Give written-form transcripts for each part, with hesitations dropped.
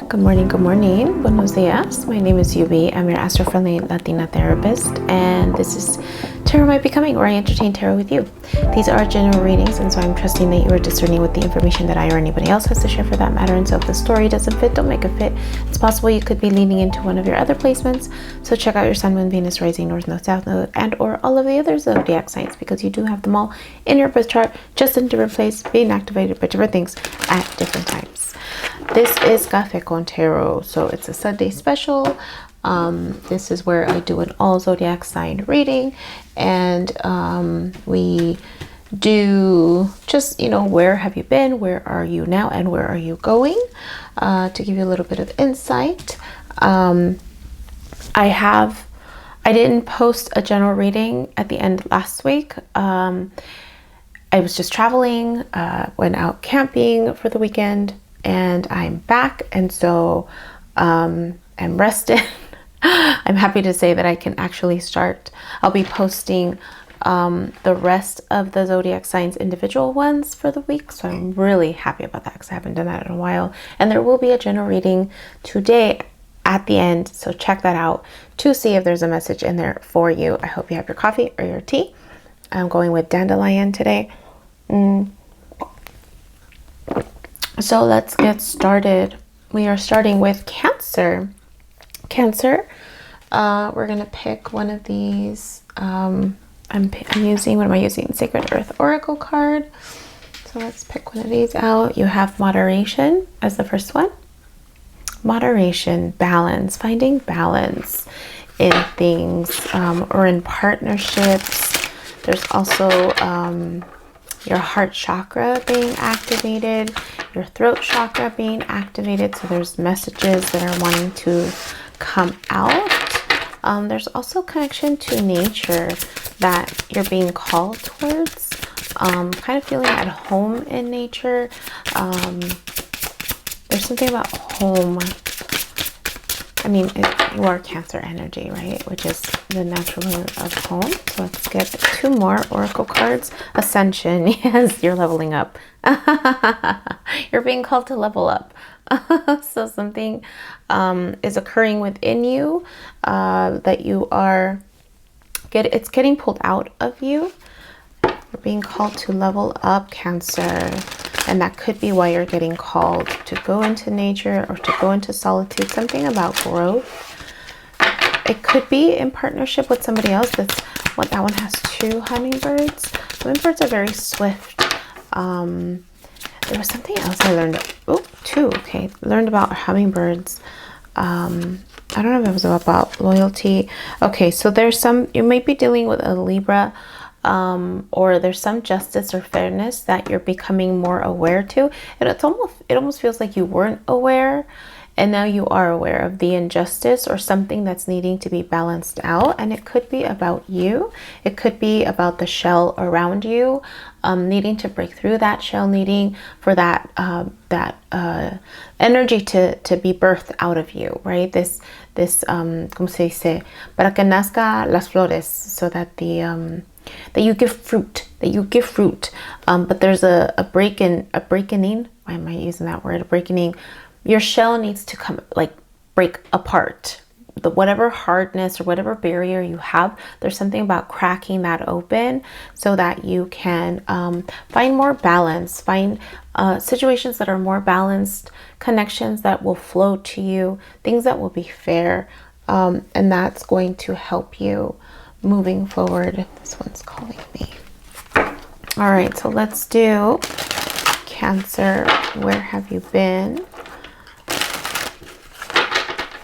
Good morning, buenos dias. My name is Yubi. I'm your astro-friendly Latina therapist, and this is Tarot Might Be Coming, where I entertain tarot with you. These are general readings, and so I'm trusting that you are discerning with the information that I or anybody else has to share for that matter. And so if the story doesn't fit, don't make it fit. It's possible you could be leaning into one of your other placements, so check out your Sun, Moon, Venus, Rising, North Node, South Node, and or all of the other zodiac signs, because you do have them all in your birth chart, just in different places, being activated by different things at different times. This is Café con Tarot, so it's a Sunday special. This is where I do an all zodiac sign reading, and we do just, where have you been, where are you now, and where are you going, to give you a little bit of insight. I didn't post a general reading at the end last week. I was just traveling, went out camping for the weekend, and I'm back, and so I'm rested. I'm happy to say that I can actually start. I'll be posting the rest of the zodiac signs, individual ones, for the week, so I'm really happy about that because I haven't done that in a while. And there will be a general reading today at the end, so check that out to see if there's a message in there for you. I hope you have your coffee or your tea. I'm going with dandelion today. So let's get started. We are starting with Cancer. Cancer, we're gonna pick one of these. I'm using, what am I using? Sacred Earth Oracle card. So let's pick one of these out. You have moderation as the first one. Moderation, balance, finding balance in things, or in partnerships. There's also your heart chakra being activated, your throat chakra being activated. So there's messages that are wanting to come out. There's also connection to nature that you're being called towards, kind of feeling at home in nature. There's something about home. I mean, you are Cancer energy, right? Which is the natural of home. So let's get 2 more oracle cards. Ascension. Yes, you're leveling up. You're being called to level up. So something is occurring within you that you are it's getting pulled out of you. You're being called to level up, Cancer. And that could be why you're getting called to go into nature or to go into solitude. Something about growth. It could be in partnership with somebody else. That's what that one has 2 hummingbirds. Hummingbirds are very swift. There was something else I learned. Oh, 2. Okay, learned about hummingbirds. I don't know if it was about loyalty. Okay, so there's some, you might be dealing with a Libra, or there's some justice or fairness that you're becoming more aware to. And it almost feels like you weren't aware, and now you are aware of the injustice or something that's needing to be balanced out. And it could be about you. It could be about the shell around you, needing to break through that shell, needing for that energy to be birthed out of you, right? This ¿cómo se dice? Para que nazca las flores, so that that you give fruit, but there's a breaking. Why am I using that word? A breaking. Your shell needs to come, break apart. Whatever hardness or whatever barrier you have, there's something about cracking that open so that you can find more balance, find situations that are more balanced, connections that will flow to you, things that will be fair, and that's going to help you moving forward. This one's calling me. All right, so let's do Cancer. Where have you been?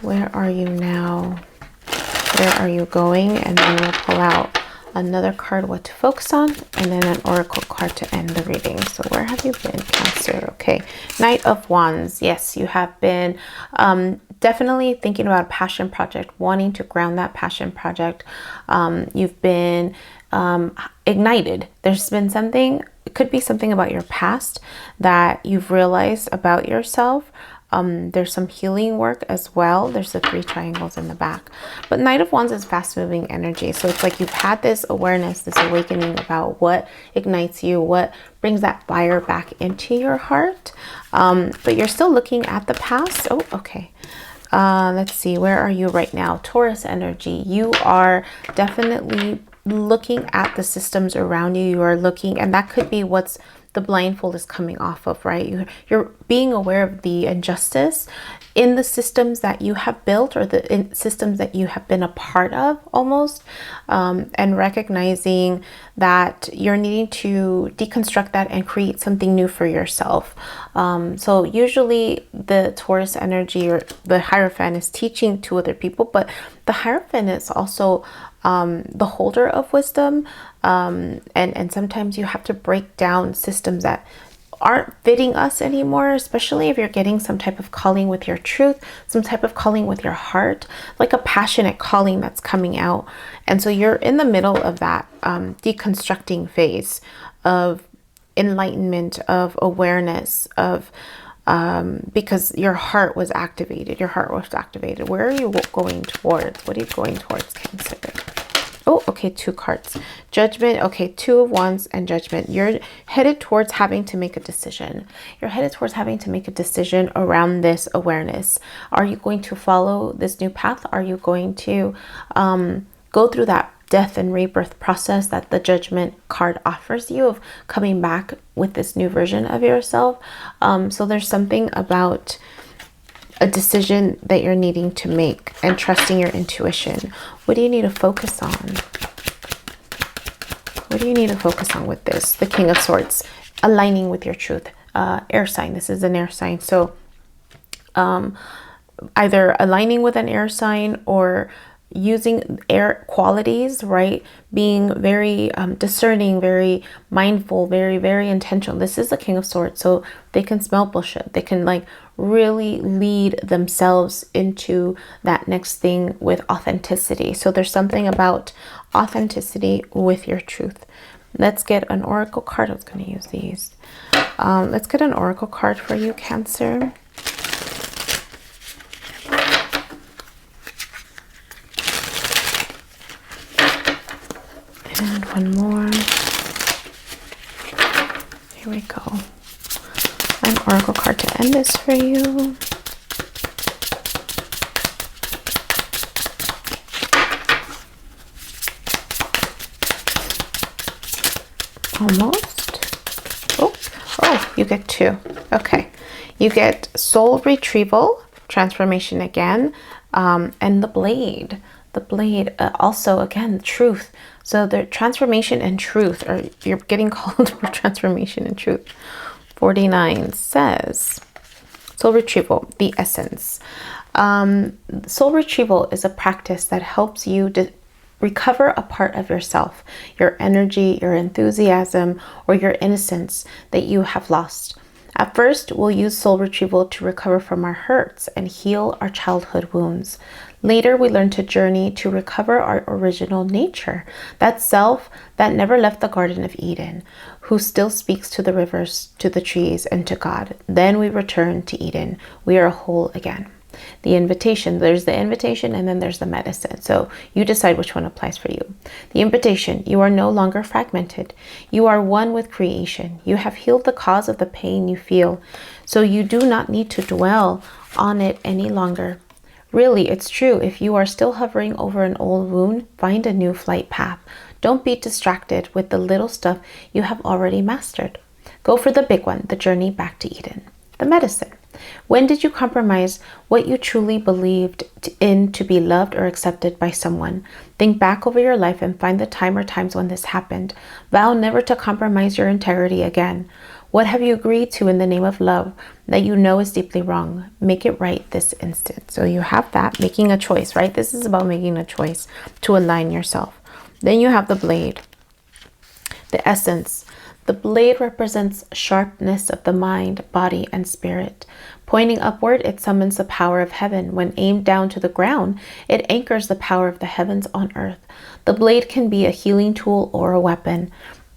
Where are you now? Where are you going? And then we'll pull out another card, what to focus on, and then an oracle card to end the reading. So where have you been, Cancer? Okay, Knight of Wands. Yes, you have been definitely thinking about a passion project, wanting to ground that passion project. You've been ignited. There's been something, it could be something about your past that you've realized about yourself, There's some healing work as well. There's the 3 triangles in the back. But Knight of Wands is fast moving energy. So it's like you've had this awareness, this awakening about what ignites you, what brings that fire back into your heart. But you're still looking at the past. Oh, okay. Let's see, where are you right now? Taurus energy. You are definitely looking at the systems around you. You are looking, and that could be what's the blindfold is coming off of, right? You're being aware of the injustice in the systems that you have built, or the systems that you have been a part of almost, and recognizing that you're needing to deconstruct that and create something new for yourself. So usually the Taurus energy or the Hierophant is teaching to other people, but the Hierophant is also the holder of wisdom, and sometimes you have to break down systems that aren't fitting us anymore, especially if you're getting some type of calling with your truth, some type of calling with your heart, like a passionate calling that's coming out. And so you're in the middle of that deconstructing phase of enlightenment, of awareness, of because your heart was activated. Your heart was activated. Where are you going towards? What are you going towards, Cancer? Oh, okay, 2 cards. Judgment, okay, 2 of Wands and Judgment. You're headed towards having to make a decision. You're headed towards having to make a decision around this awareness. Are you going to follow this new path? Are you going to go through that death and rebirth process that the Judgment card offers you of coming back with this new version of yourself? So there's something about a decision that you're needing to make and trusting your intuition. What do you need to focus on? What do you need to focus on with this? The King of Swords, aligning with your truth. Air sign. This is an air sign. So either aligning with an air sign or using air qualities, right? Being very discerning, very mindful, very, very intentional. This is the King of Swords. So they can smell bullshit. They can like really lead themselves into that next thing with authenticity. So there's something about authenticity with your truth. Let's get an oracle card. I was going to use these. Let's get an oracle card for you, Cancer. And one more. Here we go. An oracle card to end this for you. Almost. Oh, you get 2. Okay. You get soul retrieval, transformation again, and the blade. The blade, also, again, truth. So the transformation and truth, or you're getting called for transformation and truth. 49 says, soul retrieval, the essence. Soul retrieval is a practice that helps you to recover a part of yourself, your energy, your enthusiasm, or your innocence that you have lost. At first, we'll use soul retrieval to recover from our hurts and heal our childhood wounds. Later, we learn to journey to recover our original nature, that self that never left the Garden of Eden, who still speaks to the rivers, to the trees, and to God. Then we return to Eden. We are whole again. The invitation, there's the invitation and then there's the medicine. So you decide which one applies for you. The invitation, you are no longer fragmented. You are one with creation. You have healed the cause of the pain you feel. So you do not need to dwell on it any longer. Really, it's true. If you are still hovering over an old wound, find a new flight path. Don't be distracted with the little stuff you have already mastered. Go for the big one, the journey back to Eden. The medicine. When did you compromise what you truly believed in to be loved or accepted by someone? Think back over your life and find the time or times when this happened. Vow never to compromise your integrity again. What have you agreed to in the name of love that you know is deeply wrong? Make it right this instant. So you have that, making a choice, right? This is about making a choice to align yourself. Then you have the blade, the essence. The blade represents sharpness of the mind, body, and spirit. Pointing upward, it summons the power of heaven. When aimed down to the ground, it anchors the power of the heavens on earth. The blade can be a healing tool or a weapon.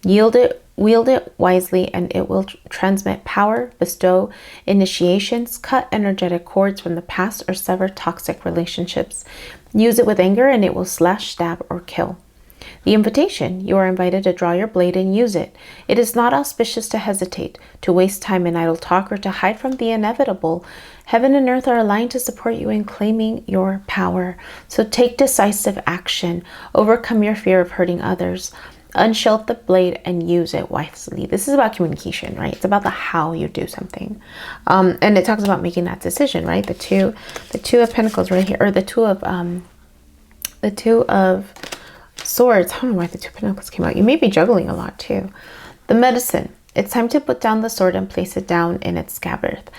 Wield it wisely, and it will transmit power, bestow initiations, cut energetic cords from the past, or sever toxic relationships. Use it with anger, and it will slash, stab, or kill. The invitation: you are invited to draw your blade and use it. It is not auspicious to hesitate, to waste time in idle talk, or to hide from the inevitable. Heaven and earth are aligned to support you in claiming your power. So take decisive action. Overcome your fear of hurting others. Unshelf the blade and use it wisely. This is about communication, right? It's about the how you do something. And it talks about making that decision, right? The two of Pentacles right here, or the two of Swords. I don't know why the two of Pentacles came out. You may be juggling a lot too. The medicine. It's time to put down the sword and place it down in its scabbard.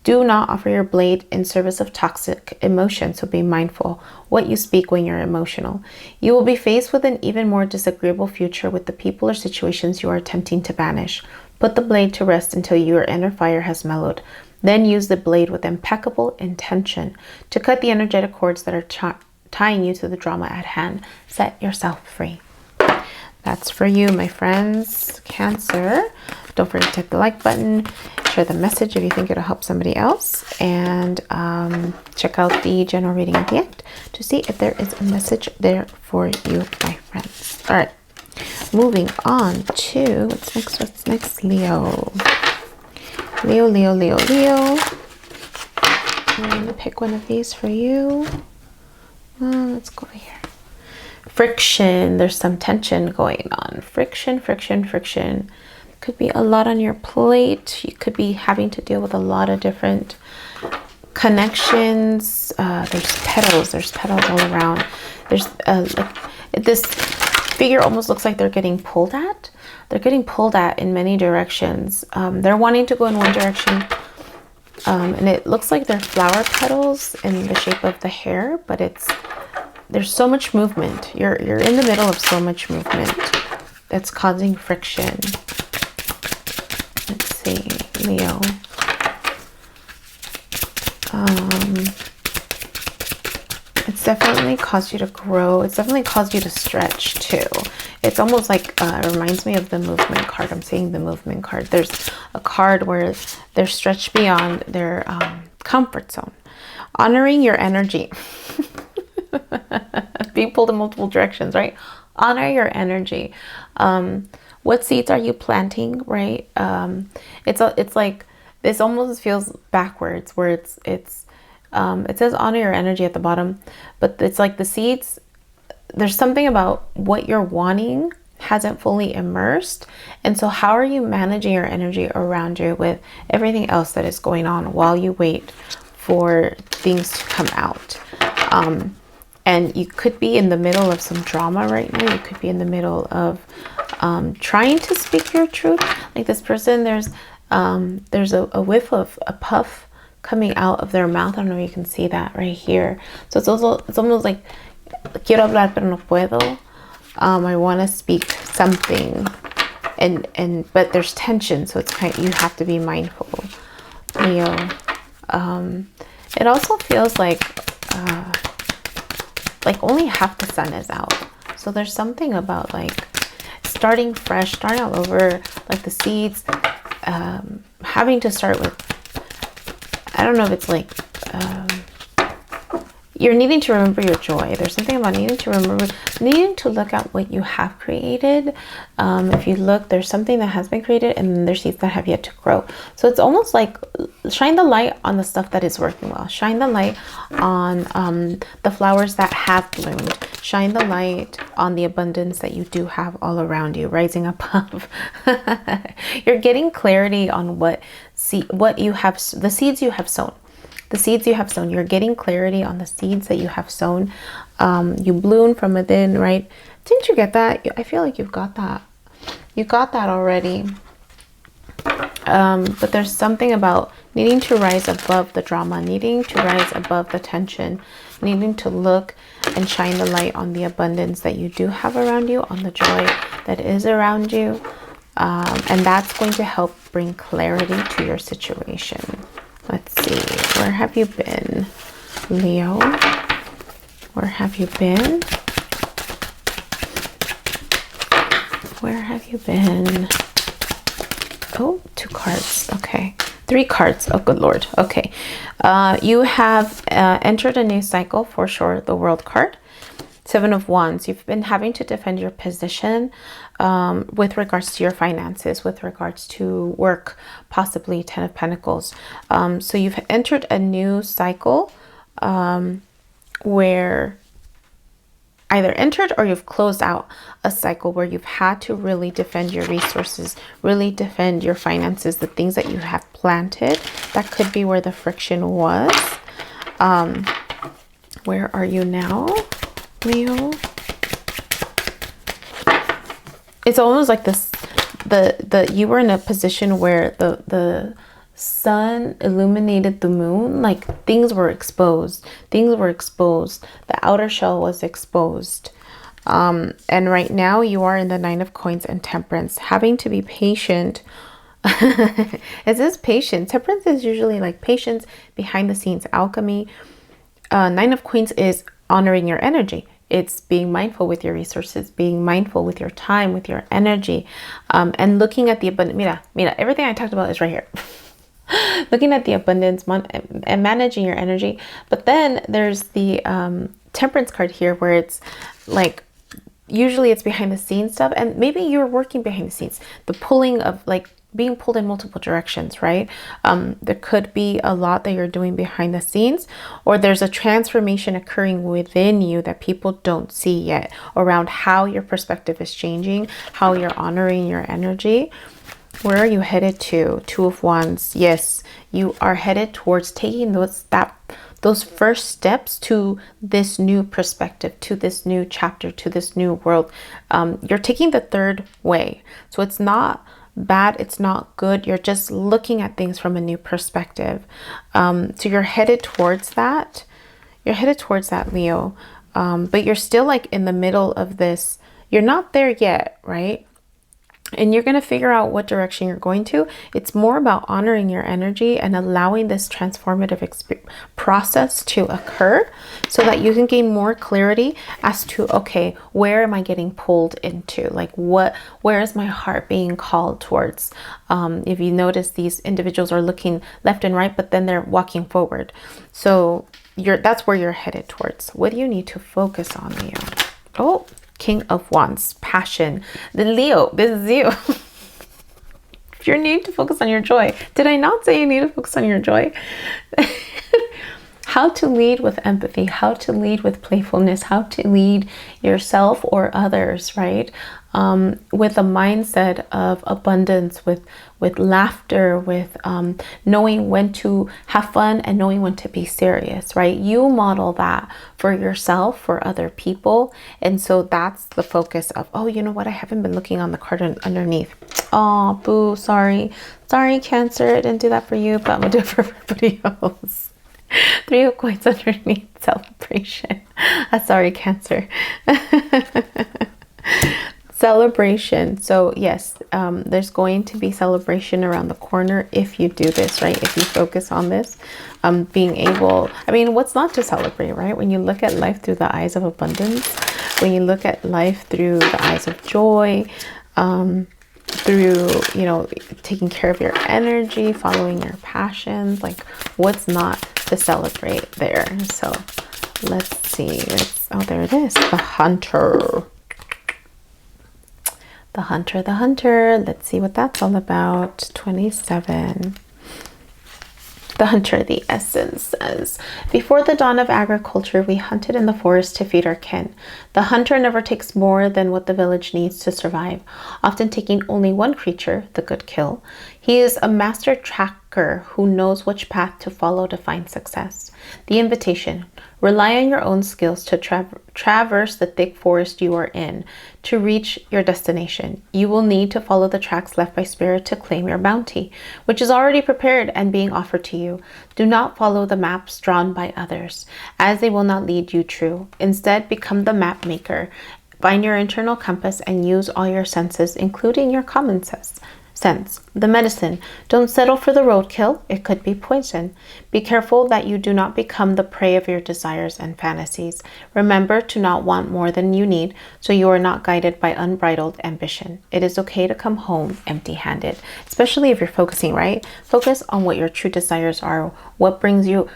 Do not offer your blade in service of toxic emotion, so be mindful what you speak when you're emotional. You will be faced with an even more disagreeable future with the people or situations you are attempting to banish. Put the blade to rest until your inner fire has mellowed. Then use the blade with impeccable intention to cut the energetic cords that are tying you to the drama at hand. Set yourself free. That's for you, my friends. Cancer. Don't forget to hit the like button. Share the message if you think it'll help somebody else. And check out the general reading at the end to see if there is a message there for you, my friends. All right. Moving on to what's next? What's next? Leo. Leo. I'm going to pick one of these for you. Let's go here. Friction. There's some tension going on. Friction. Could be a lot on your plate. You could be having to deal with a lot of different connections. There's petals all around. There's like this figure almost looks like they're getting pulled at. They're getting pulled at in many directions. They're wanting to go in one direction. And it looks like they're flower petals in the shape of the hair, but there's so much movement. You're in the middle of so much movement that's causing friction. Let's see, Leo. It's definitely caused you to grow. It's definitely caused you to stretch too. It's almost like it reminds me of the movement card. I'm seeing the movement card. There's a card where they're stretched beyond their comfort zone. Honoring your energy. Being pulled in multiple directions, right? Honor your energy. What seeds are you planting, right? It's like this almost feels backwards, where it says honor your energy at the bottom, but it's like the seeds, there's something about what you're wanting hasn't fully immersed. And so how are you managing your energy around you with everything else that is going on while you wait for things to come out? And you could be in the middle of some drama right now. You could be in the middle of trying to speak your truth. Like this person, there's a whiff of a puff coming out of their mouth. I don't know if you can see that right here. So it's almost like quiero hablar pero no puedo. I want to speak something, but there's tension, so it's you have to be mindful, Leo. It also feels like only half the sun is out. So there's something about like starting fresh, starting all over, like the seeds, having to start with, I don't know if it's like, you're needing to remember your joy. There's something about needing to look at what you have created. If you look, there's something that has been created, and then there's seeds that have yet to grow. So it's almost like shine the light on the stuff that is working well. Shine the light on the flowers that have bloomed. Shine the light on the abundance that you do have all around you, rising above. You're getting clarity on what you have, the seeds you have sown. The seeds you have sown, you're getting clarity on the seeds that you have sown. You bloom from within, right? Didn't you get that? I feel like you've got that. You got that already. But there's something about needing to rise above the drama, needing to rise above the tension, needing to look and shine the light on the abundance that you do have around you, on the joy that is around you. And that's going to help bring clarity to your situation. Let's see, where have you been, Leo? Where have you been? Where have you been? Oh, 2 cards. Okay. 3 cards. Oh, good Lord. Okay. You have entered a new cycle for sure. The World card. 7 of Wands. You've been having to defend your position with regards to your finances, with regards to work, possibly 10 of Pentacles. So you've entered a new cycle where either entered or you've closed out a cycle where you've had to really defend your resources, really defend your finances, the things that you have planted. That could be where the friction was. Where are you now, Leo? It's almost like this, you were in a position where the sun illuminated the moon, like things were exposed. The outer shell was exposed. And right now you are in the 9 of Coins and Temperance, having to be patient. Is this patience? Temperance is usually like patience, behind the scenes alchemy. 9 of Coins is honoring your energy. It's being mindful with your resources, being mindful with your time, with your energy, and looking at the abundance. Mira, everything I talked about is right here. Looking at the abundance and managing your energy. But then there's the Temperance card here, where it's like, usually it's behind the scenes stuff, and maybe you're working behind the scenes, the pulling of like being pulled in multiple directions, right? There could be a lot that you're doing behind the scenes, or there's a transformation occurring within you that people don't see yet, around how your perspective is changing, how you're honoring your energy. Where are you headed to? 2 of Wands. Yes, you are headed towards taking those first steps to this new perspective, to this new chapter, to this new world. You're taking the 3rd way. So it's not bad, it's not good. You're just looking at things from a new perspective. So you're headed towards that. You're headed towards that, Leo. But you're still like in the middle of this. You're not there yet, right? And you're going to figure out what direction you're going to. It's more about honoring your energy and allowing this transformative process to occur, so that you can gain more clarity as to, okay, where am I getting pulled into? Like where is my heart being called towards? If you notice, these individuals are looking left and right, but then they're walking forward. So that's where you're headed towards. What do you need to focus on, Leo? Oh, King of Wands, passion. The Leo, this is you. You need to focus on your joy. Did I not say you need to focus on your joy? How to lead with empathy, how to lead with playfulness, how to lead yourself or others, right? With a mindset of abundance, with laughter, with knowing when to have fun and knowing when to be serious, right? You model that for yourself, for other people. And so that's the focus of, oh, you know what? I haven't been looking on the card underneath. Oh, boo, sorry. Sorry, Cancer. I didn't do that for you, but I'm going to do it for everybody else. 3 of Coins underneath, celebration. Sorry, Cancer. Celebration. So yes, there's going to be celebration around the corner if you do this, right? If you focus on this, being able, I mean, what's not to celebrate, right? When you look at life through the eyes of abundance, when you look at life through the eyes of joy, through, you know, taking care of your energy, following your passions, like what's not to celebrate there? So let's see. Oh, there it is. The Hunter. The Hunter, the Hunter. Let's see what that's all about. 27. The Hunter, the essence says, before the dawn of agriculture, we hunted in the forest to feed our kin. The hunter never takes more than what the village needs to survive, often taking only one creature, the good kill. He is a master tracker who knows which path to follow to find success. The invitation: rely on your own skills to traverse the thick forest you are in. To reach your destination, you will need to follow the tracks left by spirit to claim your bounty, which is already prepared and being offered to you. Do not follow the maps drawn by others, as they will not lead you true. Instead, become the map maker. Find your internal compass and use all your senses, including your common sense. sense. The medicine. Don't settle for the roadkill. It could be poison. Be careful that you do not become the prey of your desires and fantasies. Remember to not want more than you need, so you are not guided by unbridled ambition. It is okay to come home empty-handed, especially if you're focusing, right? Focus on what your true desires are, what brings you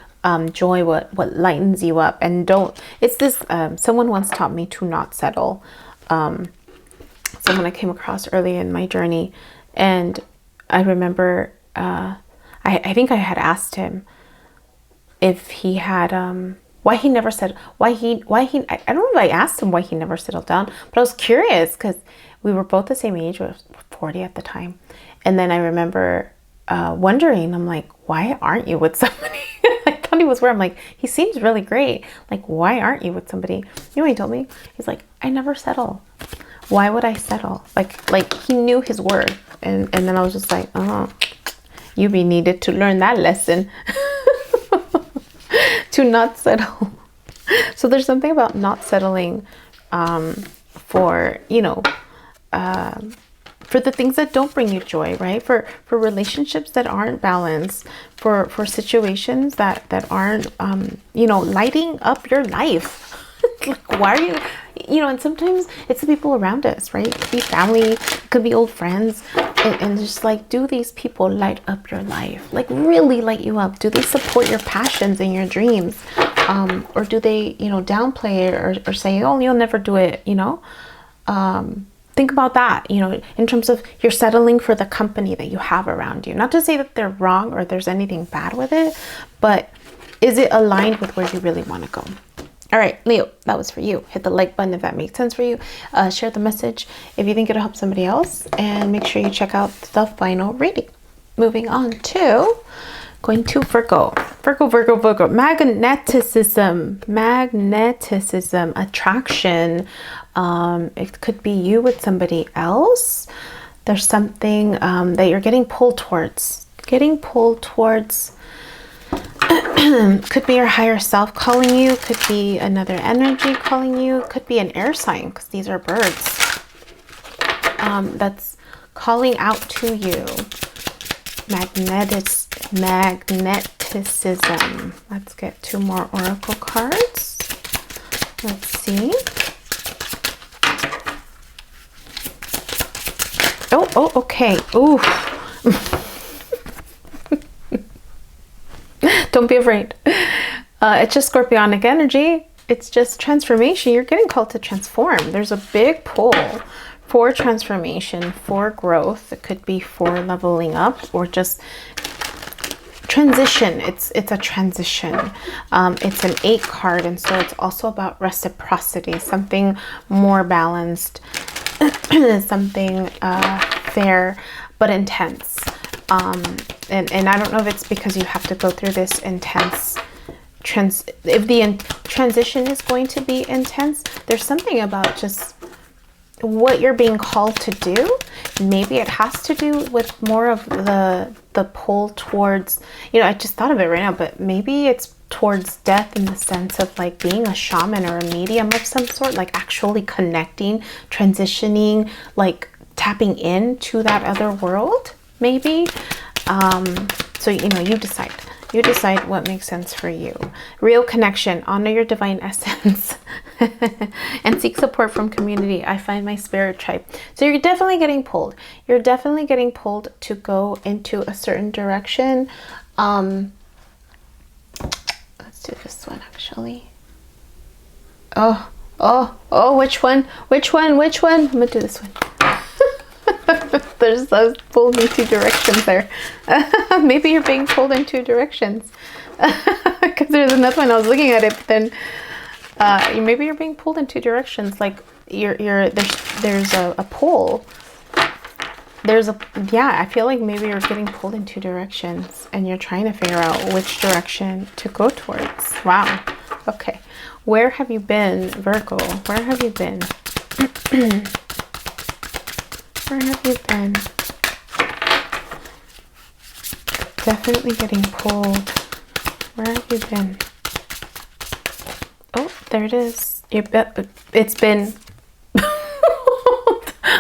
joy, what lightens you up, and don't. It's this. Someone once taught me to not settle. Someone I came across early in my journey, and I remember I think I had asked him if he had why he never said why he I don't know if I asked him why he never settled down, but I was curious because we were both the same age. We were 40 at the time, and then I remember wondering, I'm like, why aren't you with somebody? I thought he was weird. I'm like, he seems really great. Like, why aren't you with somebody? You know what he told me? He's like, I never settle. Why would I settle? Like he knew his word. And then I was just like, oh, Yubi needed to learn that lesson. To not settle. So there's something about not settling for, you know, for the things that don't bring you joy, right? For relationships that aren't balanced, for situations that aren't, you know, lighting up your life. Like, why are you know, and sometimes it's the people around us, right? It could be family, it could be old friends, and just like, do these people light up your life? Like, really light you up? Do they support your passions and your dreams? Or do they, you know, downplay it or say, oh, you'll never do it, you know? Think about that, you know, in terms of you're settling for the company that you have around you. Not to say that they're wrong or there's anything bad with it, but is it aligned with where you really want to go? All right, Leo, that was for you. Hit the like button if that makes sense for you. Share the message if you think it'll help somebody else. And make sure you check out the final reading. Moving on to, going to Virgo. Virgo. Magnetism, attraction. It could be you with somebody else. There's something that you're getting pulled towards. Could be your higher self calling you, could be another energy calling you, could be an air sign, because these are birds, that's calling out to you. Magneticism. Let's get 2 more oracle cards. Let's see. Oh, okay. Ooh. Don't be afraid. It's just scorpionic energy. It's just transformation. You're getting called to transform. There's a big pull for transformation, for growth. It could be for leveling up or just transition. It's a transition. It's an 8 card, and so it's also about reciprocity, something more balanced, something fair but intense. And I don't know if it's because you have to go through this intense if the transition is going to be intense. There's something about just what you're being called to do. Maybe it has to do with more of the pull towards, you know, I just thought of it right now, but maybe it's towards death in the sense of like being a shaman or a medium of some sort, like actually connecting, transitioning, like tapping into that other world, maybe. So, you know, you decide what makes sense for you. Real connection, honor your divine essence, and seek support from community. I find my spirit tribe. So you're definitely getting pulled. You're definitely getting pulled to go into a certain direction. Let's do this one actually. Oh, which one? I'm gonna do this one. There's those pulled in 2 directions there. Maybe you're being pulled in 2 directions. Because there's another one, I was looking at it, but then maybe you're being pulled in 2 directions. Like there's a pull. I feel like maybe you're getting pulled in 2 directions and you're trying to figure out which direction to go towards. Wow. Okay. Where have you been, Virgo? Where have you been? Where have you been? Definitely getting pulled. Where have you been? Oh, there it is. It's been...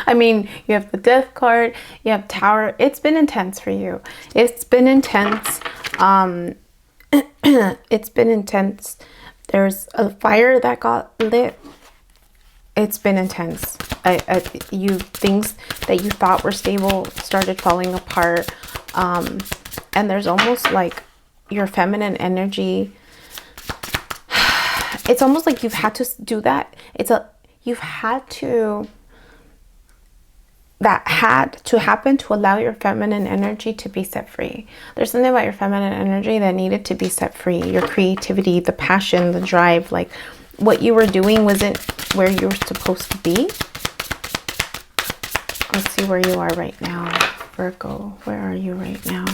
I mean, you have the Death card, you have Tower. It's been intense for you. It's been intense. It's been intense. There's a fire that got lit. It's been intense. Things that you thought were stable started falling apart. And there's almost like your feminine energy. It's almost like you've had to do that. That had to happen to allow your feminine energy to be set free. There's something about your feminine energy that needed to be set free. Your creativity, the passion, the drive, like what you were doing wasn't where you were supposed to be. Let's see where you are right now, Virgo. Where are you right now?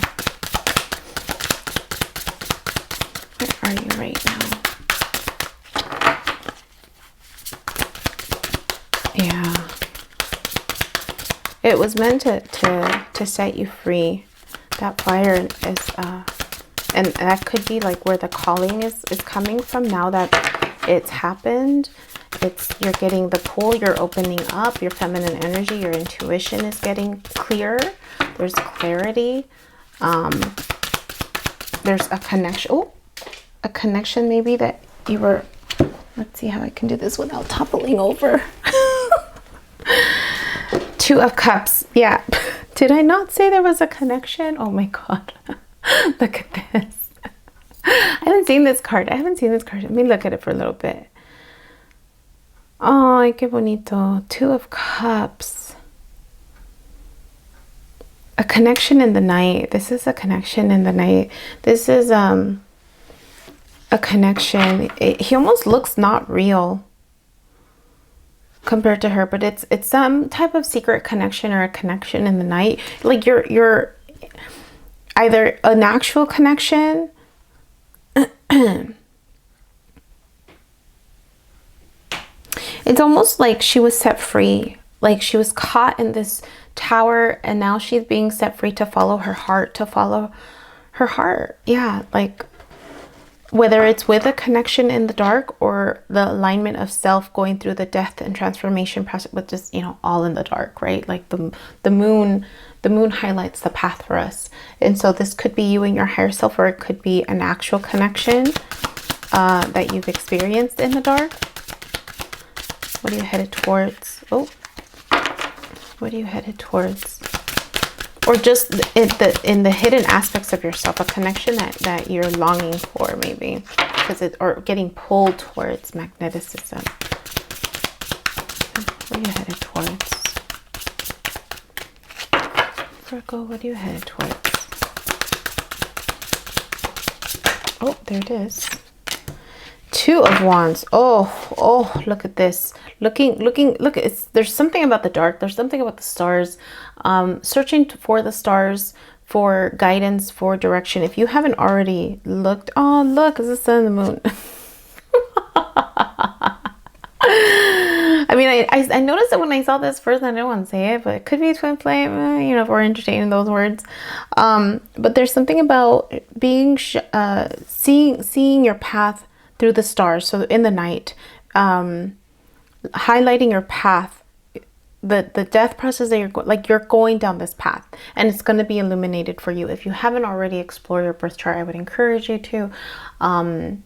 Where are you right now? Yeah. It was meant to set you free. That fire is, and that could be like where the calling is coming from now that it's happened. You're getting the pull, you're opening up, your feminine energy, your intuition is getting clearer. There's clarity. There's a connection. Oh, a connection maybe that you were, let's see how I can do this without toppling over. Two of Cups. Yeah. Did I not say there was a connection? Oh my God. Look at this. I haven't seen this card. Let me look at it for a little bit. Oh, qué bonito. Two of Cups. A connection in the night. This is a connection in the night. This is a connection. He almost looks not real compared to her, but it's some type of secret connection or a connection in the night. Like you're either an actual connection it's almost like she was set free, like she was caught in this tower and now she's being set free to follow her heart, yeah, like whether it's with a connection in the dark or the alignment of self going through the death and transformation process, but just, you know, all in the dark, right? Like the moon highlights the path for us. And so this could be you and your higher self, or it could be an actual connection that you've experienced in the dark. What are you headed towards? Oh, what are you headed towards? Or just in the hidden aspects of yourself, a connection that you're longing for, maybe, or getting pulled towards magnetism. What are you headed towards? Virgo, what are you headed towards? Oh, there it is. Two of Wands. Oh, look at this. Look, there's something about the dark. There's something about the stars. Searching for the stars for guidance, for direction. If you haven't already looked, oh, look, it's the sun and the moon. I mean, I noticed it when I saw this first. I didn't want to say it, but it could be twin flame, you know, if we're entertaining those words. But there's something about being, seeing your path through the stars. So in the night, highlighting your path, the death process that you're going down this path, and it's going to be illuminated for you. If you haven't already explored your birth chart, I would encourage you to.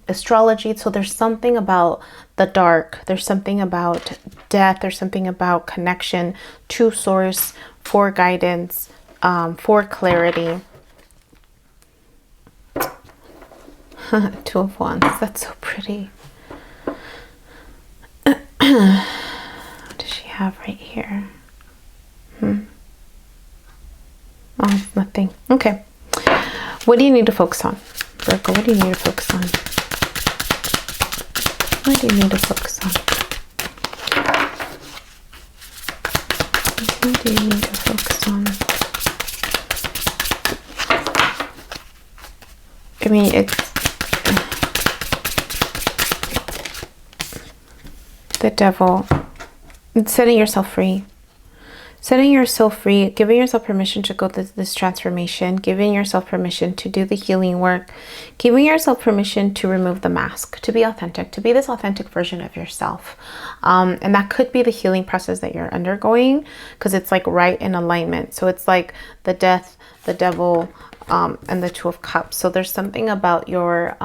Astrology. So there's something about the dark. There's something about death. There's something about connection to source, for guidance, for clarity. Two of Wands. That's so pretty. What does she have right here? Oh, nothing. Okay. What do you need to focus on, Virgo? What do you need to focus on? What do you need to focus on? What do you need to focus on? I mean, it's the Devil. It's setting yourself free. Setting yourself free, giving yourself permission to go through this transformation, giving yourself permission to do the healing work, giving yourself permission to remove the mask, to be authentic, to be this authentic version of yourself. And that could be the healing process that you're undergoing, because it's like right in alignment. So it's like the death, the devil, and the Two of Cups. So there's something about your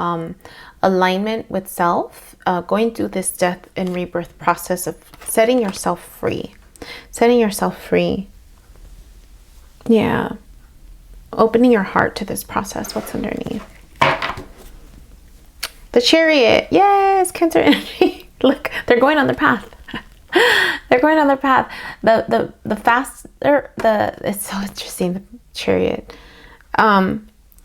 alignment with self, going through this death and rebirth process of setting yourself free. Setting yourself free. Yeah. Opening your heart to this process. What's underneath? The Chariot. Yes, Cancer energy. Look, they're going on their path. They're going on their path. It's so interesting, the Chariot.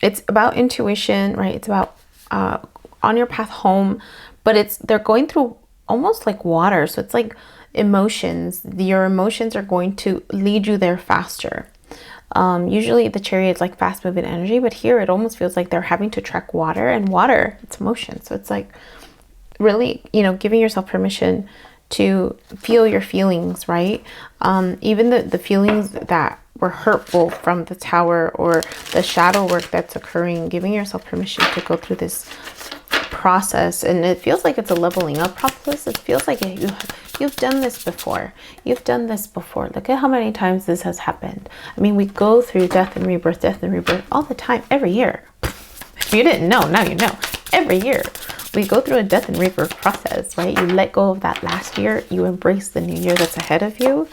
It's about intuition, right? It's about on your path home, but they're going through almost like water. So it's like emotions. Your emotions are going to lead you there faster. Usually the Chariot is like fast moving energy, but here it almost feels like they're having to trek water, and water, it's emotion. So it's like really, giving yourself permission to feel your feelings, right? Even the feelings that were hurtful from the Tower or the shadow work that's occurring, giving yourself permission to go through this process. And it feels like it's a leveling up process. It feels like you've done this before. You've done this before. Look at how many times this has happened. I mean, we go through death and rebirth all the time, every year. If you didn't know, now you know. Every year we go through a death and rebirth process, right? You let go of that last year. You embrace the new year that's ahead of you.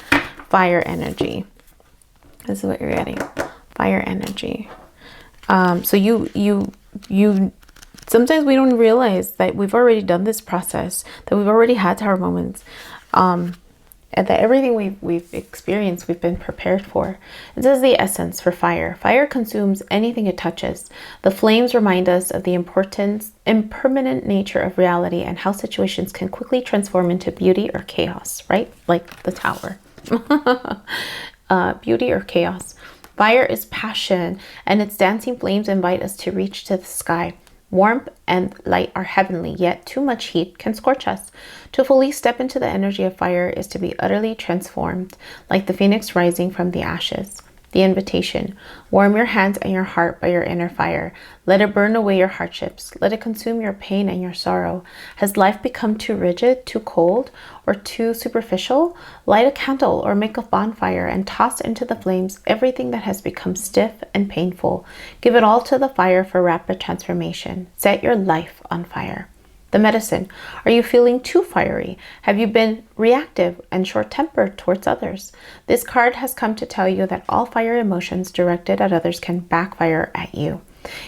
Fire energy. This is what you're getting. Fire energy. So you sometimes we don't realize that we've already done this process, that we've already had Tower moments, and that everything we've experienced, we've been prepared for. This is the essence for fire. Fire consumes anything it touches. The flames remind us of the impermanent nature of reality and how situations can quickly transform into beauty or chaos, right? Like the Tower. Beauty or chaos. Fire is passion, and its dancing flames invite us to reach to the sky. Warmth and light are heavenly, yet too much heat can scorch us. To fully step into the energy of fire is to be utterly transformed, like the phoenix rising from the ashes. The invitation: warm your hands and your heart by your inner fire. Let it burn away your hardships. Let it consume your pain and your sorrow. Has life become too rigid, too cold, or too superficial? Light a candle or make a bonfire and toss into the flames everything that has become stiff and painful. Give it all to the fire for rapid transformation. Set your life on fire. The medicine: are you feeling too fiery? Have you been reactive and short-tempered towards others? This card has come to tell you that all fire emotions directed at others can backfire at you.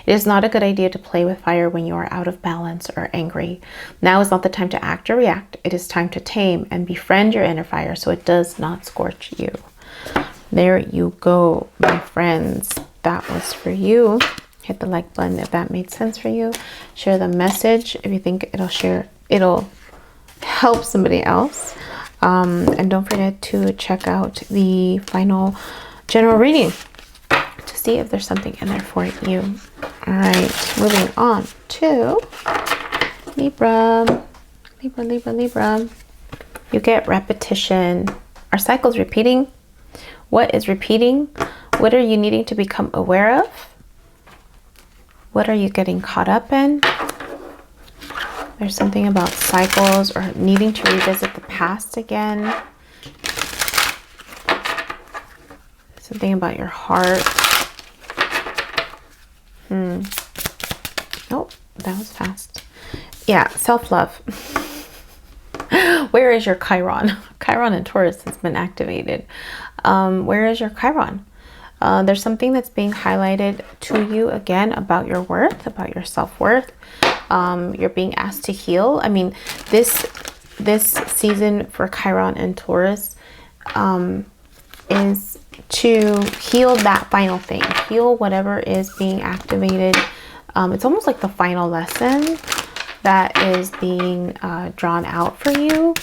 It is not a good idea to play with fire when you are out of balance or angry. Now is not the time to act or react. It is time to tame and befriend your inner fire so it does not scorch you. There you go, my friends. That was for you. Hit the like button if that made sense for you. Share the message if you think it'll help somebody else. And don't forget to check out the final general reading to see if there's something in there for you. All right, moving on to Libra. Libra. You get repetition. Are cycles repeating? What is repeating? What are you needing to become aware of? What are you getting caught up in? There's something about cycles or needing to revisit the past again. Something about your heart. Oh, that was fast. Yeah, self-love. Where is your Chiron? Chiron in Taurus has been activated. Where is your Chiron? There's something that's being highlighted to you again about your worth, about your self-worth. You're being asked to heal. I mean, this season for Chiron and Taurus is to heal that final thing. Heal whatever is being activated. It's almost like the final lesson that is being drawn out for you.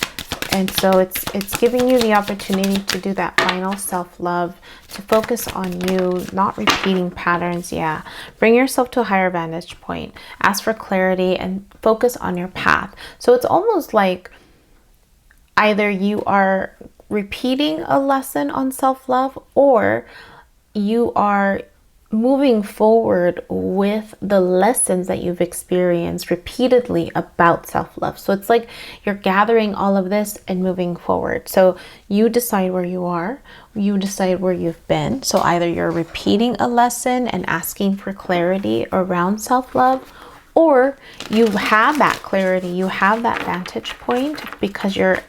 And so it's giving you the opportunity to do that final self-love, to focus on you, not repeating patterns. Yeah, bring yourself to a higher vantage point, ask for clarity, and focus on your path. So it's almost like either you are repeating a lesson on self-love, or you are moving forward with the lessons that you've experienced repeatedly about self-love. So it's like you're gathering all of this and moving forward. So you decide where you are, you decide where you've been. So either you're repeating a lesson and asking for clarity around self-love, or you have that clarity, you have that vantage point because you're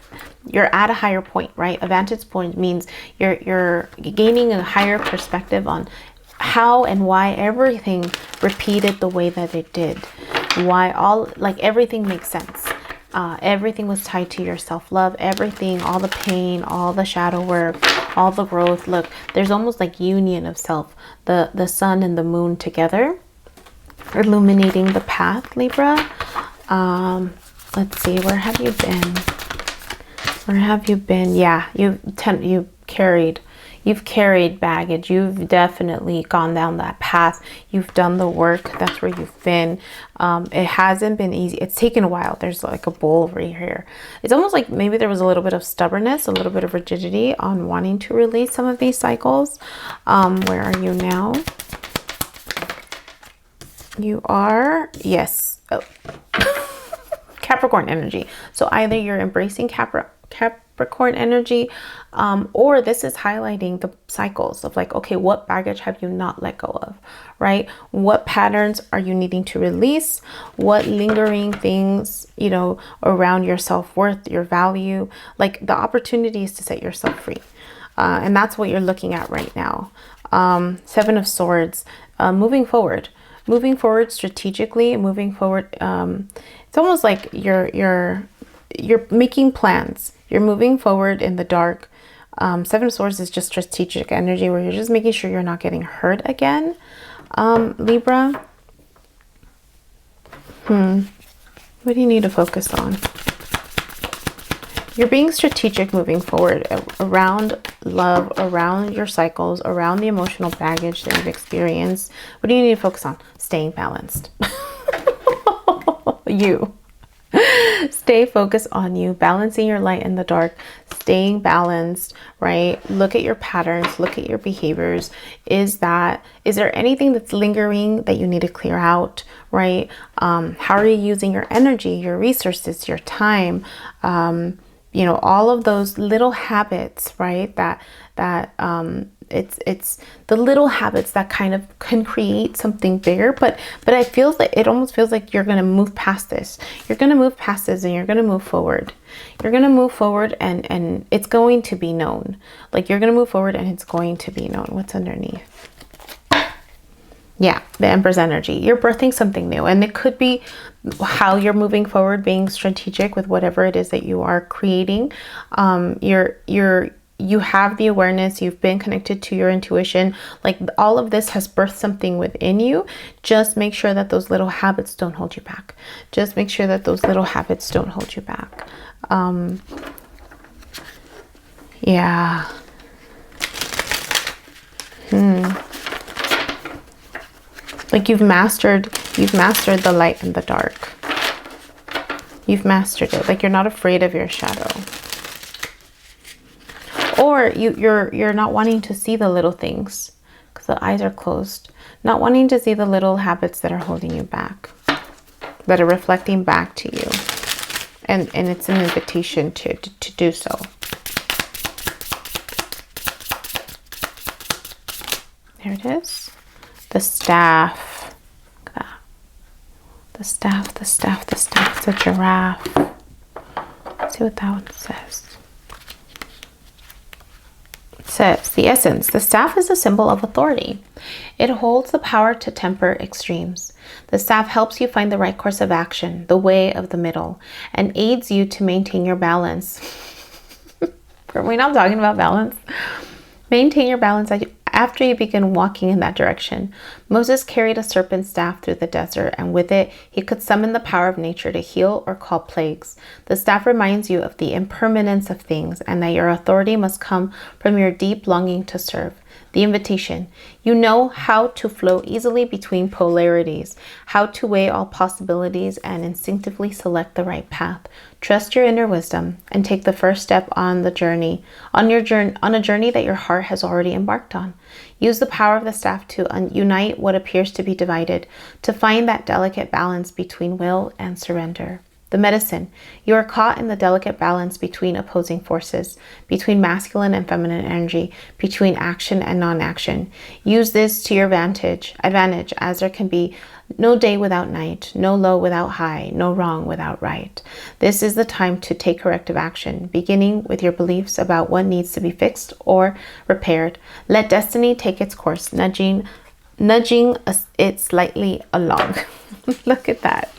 at a higher point, right? A vantage point means you're gaining a higher perspective on how and why everything repeated the way that it did. Why everything makes sense. Everything was tied to your self-love, everything, all the pain, all the shadow work, all the growth. Look, there's almost like union of self, the sun and the moon together, illuminating the path, Libra. Let's see, where have you been? Where have you been? Yeah, you've carried baggage. You've definitely gone down that path. You've done the work. That's where you've been. It hasn't been easy. It's taken a while. There's like a bull over here. It's almost like maybe there was a little bit of stubbornness, a little bit of rigidity on wanting to release some of these cycles. Where are you now? You are, yes. Oh. Capricorn energy. So either you're embracing Capricorn energy, or this is highlighting the cycles of like, okay, what baggage have you not let go of, right? What patterns are you needing to release? What lingering things, you know, around your self-worth, your value, like the opportunities to set yourself free. And that's what you're looking at right now. Seven of Swords, moving forward strategically, moving forward. It's almost like you're making plans. You're moving forward in the dark. Seven of Swords is just strategic energy where you're just making sure you're not getting hurt again. Libra. What do you need to focus on? You're being strategic moving forward around love, around your cycles, around the emotional baggage that you've experienced. What do you need to focus on? Staying balanced. You. Stay focused on you, balancing your light and the dark, staying balanced, right? Look at your patterns, look at your behaviors. Is there anything that's lingering that you need to clear out, right? How are you using your energy, your resources, your time? You know, all of those little habits, right? It's the little habits that kind of can create something bigger, but it almost feels like you're going to move past this. You're going to move past this and you're going to move forward. You're going to move forward and it's going to be known. Like you're going to move forward and it's going to be known. What's underneath? Yeah, the Empress energy. You're birthing something new, and it could be how you're moving forward, being strategic with whatever it is that you are creating. You have the awareness, you've been connected to your intuition. Like all of this has birthed something within you. Just make sure that those little habits don't hold you back. Just make sure that those little habits don't hold you back. Yeah. Like you've mastered the light and the dark. You've mastered it. Like you're not afraid of your shadow. Or you're not wanting to see the little things because the eyes are closed. Not wanting to see the little habits that are holding you back, that are reflecting back to you. And it's an invitation to do so. There it is. The staff. Look at that. The staff, the staff, the staff. It's a giraffe. Let's see what that one says. It says, the essence. The staff is a symbol of authority. It holds the power to temper extremes. The staff helps you find the right course of action, the way of the middle, and aids you to maintain your balance. Are we not talking about balance? Maintain your balance after you begin walking in that direction. Moses carried a serpent staff through the desert, and with it, he could summon the power of nature to heal or call plagues. The staff reminds you of the impermanence of things and that your authority must come from your deep longing to serve. The invitation. You know how to flow easily between polarities, how to weigh all possibilities and instinctively select the right path. Trust your inner wisdom and take the first step on the journey, on a journey that your heart has already embarked on. Use the power of the staff to unite what appears to be divided, to find that delicate balance between will and surrender. The medicine. You are caught in the delicate balance between opposing forces, between masculine and feminine energy, between action and non-action. Use this to your advantage, as there can be no day without night, no low without high, no wrong without right. This is the time to take corrective action, beginning with your beliefs about what needs to be fixed or repaired. Let destiny take its course, nudging it slightly along. Look at that.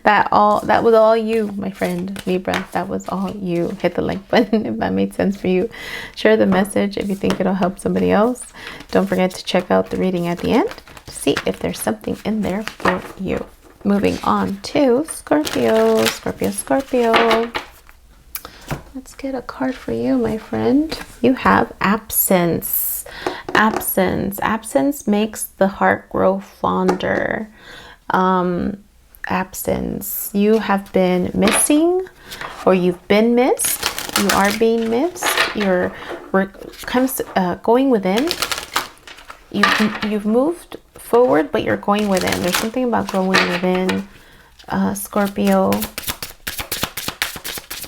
That was all you, my friend Libra. That was all you. Hit the like button if that made sense for you. Share the message if you think it'll help somebody else. Don't forget to check out the reading at the end to see if there's something in there for you. Moving on to Scorpio. Scorpio. Let's get a card for you, my friend. You have absence. Absence makes the heart grow fonder. Absence. You have been missing, or you've been missed. You are being missed. You're kind of going within. You've moved forward, but you're going within. There's something about going within, Scorpio.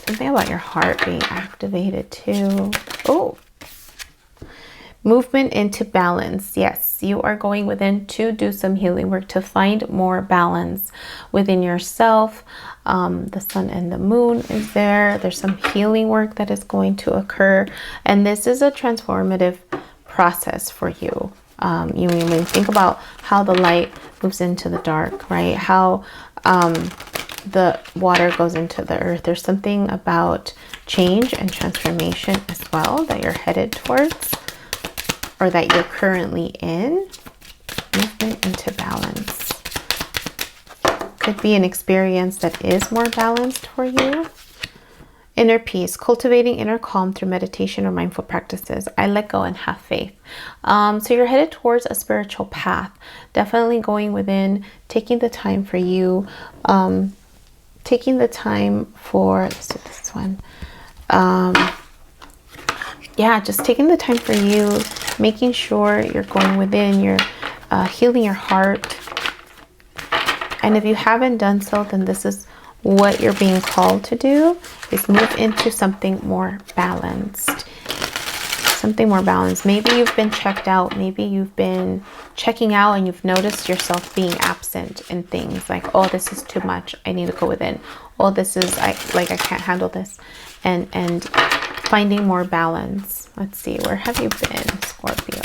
Something about your heart being activated too. Oh. Movement into balance. Yes, you are going within to do some healing work, to find more balance within yourself. The sun and the moon is there. There's some healing work that is going to occur. And this is a transformative process for you. You mean, think about how the light moves into the dark, right? How the water goes into the earth. There's something about change and transformation as well that you're headed towards, or that you're currently in. Movement into balance. Could be an experience that is more balanced for you. Inner peace. Cultivating inner calm through meditation or mindful practices. I let go and have faith. So you're headed towards a spiritual path. Definitely going within, taking the time for you. Taking the time for, let's do this one. Yeah, just taking the time for you, making sure you're going within, you're healing your heart. And if you haven't done so, then this is what you're being called to do, is move into something more balanced. Something more balanced. Maybe you've been checked out. Maybe you've been checking out and you've noticed yourself being absent in things like, oh, this is too much. I need to go within. Oh, this is, I can't handle this. And finding more balance. Let's see, where have you been, Scorpio?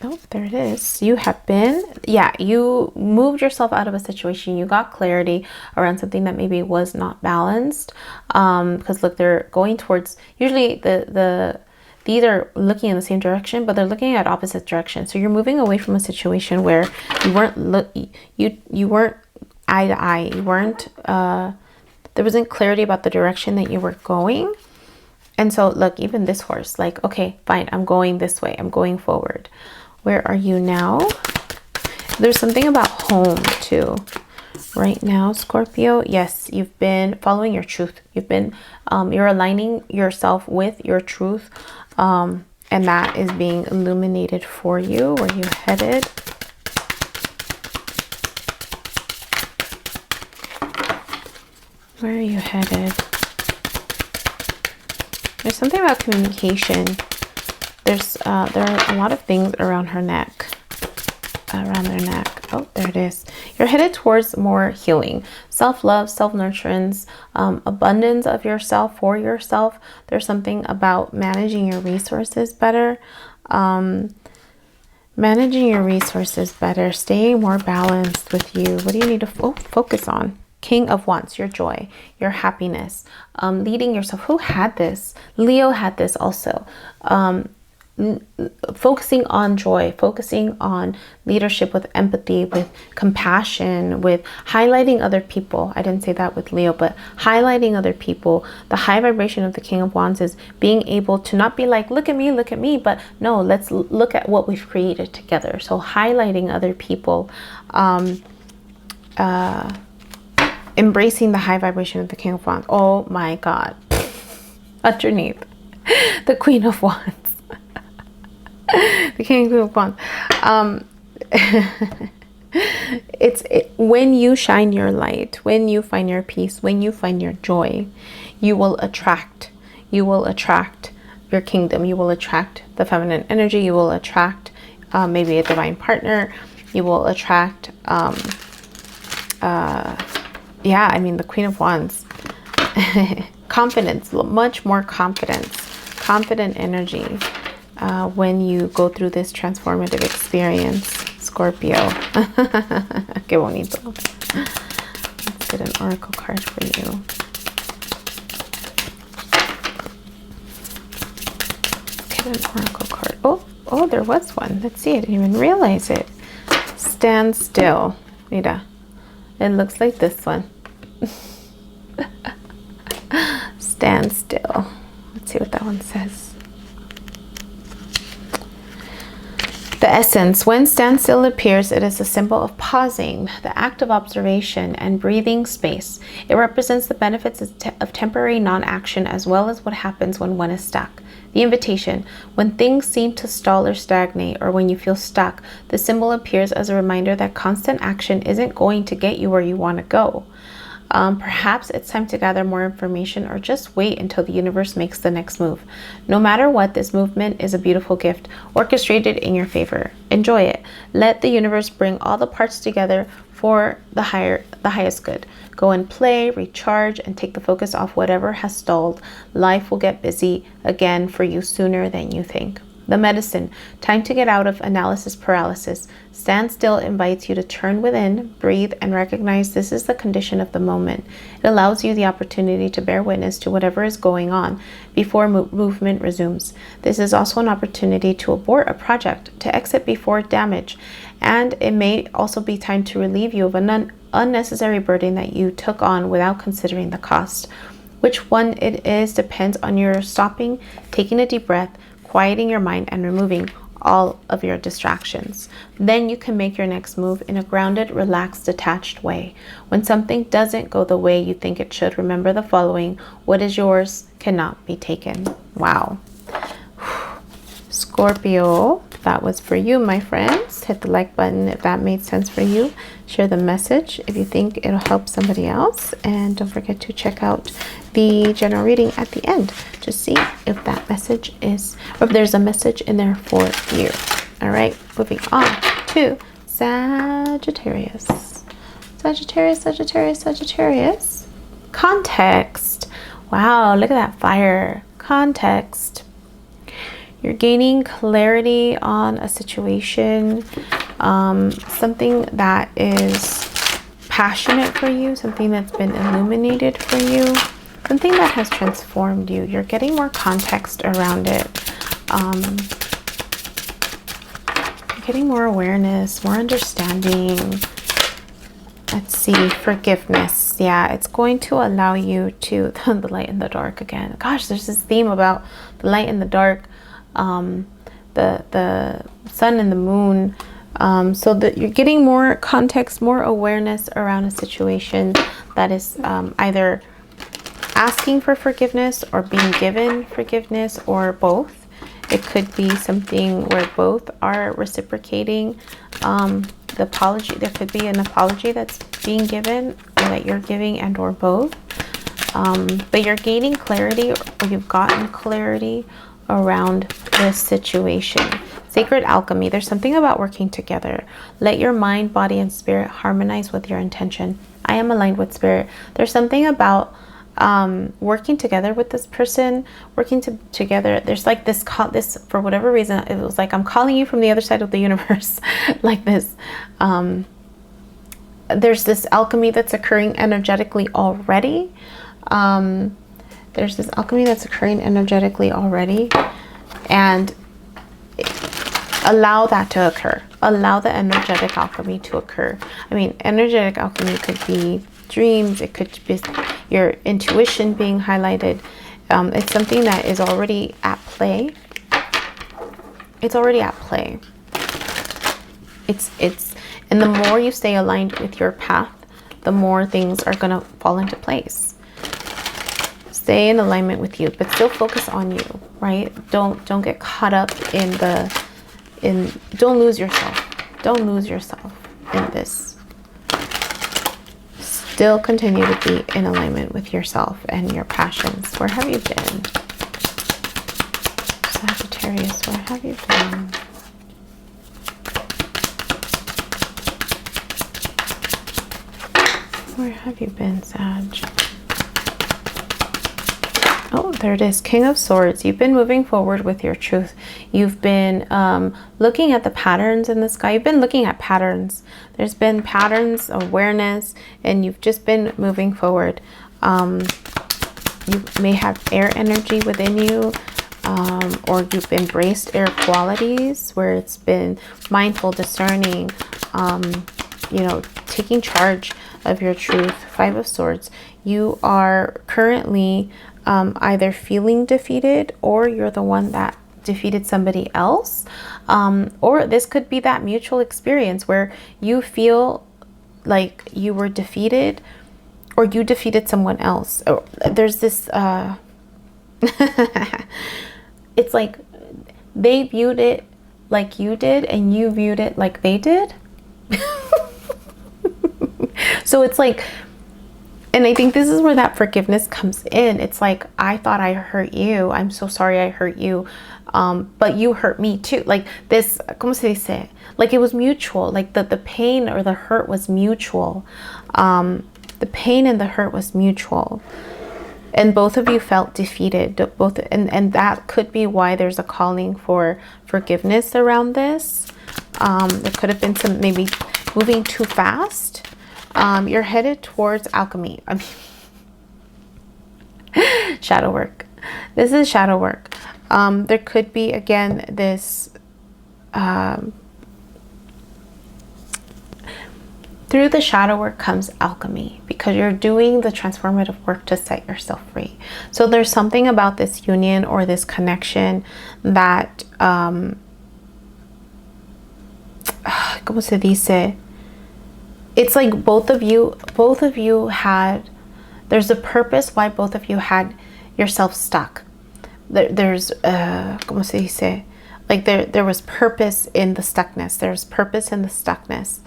Oh, there it is. You have been, yeah, you moved yourself out of a situation. You got clarity around something that maybe was not balanced. Because look, they're going towards, usually these are looking in the same direction, but they're looking at opposite directions. So you're moving away from a situation where you weren't eye to eye. You weren't, there wasn't clarity about the direction that you were going. And so look, even this horse, like, okay, fine, I'm going this way. I'm going forward. Where are you now? There's something about home too. Right now, Scorpio, yes, you've been following your truth. You've been, you're aligning yourself with your truth. And that is being illuminated for you. Where you headed? Where are you headed? There's something about communication. There are a lot of things around her neck. Around their neck. Oh, there it is. You're headed towards more healing. Self-love, self-nurturance, abundance of yourself for yourself. There's something about managing your resources better. Managing your resources better. Staying more balanced with you. What do you need to focus on? King of Wands, your joy, your happiness, leading yourself. Who had this? Leo had this also. focusing on joy, focusing on leadership with empathy, with compassion, with highlighting other people. I didn't say that with Leo, but highlighting other people. The high vibration of the King of Wands is being able to not be like, look at me, but no, let's look at what we've created together. So highlighting other people, embracing the high vibration of the King of Wands. Oh my God. Underneath the Queen of Wands. The King of Wands. When you shine your light, when you find your peace, when you find your joy, you will attract your kingdom. You will attract the feminine energy. You will attract maybe a divine partner. You will attract yeah, I mean, the Queen of Wands. Confidence, much more confident energy when you go through this transformative experience, Scorpio. Qué bonito. Let's get an oracle card for you. Get an oracle card. Oh, there was one. Let's see. I didn't even realize it. Stand still. Mira. It looks like this one. Stand still. Let's see what that one says. The essence. When standstill appears, it is a symbol of pausing, the act of observation, and breathing space. It represents the benefits of temporary non-action, as well as what happens when one is stuck. The invitation. When things seem to stall or stagnate, or when you feel stuck, the symbol appears as a reminder that constant action isn't going to get you where you want to go. Perhaps it's time to gather more information, or just wait until the universe makes the next move. No matter what, this movement is a beautiful gift, orchestrated in your favor. Enjoy it. Let the universe bring all the parts together for the highest good. Go and play, recharge, and take the focus off whatever has stalled. Life will get busy again for you sooner than you think. The medicine. Time to get out of analysis paralysis. Stand still invites you to turn within, breathe, and recognize this is the condition of the moment. It allows you the opportunity to bear witness to whatever is going on before movement resumes. This is also an opportunity to abort a project, to exit before damage, and it may also be time to relieve you of an unnecessary burden that you took on without considering the cost. Which one it is depends on your stopping, taking a deep breath, quieting your mind, and removing all of your distractions. Then you can make your next move in a grounded, relaxed, detached way. When something doesn't go the way you think it should, remember the following: what is yours cannot be taken. Wow. Scorpio, that was for you, my friends. Hit the like button if that made sense for you. Share the message if you think it'll help somebody else. And don't forget to check out the general reading at the end to see if that message is, or if there's a message in there for you. All right, moving on to Sagittarius. Sagittarius. Context. Wow, look at that fire. Context. You're gaining clarity on a situation, something that is passionate for you, something that's been illuminated for you, something that has transformed you. You're getting more context around it. You're getting more awareness, more understanding. Let's see, forgiveness. Yeah, it's going to allow you to, the light and the dark again. Gosh, there's this theme about the light and the dark. The sun and the moon, so that you're getting more context, more awareness around a situation that is either asking for forgiveness or being given forgiveness, or both. It could be something where both are reciprocating the apology. There could be an apology that's being given, or that you're giving, and or both. But you're gaining clarity, or you've gotten clarity around this situation. Sacred alchemy. There's something about working together. Let your mind, body, and spirit harmonize with your intention. I am aligned with spirit. There's something about working together with this person, together. There's like this for whatever reason, it was like I'm calling you from the other side of the universe. Like this. There's this alchemy that's occurring energetically already. There's this alchemy that's occurring energetically already, and allow that to occur. Allow the energetic alchemy to occur. I mean, energetic alchemy could be dreams. It could be your intuition being highlighted. It's something that is already at play. It's already at play. And the more you stay aligned with your path, the more things are going to fall into place. Stay in alignment with you, but still focus on you, right? Don't get caught up don't lose yourself. Don't lose yourself in this. Still continue to be in alignment with yourself and your passions. Where have you been? Sagittarius, where have you been? Where have you been, Sag? Oh, there it is. King of Swords. You've been moving forward with your truth. You've been looking at the patterns in the sky. You've been looking at patterns. There's been patterns, awareness, and you've just been moving forward. You may have air energy within you, or you've embraced air qualities where it's been mindful, discerning, you know, taking charge of your truth. Five of Swords. You are currently either feeling defeated, or you're the one that defeated somebody else, or this could be that mutual experience where you feel like you were defeated or you defeated someone else. Or there's this it's like they viewed it like you did and you viewed it like they did. So it's like, and I think this is where that forgiveness comes in. It's like, I thought I hurt you. I'm so sorry I hurt you. But you hurt me too. Like this, ¿cómo se dice? Like it was mutual. Like the pain or the hurt was mutual. The pain and the hurt was mutual. And both of you felt defeated. And that could be why there's a calling for forgiveness around this. There could have been some maybe moving too fast. You're headed towards alchemy. I mean, shadow work. This is shadow work. There could be, again, this through the shadow work comes alchemy, because you're doing the transformative work to set yourself free. So there's something about this union or this connection that ¿cómo se dice? It's like both of you had, there's a purpose why both of you had yourself stuck. There's ¿cómo se dice? Like there was purpose in the stuckness. There's purpose in the stuckness,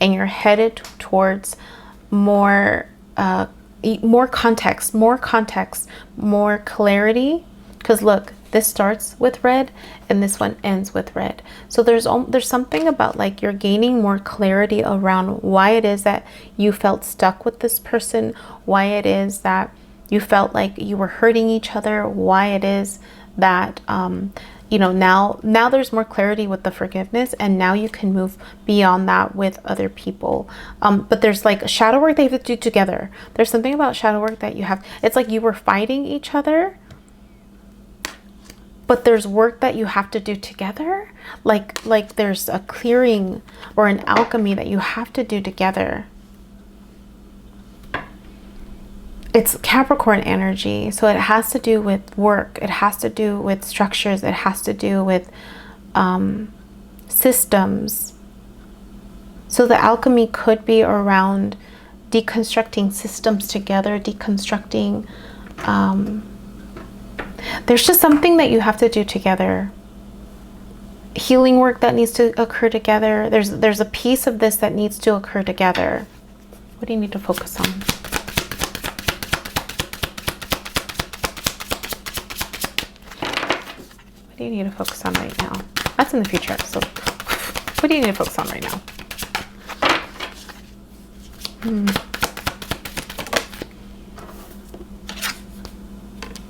and you're headed towards more context, more clarity. Because look, this starts with red and this one ends with red. So there's something about like you're gaining more clarity around why it is that you felt stuck with this person, why it is that you felt like you were hurting each other, why it is that you know, now there's more clarity with the forgiveness, and now you can move beyond that with other people. But there's like shadow work that you have to do together. There's something about shadow work that you have, it's like you were fighting each other, but there's work that you have to do together. Like there's a clearing or an alchemy that you have to do together. It's Capricorn energy, so it has to do with work. It has to do with structures. It has to do with systems. So the alchemy could be around deconstructing systems together, deconstructing there's just something that you have to do together. Healing work that needs to occur together. There's a piece of this that needs to occur together. What do you need to focus on? What do you need to focus on right now? That's in the future. So what do you need to focus on right now?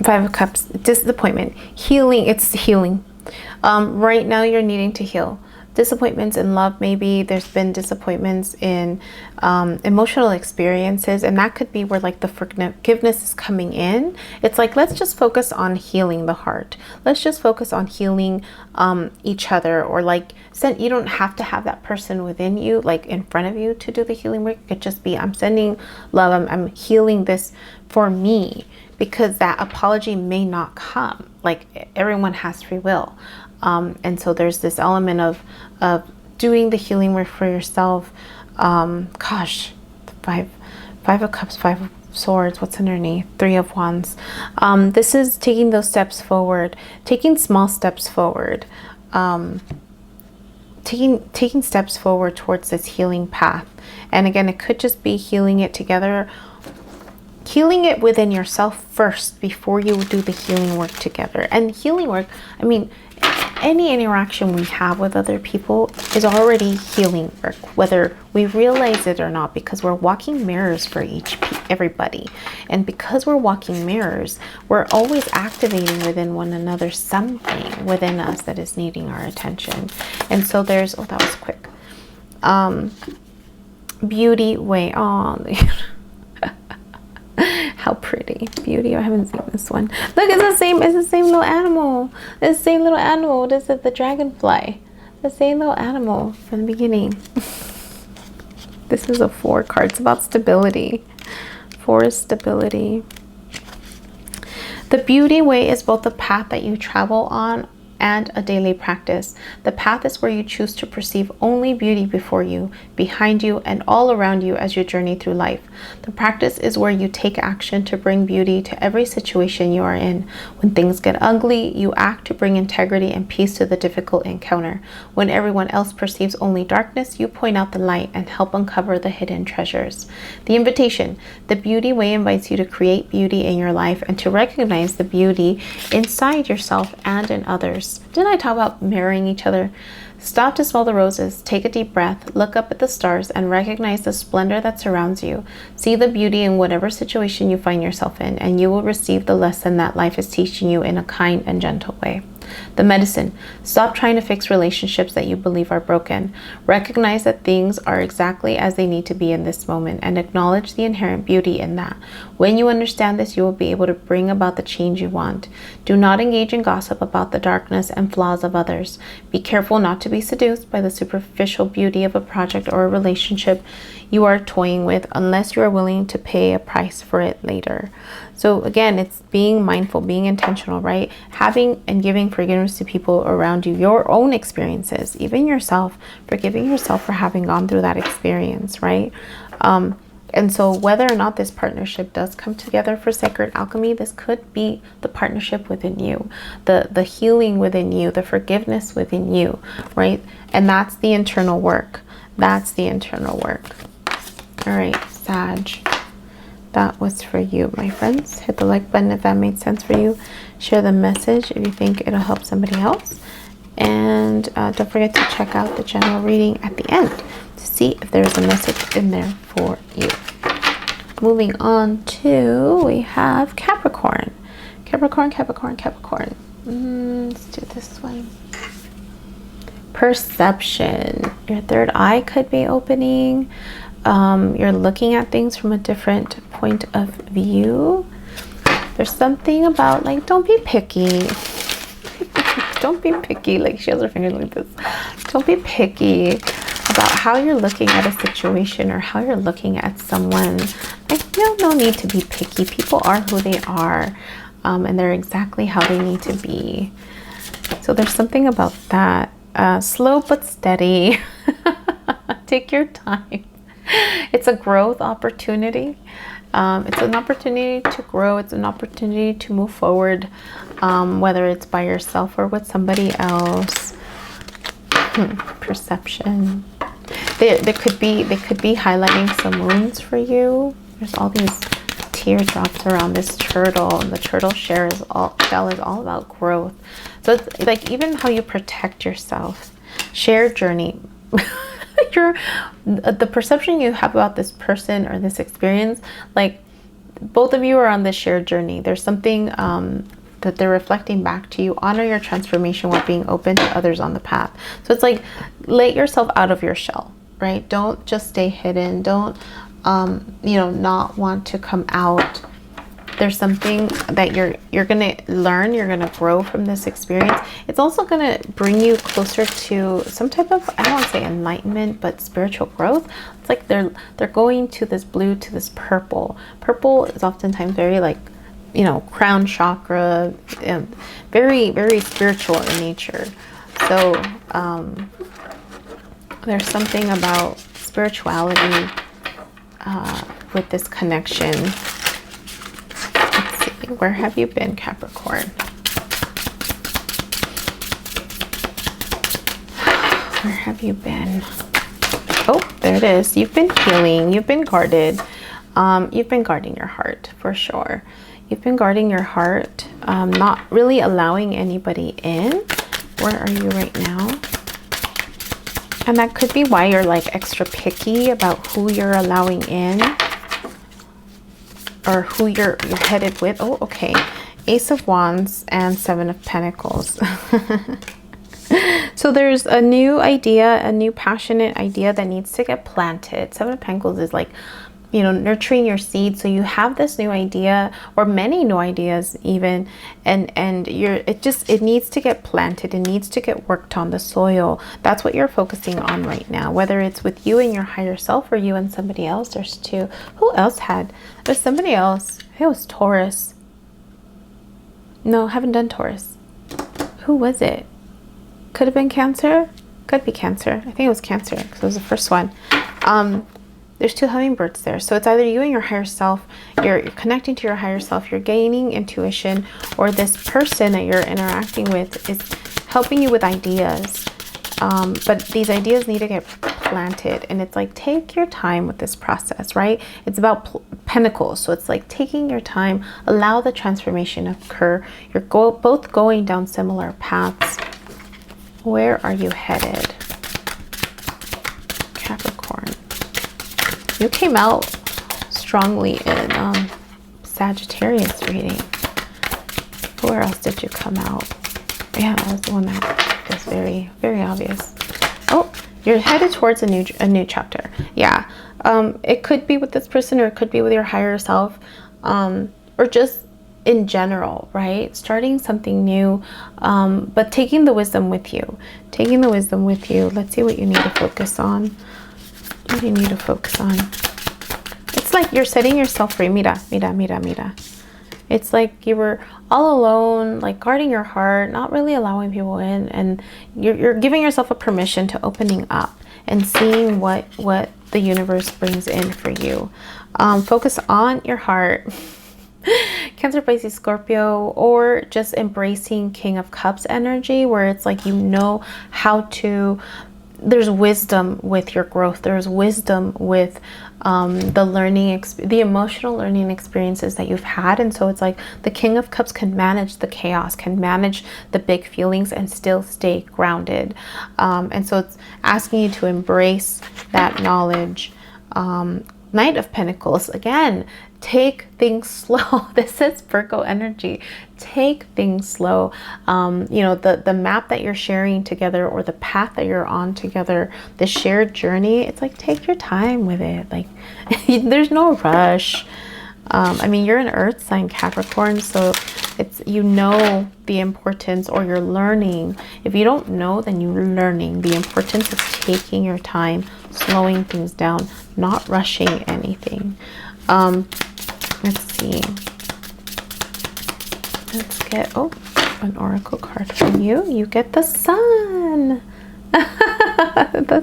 Five of Cups, disappointment, healing. It's healing. Right now you're needing to heal. disappointments in love. Maybe there's been disappointments in emotional experiences, and that could be where like the forgiveness is coming in. It's like, let's just focus on healing the heart. Let's just focus on healing each other, or like, you don't have to have that person within you, like in front of you, to do the healing work. It could just be, I'm sending love, I'm healing this for me, because that apology may not come. Like, everyone has free will. And so there's this element of doing the healing work for yourself. Gosh, five of cups, 5 of swords, what's underneath? 3 of wands. This is taking those steps forward, taking small steps forward, taking steps forward towards this healing path. And again, it could just be healing it together, healing it within yourself first before you do the healing work together. And healing work, I mean, any interaction we have with other people is already healing work, whether we realize it or not, because we're walking mirrors for everybody. And because we're walking mirrors, we're always activating within one another something within us that is needing our attention. And so there's, oh, that was quick. Beauty way on. How pretty. Beauty. I haven't seen this one. Look, it's the same little animal. It's the same little animal. What is it? The dragonfly. The same little animal from the beginning. This is a 4 card. It's about stability. 4 is stability. The beauty way is both the path that you travel on and a daily practice. The path is where you choose to perceive only beauty before you, behind you, and all around you as you journey through life. The practice is where you take action to bring beauty to every situation you are in. When things get ugly, you act to bring integrity and peace to the difficult encounter. When everyone else perceives only darkness, you point out the light and help uncover the hidden treasures. The invitation. The beauty way invites you to create beauty in your life and to recognize the beauty inside yourself and in others. Didn't I talk about mirroring each other? Stop to smell the roses, take a deep breath, look up at the stars, and recognize the splendor that surrounds you. See the beauty in whatever situation you find yourself in, and you will receive the lesson that life is teaching you in a kind and gentle way. The medicine. Stop trying to fix relationships that you believe are broken. Recognize that things are exactly as they need to be in this moment, and acknowledge the inherent beauty in that. When you understand this, you will be able to bring about the change you want. Do not engage in gossip about the darkness and flaws of others. Be careful not to be seduced by the superficial beauty of a project or a relationship you are toying with, unless you are willing to pay a price for it later. So again, it's being mindful, being intentional, right? Having and giving forgiveness to people around you, your own experiences, even yourself, forgiving yourself for having gone through that experience, right? And so whether or not this partnership does come together for Sacred Alchemy, this could be the partnership within you, the healing within you, the forgiveness within you, right? And that's the internal work. That's the internal work. All right, Sag. That was for you, my friends. Hit the like button if that made sense for you. Share the message if you think it'll help somebody else. And don't forget to check out the general reading at the end to see if there's a message in there for you. Moving on to, we have Capricorn. Capricorn. Let's do this one. Perception. Your third eye could be opening. You're looking at things from a different point of view. There's something about, like, don't be picky. Don't be picky. Like, she has her finger like this. Don't be picky about how you're looking at a situation or how you're looking at someone. Like, no need to be picky. People are who they are, and they're exactly how they need to be. So there's something about that. Slow but steady. Take your time. It's a growth opportunity. It's an opportunity to grow. It's an opportunity to move forward, whether it's by yourself or with somebody else. Perception. They could be highlighting some wounds for you. There's all these teardrops around this turtle, and the turtle shell is all about growth. So it's like even how you protect yourself. Shared journey. The perception you have about this person or this experience, like both of you are on this shared journey. There's something that they're reflecting back to you. Honor your transformation while being open to others on the path. So it's like, let yourself out of your shell, right? Don't just stay hidden. Don't, you know, not want to come out. There's something that you're going to learn. You're going to grow from this experience. It's also going to bring you closer to some type of, I don't want to say enlightenment, but spiritual growth. It's like they're going to this blue, to this purple. Purple is oftentimes very like, you know, crown chakra, very, very spiritual in nature. So there's something about spirituality with this connection. Let's see, where have you been, Capricorn? Where have you been? Oh, there it is. You've been healing. You've been guarded. You've been guarding your heart for sure. You've been guarding your heart, not really allowing anybody in. Where are you right now? And that could be why you're like extra picky about who you're allowing in or who you're headed with. Oh, okay. Ace of Wands and Seven of Pentacles. So there's a new idea, a new passionate idea that needs to get planted. Seven of Pentacles is like, you know, nurturing your seed. So you have this new idea, or many new ideas even, and it needs to get planted. It needs to get worked on the soil. That's what you're focusing on right now, whether it's with you and your higher self or you and somebody else. There's two. Who else there's somebody else. It was Taurus. No, haven't done Taurus. Who was it? Could have been Cancer. Could be Cancer. I think it was Cancer because it was the first one. There's two hummingbirds there. So it's either you and your higher self, you're connecting to your higher self, you're gaining intuition, or this person that you're interacting with is helping you with ideas. But these ideas need to get planted. And it's like, take your time with this process, right? It's about pentacles. So it's like taking your time, allow the transformation to occur. You're both going down similar paths. Where are you headed, Capricorn? You came out strongly in Sagittarius reading. Where else did you come out? Yeah, that was the one that was very, very obvious. Oh, you're headed towards a new chapter. Yeah, it could be with this person, or it could be with your higher self, or just in general, right? Starting something new, but taking the wisdom with you. Taking the wisdom with you. Let's see what you need to focus on. What do you need to focus on? It's like you're setting yourself free. Mira. It's like you were all alone, like guarding your heart, not really allowing people in, and you're giving yourself a permission to opening up and seeing what the universe brings in for you. Focus on your heart. Cancer, Pisces, Scorpio, or just embracing King of Cups energy, where it's like, you know how to, there's wisdom with your growth. There's wisdom with the emotional learning experiences that you've had. And so it's like the King of Cups can manage the chaos, can manage the big feelings, and still stay grounded. And so it's asking you to embrace that knowledge. Knight of Pentacles, again, take things slow. This is Virgo energy. Take things slow. You know, the map that you're sharing together, or the path that you're on together, the shared journey, it's like, take your time with it. Like, there's no rush. I mean, you're an earth sign, Capricorn, so it's, you know, the importance, or you're learning. If you don't know, then you're learning the importance of taking your time, slowing things down, not rushing anything. Let's see. Let's get, oh, an oracle card from you. You get the sun. the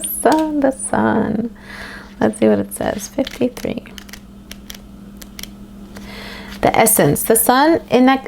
sun. Let's see what it says. 53. The essence. The sun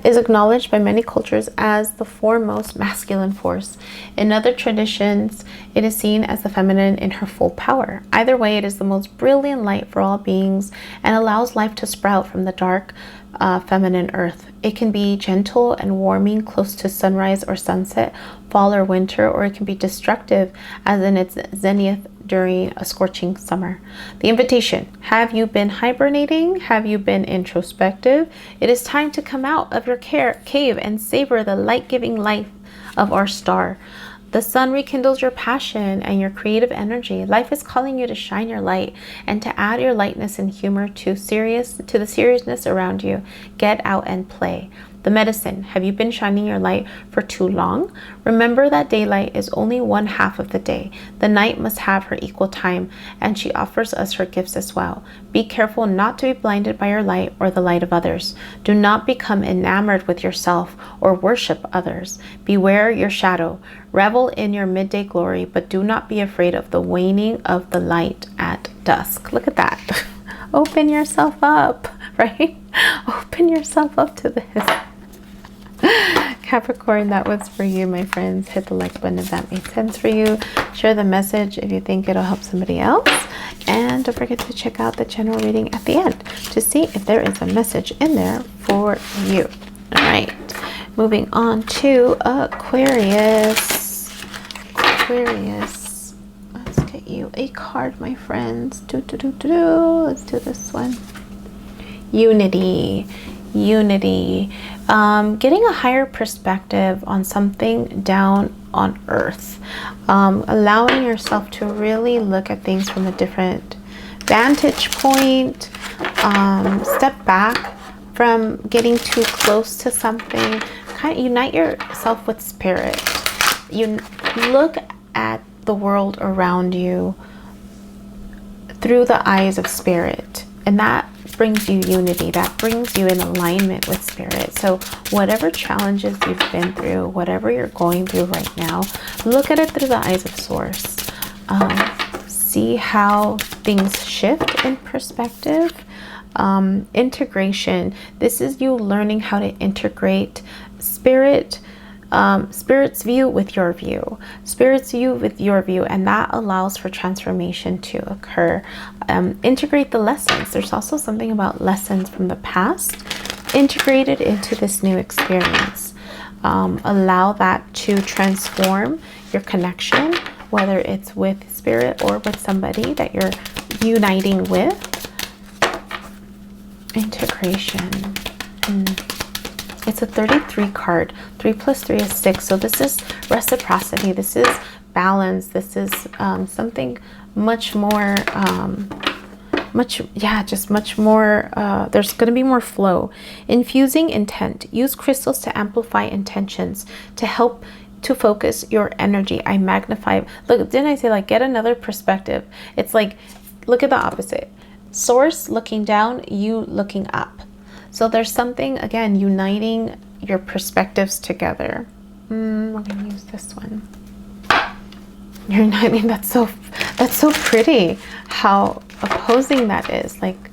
is acknowledged by many cultures as the foremost masculine force. In other traditions, it is seen as the feminine in her full power. Either way, it is the most brilliant light for all beings and allows life to sprout from the dark, feminine earth. It can be gentle and warming, close to sunrise or sunset, fall or winter, or it can be destructive, as in its zenith during a scorching summer. The invitation: have you been hibernating? Have you been introspective? It is time to come out of your cave and savor the light-giving life of our star. The sun rekindles your passion and your creative energy. Life is calling you to shine your light and to add your lightness and humor to the seriousness around you. Get out and play. The medicine: have you been shining your light for too long? Remember that daylight is only one half of the day. The night must have her equal time, and she offers us her gifts as well. Be careful not to be blinded by your light or the light of others. Do not become enamored with yourself or worship others. Beware your shadow. Revel in your midday glory, but do not be afraid of the waning of the light at dusk. Look at that. Open yourself up, right? Open yourself up to this. Capricorn, that was for you, my friends. Hit the like button if that made sense for you. Share the message if you think it'll help somebody else. And don't forget to check out the general reading at the end to see if there is a message in there for you. All right, moving on to Aquarius. Aquarius, let's get you a card, my friends. Let's do this one. Unity. Getting a higher perspective on something down on earth, allowing yourself to really look at things from a different vantage point, step back from getting too close to something, kind of unite yourself with spirit. You look at the world around you through the eyes of spirit, and that brings you unity. That brings you in alignment with spirit. So whatever challenges you've been through, whatever you're going through right now, look at it through the eyes of source. See how things shift in perspective. Integration. This is you learning how to integrate spirit's view with your view, and that allows for transformation to occur. Integrate the lessons. There's also something about lessons from the past integrated into this new experience. Allow that to transform your connection, whether it's with spirit or with somebody that you're uniting with. Integration. It's a 33 card. 3 plus 3 is 6. So this is reciprocity. This is balance. This is something much more, much more. There's going to be more flow. Infusing intent. Use crystals to amplify intentions to help to focus your energy. I magnify. Look, didn't I say like get another perspective? It's like, look at the opposite. Source looking down, you looking up. So there's something, again, uniting your perspectives together. We're gonna use this one. You're uniting. That's so pretty. How opposing that is. Like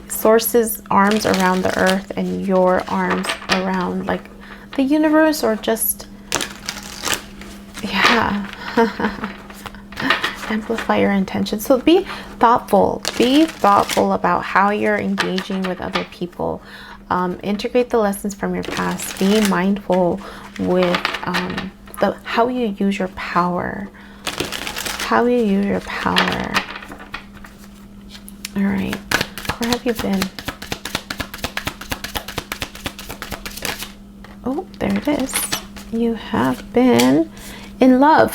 source's arms around the earth and your arms around like the universe, or just amplify your intention. So be thoughtful about how you're engaging with other people. Integrate the lessons from your past. Be mindful with how you use your power. All right, where have you been? Oh, there it is. You have been in love.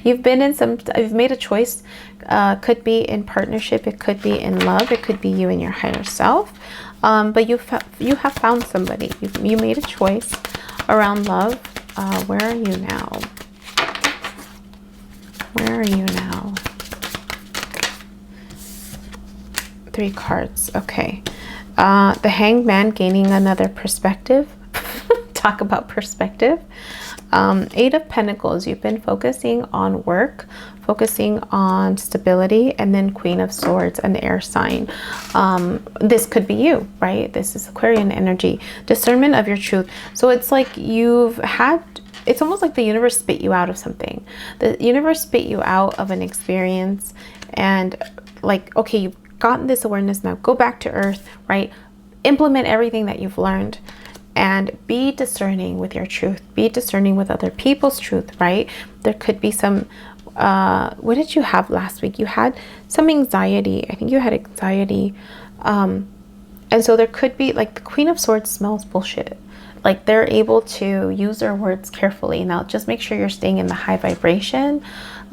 You've made a choice. Could be in partnership, it could be in love, it could be you and your higher self. But you have found somebody. You made a choice around love. Where are you now? 3 cards. Okay. The Hanged Man, gaining another perspective. Talk about perspective. 8 of Pentacles, you've been focusing on work, focusing on stability, and then Queen of Swords, an air sign. This could be you, right? This is Aquarian energy. Discernment of your truth. So it's like it's almost like the universe spit you out of something. The universe spit you out of an experience, and like, okay, you've gotten this awareness, now go back to earth, right? Implement everything that you've learned. And be discerning with your truth. Be discerning with other people's truth, right? There could be some what did you have last week? You had some anxiety. I think you had anxiety. And so there could be, like, the Queen of Swords smells bullshit. Like, they're able to use their words carefully. Now, just make sure you're staying in the high vibration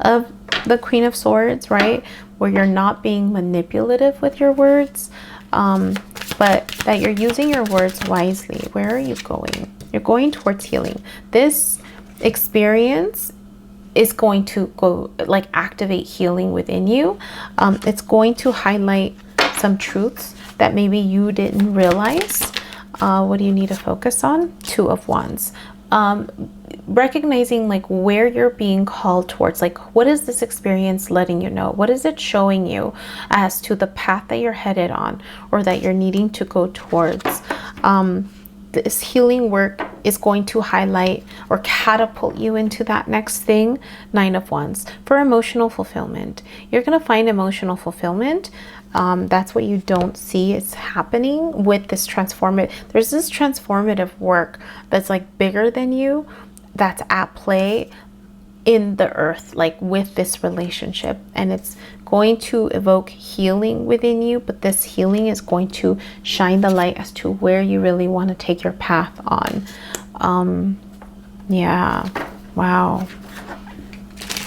of the Queen of Swords, right? Where you're not being manipulative with your words, but that you're using your words wisely. Where are you going? You're going towards healing. This experience is going to go, like, activate healing within you. It's going to highlight some truths that maybe you didn't realize. What do you need to focus on? Two of Wands. Recognizing, like, where you're being called towards. Like, what is this experience letting you know? What is it showing you as to the path that you're headed on, or that you're needing to go towards? This healing work is going to highlight or catapult you into that next thing. Nine of Wands. For emotional fulfillment, you're going to find emotional fulfillment. That's what you don't see is happening with this transformative. There's this transformative work that's, like, bigger than you, that's at play in the earth, like, with this relationship, and it's going to evoke healing within you. But this healing is going to shine the light as to where you really want to take your path on. Yeah, wow.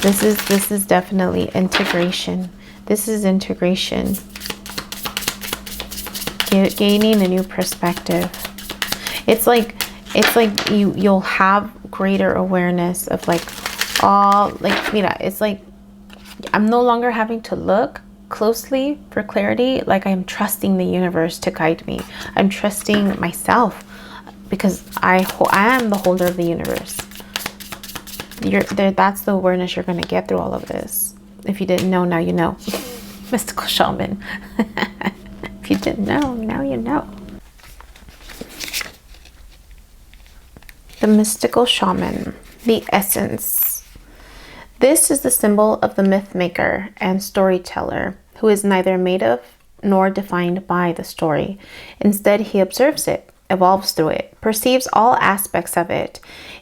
This is definitely integration. This is integration. Gaining a new perspective. It's like you'll have greater awareness of, like, all, like, mira, it's like I'm no longer having to look closely for clarity. Like, I'm trusting the universe to guide me. I'm trusting myself, because I am the holder of the universe. That's the awareness you're going to get through all of this. If you didn't know, now you know. Mystical shaman. If you didn't know, now you know. The mystical shaman, the essence. This is the symbol of the myth maker and storyteller, who is neither made of nor defined by the story. Instead, he observes it, evolves through it, perceives all aspects of it.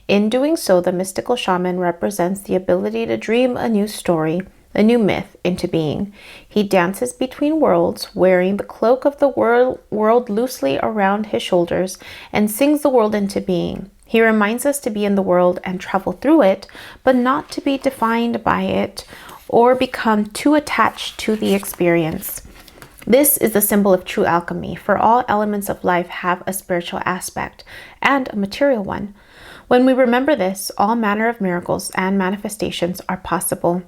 In doing so, the mystical shaman represents the ability to dream a new story, a new myth into being. He dances between worlds, wearing the cloak of the world loosely around his shoulders, and sings the world into being. He reminds us to be in the world and travel through it, but not to be defined by it or become too attached to the experience. This is the symbol of true alchemy, for all elements of life have a spiritual aspect and a material one. When we remember this, all manner of miracles and manifestations are possible.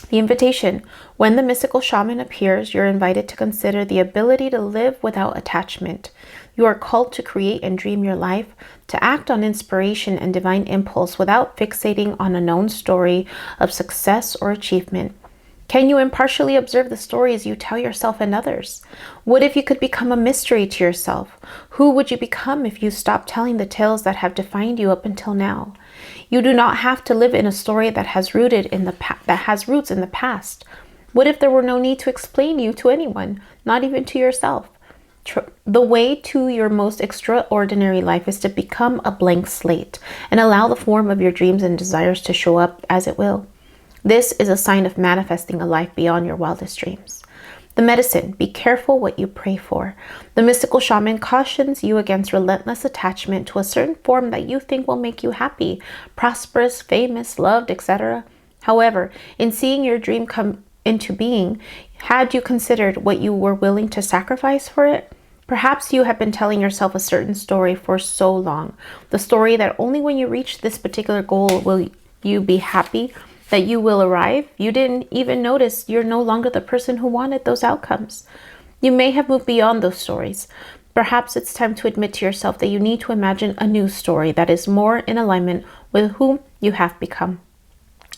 The invitation. When the mystical shaman appears, you're invited to consider the ability to live without attachment. You are called to create and dream your life, to act on inspiration and divine impulse without fixating on a known story of success or achievement. Can you impartially observe the stories you tell yourself and others? What if you could become a mystery to yourself? Who would you become if you stopped telling the tales that have defined you up until now? You do not have to live in a story that has roots in the past. What if there were no need to explain you to anyone, not even to yourself? The way to your most extraordinary life is to become a blank slate and allow the form of your dreams and desires to show up as it will. This is a sign of manifesting a life beyond your wildest dreams. The medicine. Be careful what you pray for. The mystical shaman cautions you against relentless attachment to a certain form that you think will make you happy, prosperous, famous, loved, etc. However, in seeing your dream come into being, had you considered what you were willing to sacrifice for it? Perhaps you have been telling yourself a certain story for so long. The story that only when you reach this particular goal will you be happy, that you will arrive. You didn't even notice you're no longer the person who wanted those outcomes. You may have moved beyond those stories. Perhaps it's time to admit to yourself that you need to imagine a new story that is more in alignment with whom you have become.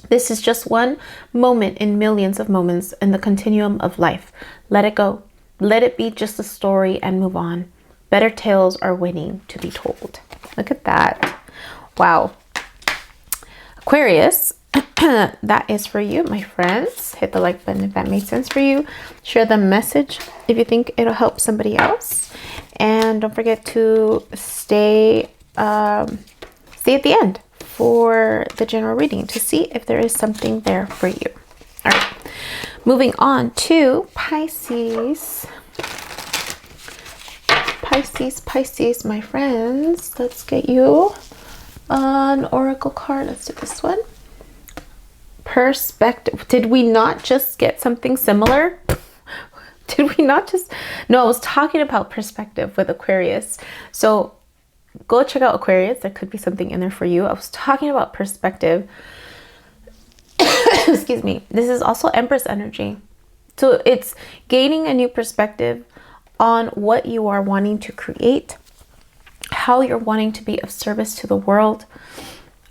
This is just one moment in millions of moments in the continuum of life. Let it go. Let it be just a story and move on. Better tales are waiting to be told. Look at that. Wow. Aquarius, that is for you, my friends. Hit the like button if that made sense for you. Share the message if you think it'll help somebody else. And don't forget to stay at the end for the general reading to see if there is something there for you. All right, moving on to Pisces. Pisces, my friends. Let's get you an oracle card. Let's do this one. Perspective. Did we not just get something similar? Did we not just? No, I was talking about perspective with Aquarius. So go check out Aquarius. There could be something in there for you. I was talking about perspective. Excuse me. This is also Empress energy. So it's gaining a new perspective on what you are wanting to create, how you're wanting to be of service to the world.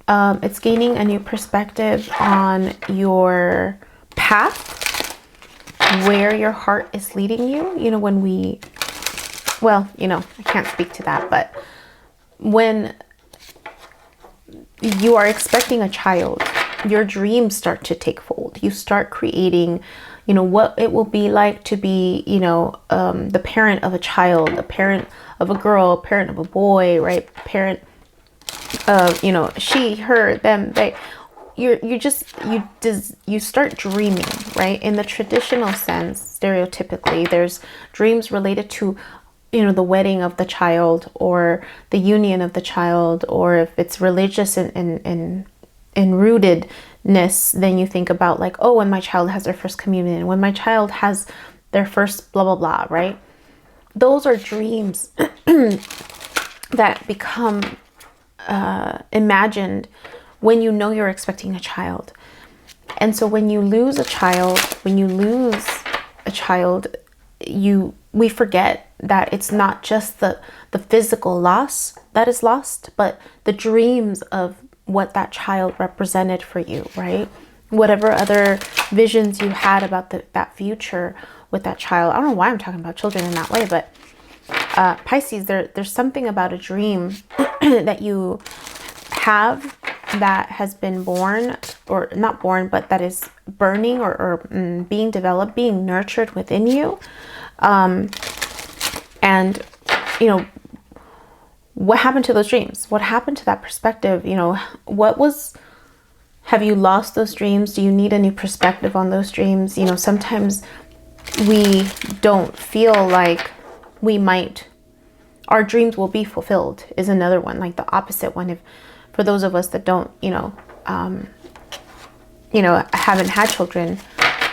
It's gaining a new perspective on your path, where your heart is leading you. You know, when we, well, you know, I can't speak to that, but when you are expecting a child, your dreams start to take fold. You start creating, you know, what it will be like to be, you know, the parent of a child, a parent of a girl, a parent of a boy, right? Parent of, you know, she, her, them, they. You start dreaming, right? In the traditional sense, stereotypically, there's dreams related to, you know, the wedding of the child or the union of the child, or if it's religious in rootedness, then you think about like, oh, when my child has their first communion, when my child has their first blah, blah, blah, right? Those are dreams that become imagined when you know you're expecting a child. And so when you lose a child, we forget that it's not just the physical loss that is lost, but the dreams of what that child represented for you, right? Whatever other visions you had about that future with that child. I don't know why I'm talking about children in that way, but Pisces, there's something about a dream that you have that has been born, or not born, but that is burning or being developed, being nurtured within you. And, you know, what happened to those dreams? What happened to that perspective? You know, have you lost those dreams? Do you need a new perspective on those dreams? You know, sometimes we don't feel like our dreams will be fulfilled is another one, like the opposite one. For those of us that don't, haven't had children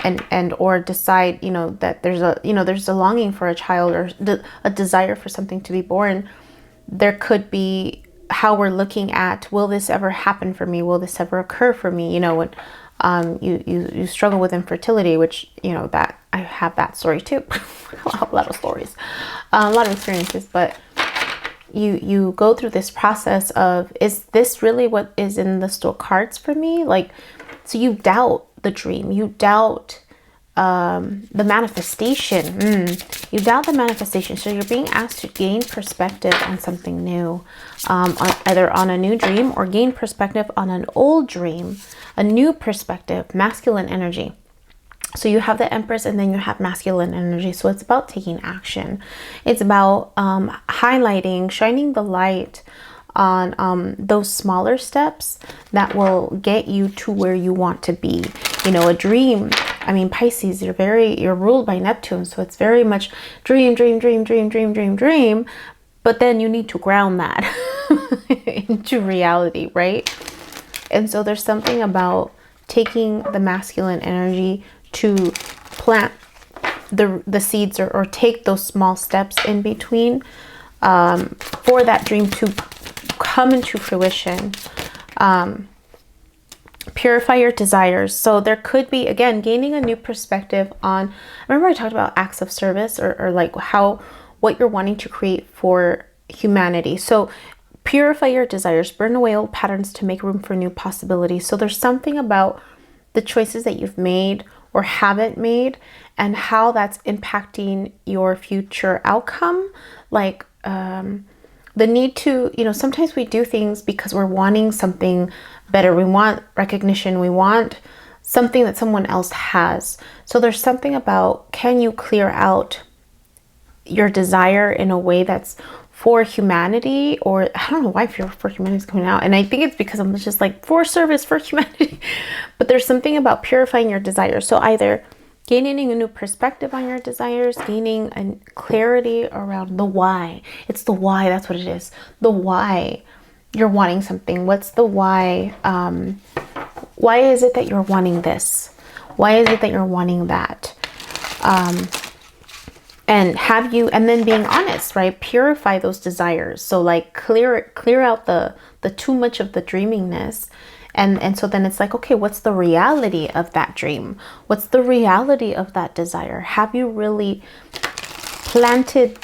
and or decide, you know, that there's a longing for a child or a desire for something to be born, there could be how we're looking at, will this ever happen for me? Will this ever occur for me? You know, when you struggle with infertility, which, you know, that I have that story too. A lot of stories, a lot of experiences, but you go through this process of, is this really what is in the store cards for me? Like, so you doubt the dream, you doubt the manifestation. You doubt the manifestation. So you're being asked to gain perspective on something new, either on a new dream or gain perspective on an old dream, a new perspective, masculine energy. So you have the Empress and then you have masculine energy. So it's about taking action. It's about highlighting, shining the light on those smaller steps that will get you to where you want to be. You know, a dream. I mean, Pisces, you're ruled by Neptune. So it's very much dream. But then you need to ground that into reality, right? And so there's something about taking the masculine energy to plant the seeds or take those small steps in between for that dream to come into fruition. Purify your desires. So there could be, again, gaining a new perspective on, remember I talked about acts of service or like what you're wanting to create for humanity. So purify your desires, burn away old patterns to make room for new possibilities. So there's something about the choices that you've made or haven't made and how that's impacting your future outcome. Like the need to, you know, sometimes we do things because we're wanting something better. We want recognition. We want something that someone else has. So there's something about, can you clear out your desire in a way that's for humanity, or I don't know why for humanity is coming out. And I think it's because I'm just like for service for humanity. But there's something about purifying your desires. So either gaining a new perspective on your desires, gaining a clarity around the why. It's the why. That's what it is. The why you're wanting something. What's the why? Why is it that you're wanting this? Why is it that you're wanting that? And then being honest, right? Purify those desires. So like clear out the too much of the dreamingness. And so then it's like, okay, what's the reality of that dream? What's the reality of that desire? Have you really planted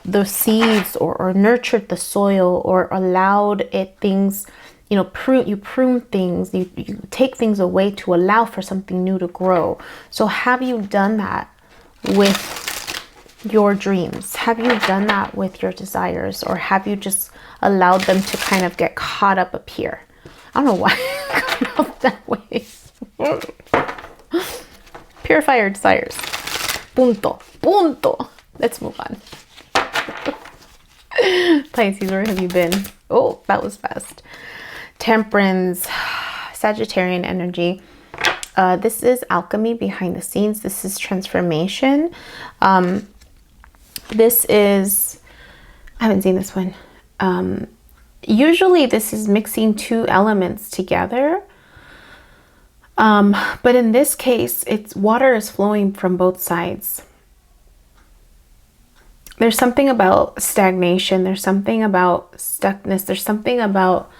the seeds or nurtured the soil or allowed it things, you know, prune things, you take things away to allow for something new to grow. So have you done that with your dreams? Have you done that with your desires, or have you just allowed them to kind of get caught up here? I don't know why I got out that way. Purify your desires. Punto. Let's move on. Pisces, where have you been? Oh, that was fast. Temperance, Sagittarian energy. This is alchemy behind the scenes. This is transformation. This is, I haven't seen this one. Usually this is mixing two elements together. But in this case, water is flowing from both sides. There's something about stagnation. There's something about stuckness. There's something about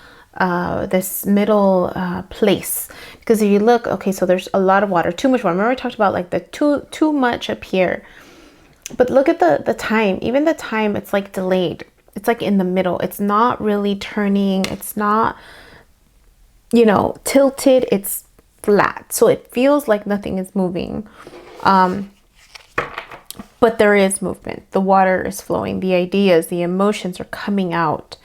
this middle place. Because if you look, okay, so there's a lot of water, too much water. Remember I talked about like the too much up here. But look at the time. Even the time, it's like delayed. It's like in the middle. It's not really turning. It's not, you know, tilted. It's flat. So it feels like nothing is moving. But there is movement. The water is flowing. The ideas, the emotions are coming out.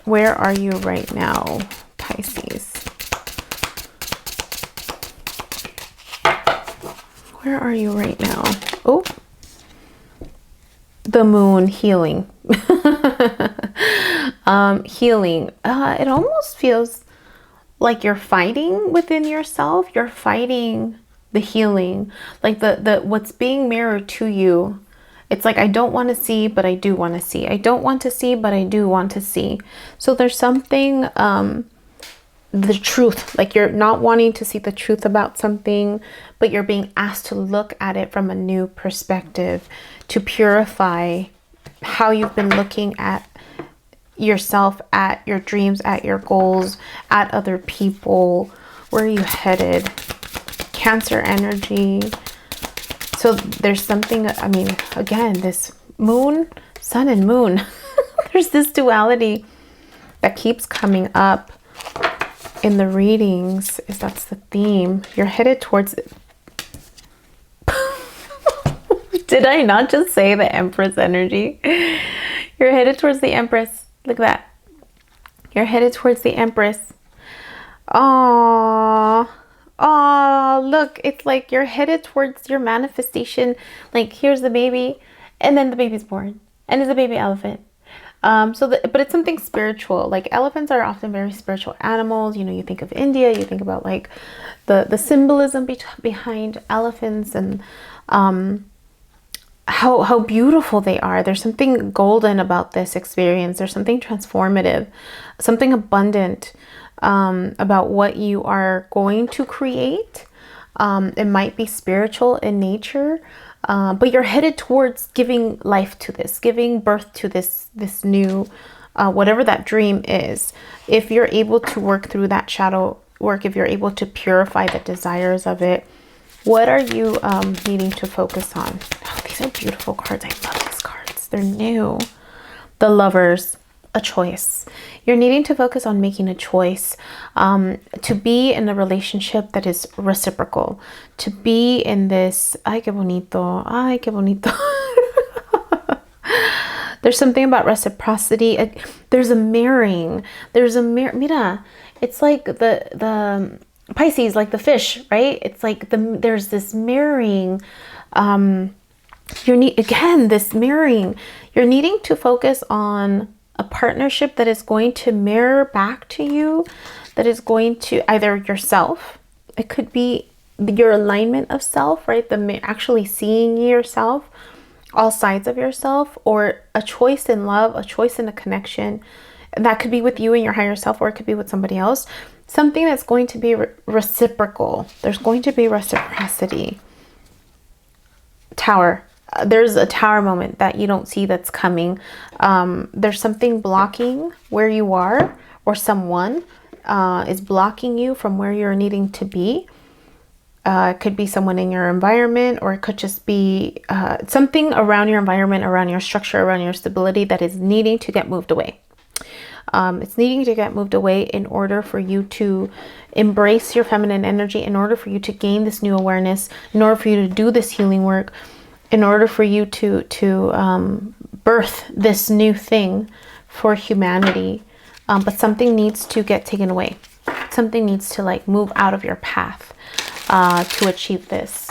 Where are you right now, Pisces? Where are you right now? Oh, the moon, healing. Healing. It almost feels like you're fighting within yourself. You're fighting the healing, like the what's being mirrored to you. It's like, I don't want to see, but I do want to see. I don't want to see, but I do want to see. So there's something, the truth, like you're not wanting to see the truth about something, but you're being asked to look at it from a new perspective, to purify how you've been looking at yourself, at your dreams, at your goals, at other people. Where are you headed? Cancer energy. So there's something, I mean, again, this moon, sun and moon, there's this duality that keeps coming up in the readings. That's the theme. You're headed towards it. Did I not just say the Empress energy? You're headed towards the Empress. Look at that. You're headed towards the Empress. Aww. Oh, look, it's like you're headed towards your manifestation. Like, here's the baby, and then the baby's born, and it's a baby elephant. But it's something spiritual. Like, elephants are often very spiritual animals. You know, you think of India, you think about like the symbolism behind elephants, and how beautiful they are. There's something golden about this experience. There's something transformative, something abundant about what you are going to create. It might be spiritual in nature, but you're headed towards giving life to this, giving birth to this new, whatever that dream is. If you're able to work through that shadow work, if you're able to purify the desires of it, what are you needing to focus on? Oh, these are beautiful cards. I love these cards. They're new. The Lovers, a choice. You're needing to focus on making a choice to be in a relationship that is reciprocal, to be in this, ay, qué bonito, ay, qué bonito. There's something about reciprocity. There's a mirroring. There's a mirror. Mira, it's like the Pisces, like the fish, right? It's like there's this mirroring Again, this mirroring, you're needing to focus on a partnership that is going to mirror back to you, that is going to either yourself, it could be your alignment of self, right? Actually seeing yourself, all sides of yourself, or a choice in love, a choice in a connection. That could be with you and your higher self, or it could be with somebody else. Something that's going to be reciprocal. There's going to be reciprocity. Tower. There's a tower moment that you don't see that's coming. There's something blocking where you are, or someone is blocking you from where you're needing to be. It could be someone in your environment, or it could just be something around your environment, around your structure, around your stability that is needing to get moved away. It's needing to get moved away in order for you to embrace your feminine energy, in order for you to gain this new awareness, in order for you to do this healing work, in order for you to birth this new thing for humanity. But something needs to get taken away. Something needs to like move out of your path to achieve this.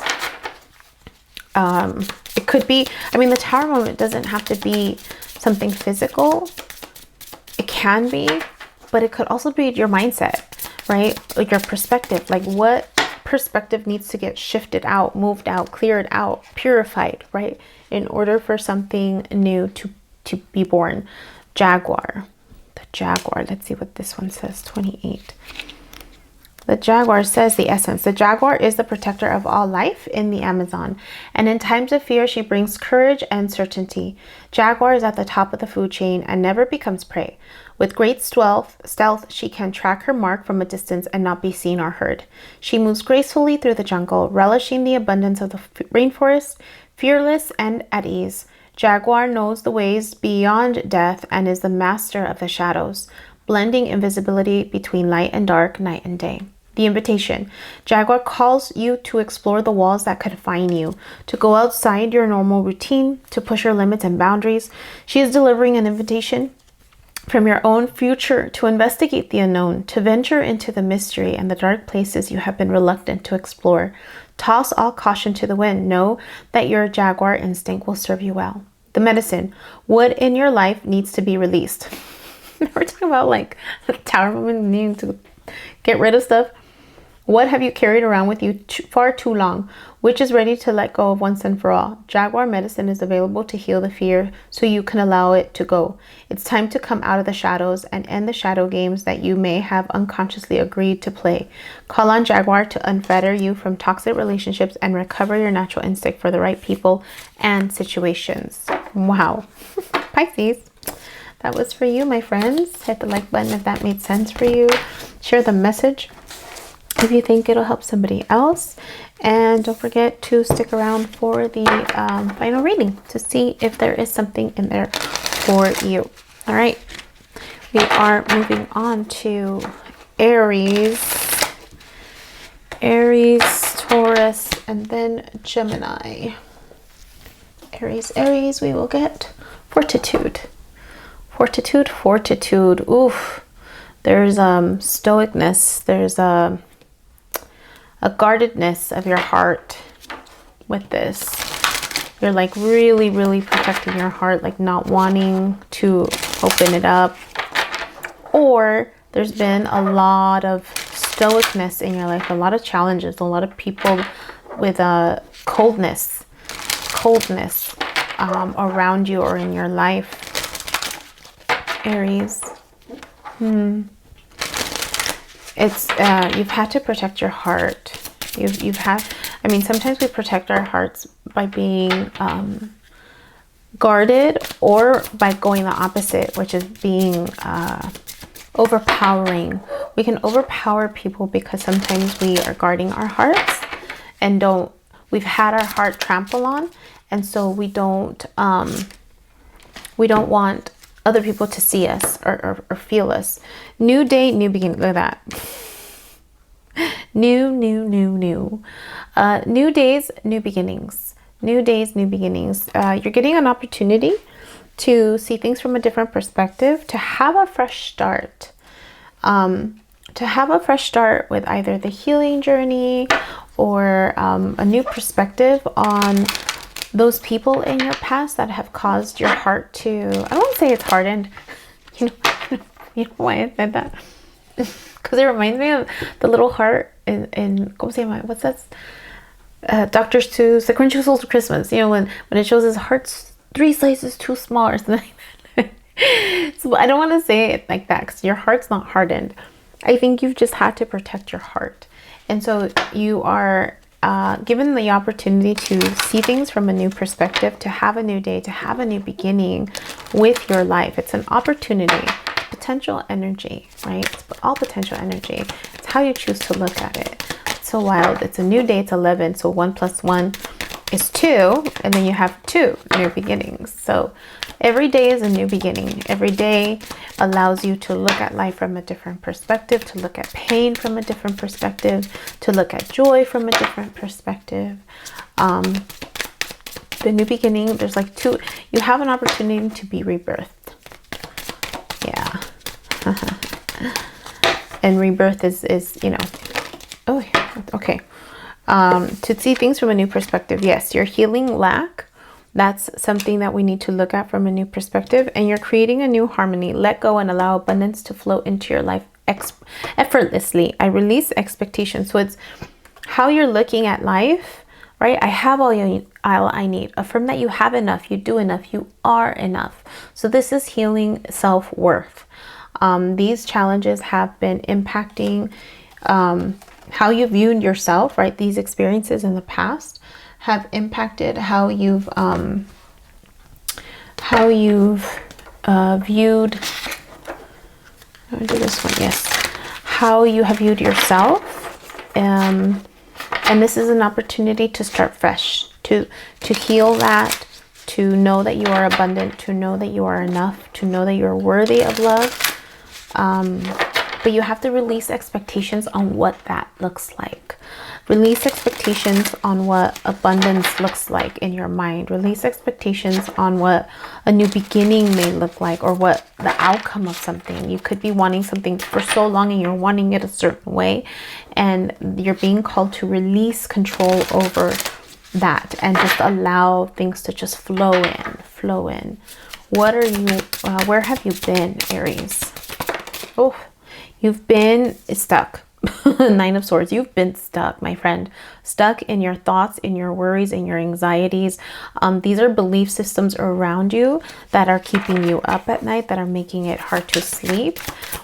It could be, I mean, the tower moment doesn't have to be something physical. It can be, but it could also be your mindset, right? Like your perspective, like what perspective needs to get shifted out, moved out, cleared out, purified, right? In order for something new to be born. Jaguar. The Jaguar. Let's see what this one says. 28. The Jaguar says the essence. The Jaguar is the protector of all life in the Amazon, and in times of fear, she brings courage and certainty. Jaguar is at the top of the food chain and never becomes prey. With great stealth, she can track her mark from a distance and not be seen or heard. She moves gracefully through the jungle, relishing the abundance of the rainforest, fearless and at ease. Jaguar knows the ways beyond death and is the master of the shadows, blending invisibility between light and dark, night and day. The invitation. Jaguar calls you to explore the walls that confine you, to go outside your normal routine, to push your limits and boundaries. She is delivering an invitation from your own future to investigate the unknown, to venture into the mystery and the dark places you have been reluctant to explore. Toss all caution to the wind. Know that your Jaguar instinct will serve you well. The medicine. What in your life needs to be released? We're talking about like the tower moment, needing to get rid of stuff. What have you carried around with you far too long? Which is ready to let go of once and for all? Jaguar medicine is available to heal the fear so you can allow it to go. It's time to come out of the shadows and end the shadow games that you may have unconsciously agreed to play. Call on Jaguar to unfetter you from toxic relationships and recover your natural instinct for the right people and situations. Wow. Pisces. That was for you, my friends. Hit the like button if that made sense for you. Share the message if you think it'll help somebody else. And don't forget to stick around for the final reading to see if there is something in there for you. All right. We are moving on to Aries. Aries, Taurus, and then Gemini. Aries, we will get Fortitude. Fortitude. Oof. There's stoicness. There's a guardedness of your heart with this. You're like really protecting your heart, like not wanting to open it up. Or there's been a lot of stoicness in your life, a lot of challenges, a lot of people with coldness around you or in your life. Aries. It's you've had to protect your heart. I mean, sometimes we protect our hearts by being guarded, or by going the opposite, which is being overpowering. We can overpower people because sometimes we are guarding our hearts and we've had our heart trampled on, and so we don't want other people to see us or feel us. New day, new beginning. Look at that. New. New days, new beginnings. New days, new beginnings. You're getting an opportunity to see things from a different perspective, to have a fresh start. To have a fresh start with either the healing journey or a new perspective on those people in your past that have caused your heart to, I won't say it's hardened. You know, you know why I said that? Because it reminds me of the little heart in ¿cómo se llama? What's that? Dr. Seuss, The Grinch's Stole Christmas. You know, when it shows his heart's 3 slices too small or something like that. So I don't want to say it like that because your heart's not hardened. I think you've just had to protect your heart. And so you are given the opportunity to see things from a new perspective, to have a new day, to have a new beginning with your life. It's an opportunity, potential energy, right? It's all potential energy. It's how you choose to look at it. It's so wild. It's a new day. It's 11. So 1 + 1 is 2. And then you have 2 new beginnings. So every day is a new beginning. Every day allows you to look at life from a different perspective, to look at pain from a different perspective, to look at joy from a different perspective. The new beginning, there's like 2. You have an opportunity to be rebirthed. Yeah. And rebirth is, you know, oh, okay. To see things from a new perspective. Yes, you're healing lack. That's something that we need to look at from a new perspective. And you're creating a new harmony. Let go and allow abundance to flow into your life effortlessly. I release expectations. So it's how you're looking at life, right? I have all I need. Affirm that you have enough. You do enough. You are enough. So this is healing self-worth. These challenges have been impacting how you viewed yourself, right? These experiences in the past have impacted how you've viewed, I'll do this one, yes, how you have viewed yourself, and this is an opportunity to start fresh, to heal that, to know that you are abundant, to know that you are enough, to know that you're worthy of love. But you have to release expectations on what that looks like. Release expectations on what abundance looks like in your mind. Release expectations on what a new beginning may look like, or what the outcome of something. You could be wanting something for so long and you're wanting it a certain way, and you're being called to release control over that and just allow things to just flow in. What are you, where have you been, Aries? Oh, you've been stuck. 9 of Swords. You've been stuck, my friend. Stuck in your thoughts, in your worries, in your anxieties. These are belief systems around you that are keeping you up at night, that are making it hard to sleep.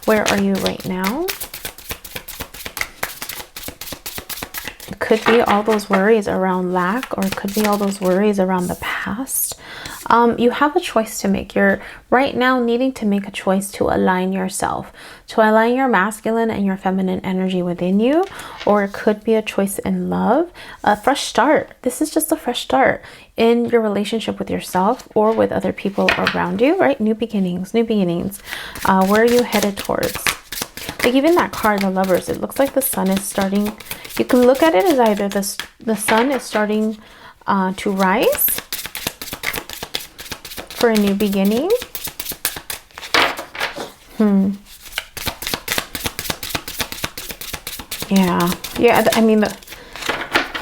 Where are you right now? It could be all those worries around lack, or it could be all those worries around the past. You have a choice to make. You're right now needing to make a choice to align yourself, to align your masculine and your feminine energy within you, or it could be a choice in love, a fresh start. This is just a fresh start in your relationship with yourself or with other people around you, right? New beginnings, new beginnings. Where are you headed towards? Like even that card, the Lovers, it looks like the sun is starting. You can look at it as either the sun is starting to rise for a new beginning. Yeah, I mean, the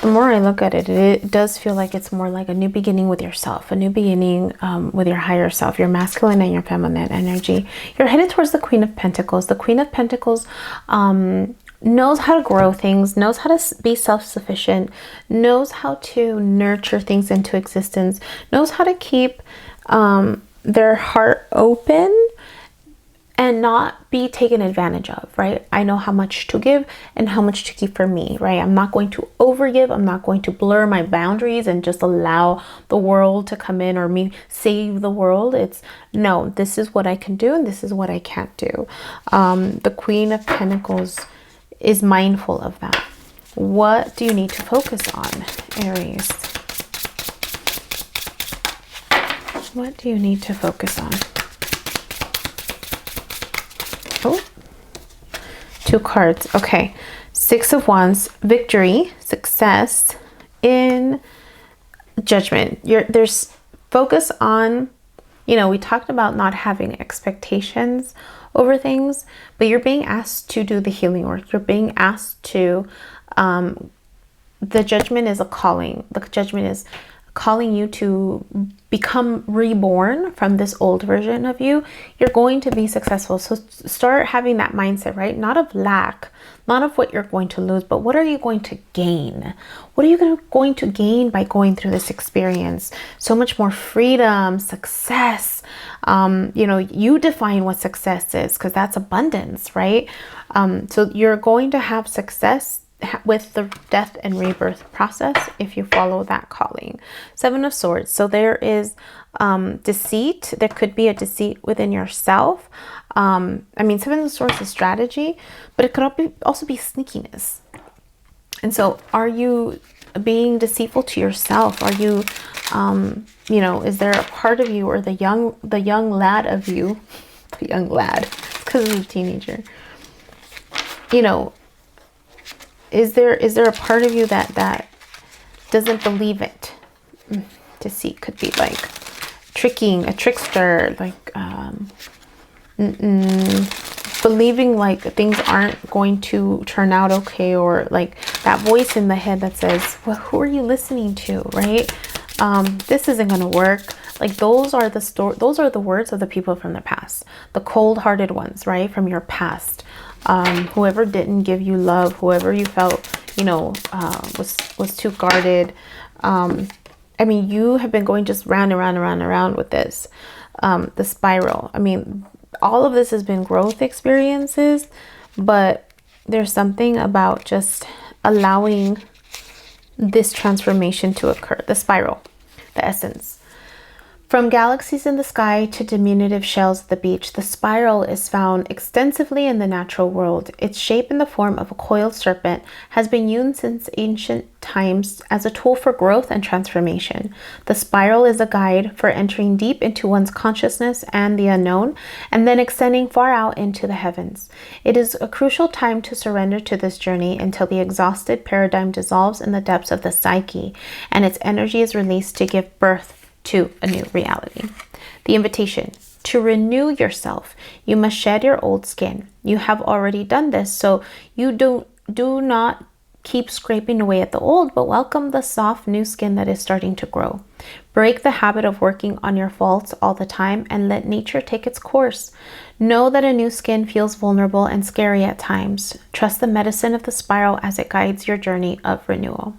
more I look at it, it does feel like it's more like a new beginning with yourself, a new beginning with your higher self, your masculine and your feminine energy. You're headed towards the Queen of Pentacles. The Queen of Pentacles knows how to grow things, knows how to be self-sufficient, knows how to nurture things into existence, knows how to keep their heart open and not be taken advantage of, right? I know how much to give and how much to keep for me, right? I'm not going to overgive. I'm not going to blur my boundaries and just allow the world to come in, or me save the world. It's no, this is what I can do and this is what I can't do. The Queen of Pentacles is mindful of that. What do you need to focus on, Aries? What do you need to focus on? Oh, 2 cards. Okay. 6 of Wands, victory, success, in Judgment. There's focus on, you know, we talked about not having expectations over things, but you're being asked to do the healing work. You're being asked to, the Judgment is a calling. The Judgment is calling you to become reborn from this old version of you, you're going to be successful. So start having that mindset, right? Not of lack, not of what you're going to lose, but what are you going to gain? What are you going to gain by going through this experience? So much more freedom, success. You know, you define what success is, because that's abundance, right? So you're going to have success with the death and rebirth process if you follow that calling. Seven of Swords. So there is deceit. There could be a deceit within yourself. I mean, Seven of Swords is strategy, but it could also be sneakiness. And so are you being deceitful to yourself? Are you, you know, is there a part of you, or the young lad of you, the young lad, because he's a teenager, you know, is there a part of you that doesn't believe it? Deceit could be like tricking, a trickster, like believing like things aren't going to turn out okay, or like that voice in the head that says, well, who are you listening to, right? This isn't going to work. Like those are the words of the people from the past, the cold-hearted ones, right, from your past. Whoever didn't give you love, whoever you felt, you know, was too guarded. I mean, you have been going just round and round and round and round with this, the spiral. I mean, all of this has been growth experiences, but there's something about just allowing this transformation to occur. The spiral, the essence. From galaxies in the sky to diminutive shells at the beach, the spiral is found extensively in the natural world. Its shape in the form of a coiled serpent has been used since ancient times as a tool for growth and transformation. The spiral is a guide for entering deep into one's consciousness and the unknown, and then extending far out into the heavens. It is a crucial time to surrender to this journey until the exhausted paradigm dissolves in the depths of the psyche, and its energy is released to give birth to a new reality. The invitation to renew yourself. You must shed your old skin. You have already done this, so you do not keep scraping away at the old, but welcome the soft new skin that is starting to grow. Break the habit of working on your faults all the time and let nature take its course. Know that a new skin feels vulnerable and scary at times. Trust the medicine of the spiral as it guides your journey of renewal.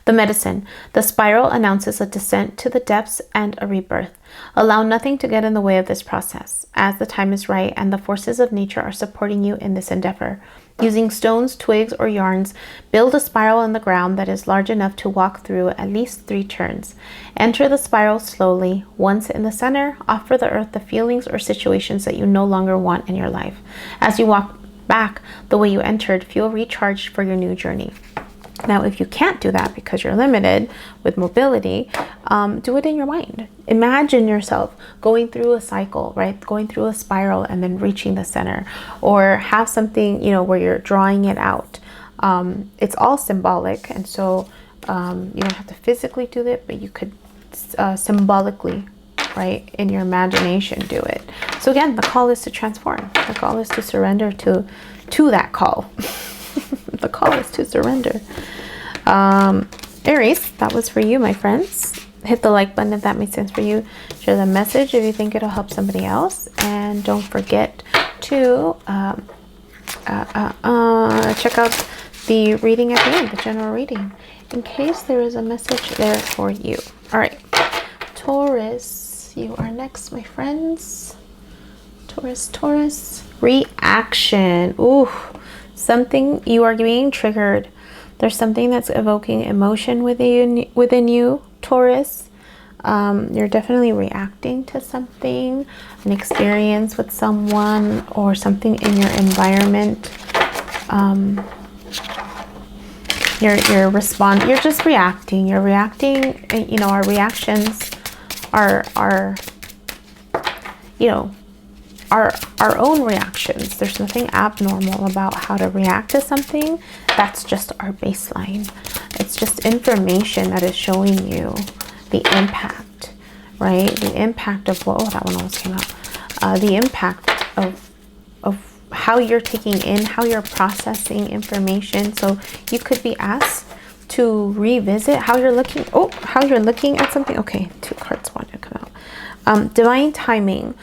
The medicine. The spiral announces a descent to the depths and a rebirth. Allow nothing to get in the way of this process, as the time is right and the forces of nature are supporting you in this endeavor. Using stones, twigs, or yarns, build a spiral in the ground that is large enough to walk through at least 3 turns. Enter the spiral slowly. Once in the center, offer the earth the feelings or situations that you no longer want in your life. As you walk back the way you entered, feel recharged for your new journey. Now, if you can't do that because you're limited with mobility, do it in your mind. Imagine yourself going through a cycle, right? Going through a spiral and then reaching the center, or have something, you know, where you're drawing it out. It's all symbolic. And so you don't have to physically do it, but you could symbolically, right, in your imagination, do it. So again, the call is to transform. The call is to surrender to that call. The call is to surrender. Aries, that was for you, my friends. Hit the like button if that makes sense for you. Share the message if you think it'll help somebody else. And don't forget to check out the reading at the end, the general reading, in case there is a message there for you. All right, Taurus, you are next, my friends. Taurus. Reaction. Ooh. Something, you are being triggered. There's something that's evoking emotion within you, Taurus. You're definitely reacting to something, an experience with someone, or something in your environment. You're just reacting. You're reacting. You know, our reactions are you know, our own reactions. There's nothing abnormal about how to react to something. That's just our baseline. It's just information that is showing you the impact, right? The impact of what, oh, that one almost came out. The impact of how you're taking in, how you're processing information. So you could be asked to revisit how you're looking. Oh, how you're looking at something. Okay, 2 cards wanted to come out. Divine timing.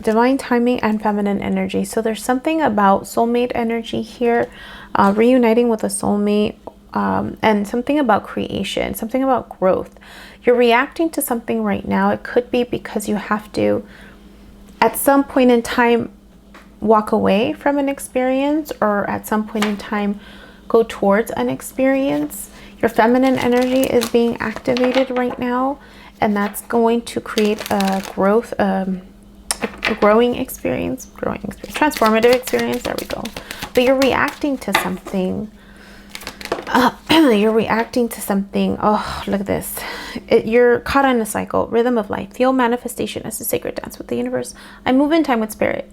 Divine timing and feminine energy. So there's something about soulmate energy here, reuniting with a soulmate, and something about creation, something about growth. You're reacting to something right now. It could be because you have to, at some point in time, walk away from an experience, or at some point in time, go towards an experience. Your feminine energy is being activated right now, and that's going to create a growth, a growing experience, transformative experience. There we go. But you're reacting to something. You're reacting to something. Oh, look at this. You're caught in a cycle. Rhythm of life. Feel manifestation as a sacred dance with the universe. I move in time with spirit.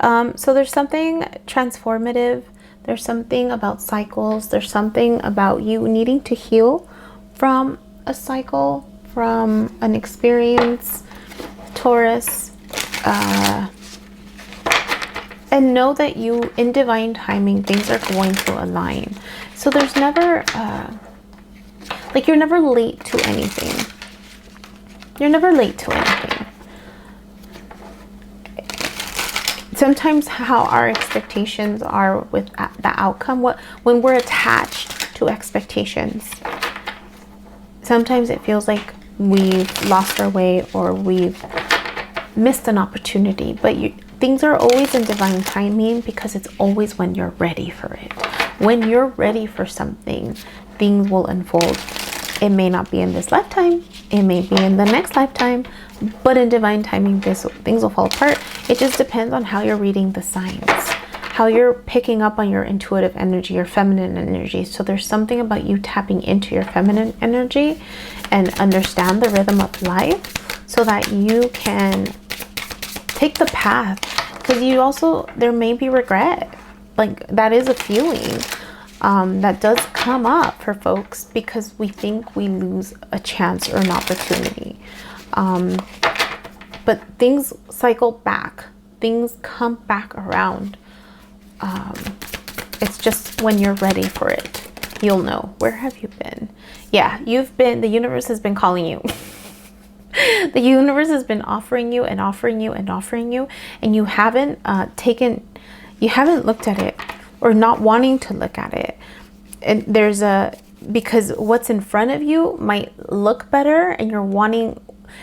So there's something transformative. There's something about cycles. There's something about you needing to heal from a cycle, from an experience, Taurus. And know that you, in divine timing, things are going to align. So there's never, like, you're never late to anything. You're never late to anything. Sometimes how our expectations are with the outcome, when we're attached to expectations, sometimes it feels like we've lost our way or we've missed an opportunity. But things are always in divine timing, because it's always when you're ready for it. When you're ready for something, things will unfold. It may not be in this lifetime. It may be in the next lifetime. But in divine timing, things will fall apart. It just depends on how you're reading the signs, how you're picking up on your intuitive energy, your feminine energy. So there's something about you tapping into your feminine energy and understand the rhythm of life, so that you can take the path. Because you also, there may be regret. Like, that is a feeling that does come up for folks, because we think we lose a chance or an opportunity. But things cycle back. Things come back around. It's just when you're ready for it, you'll know. Where have you been? Yeah, you've been, the universe has been calling you. The universe has been offering you and offering you and offering you, and you haven't you haven't looked at it, or not wanting to look at it. And because what's in front of you might look better, and you're wanting,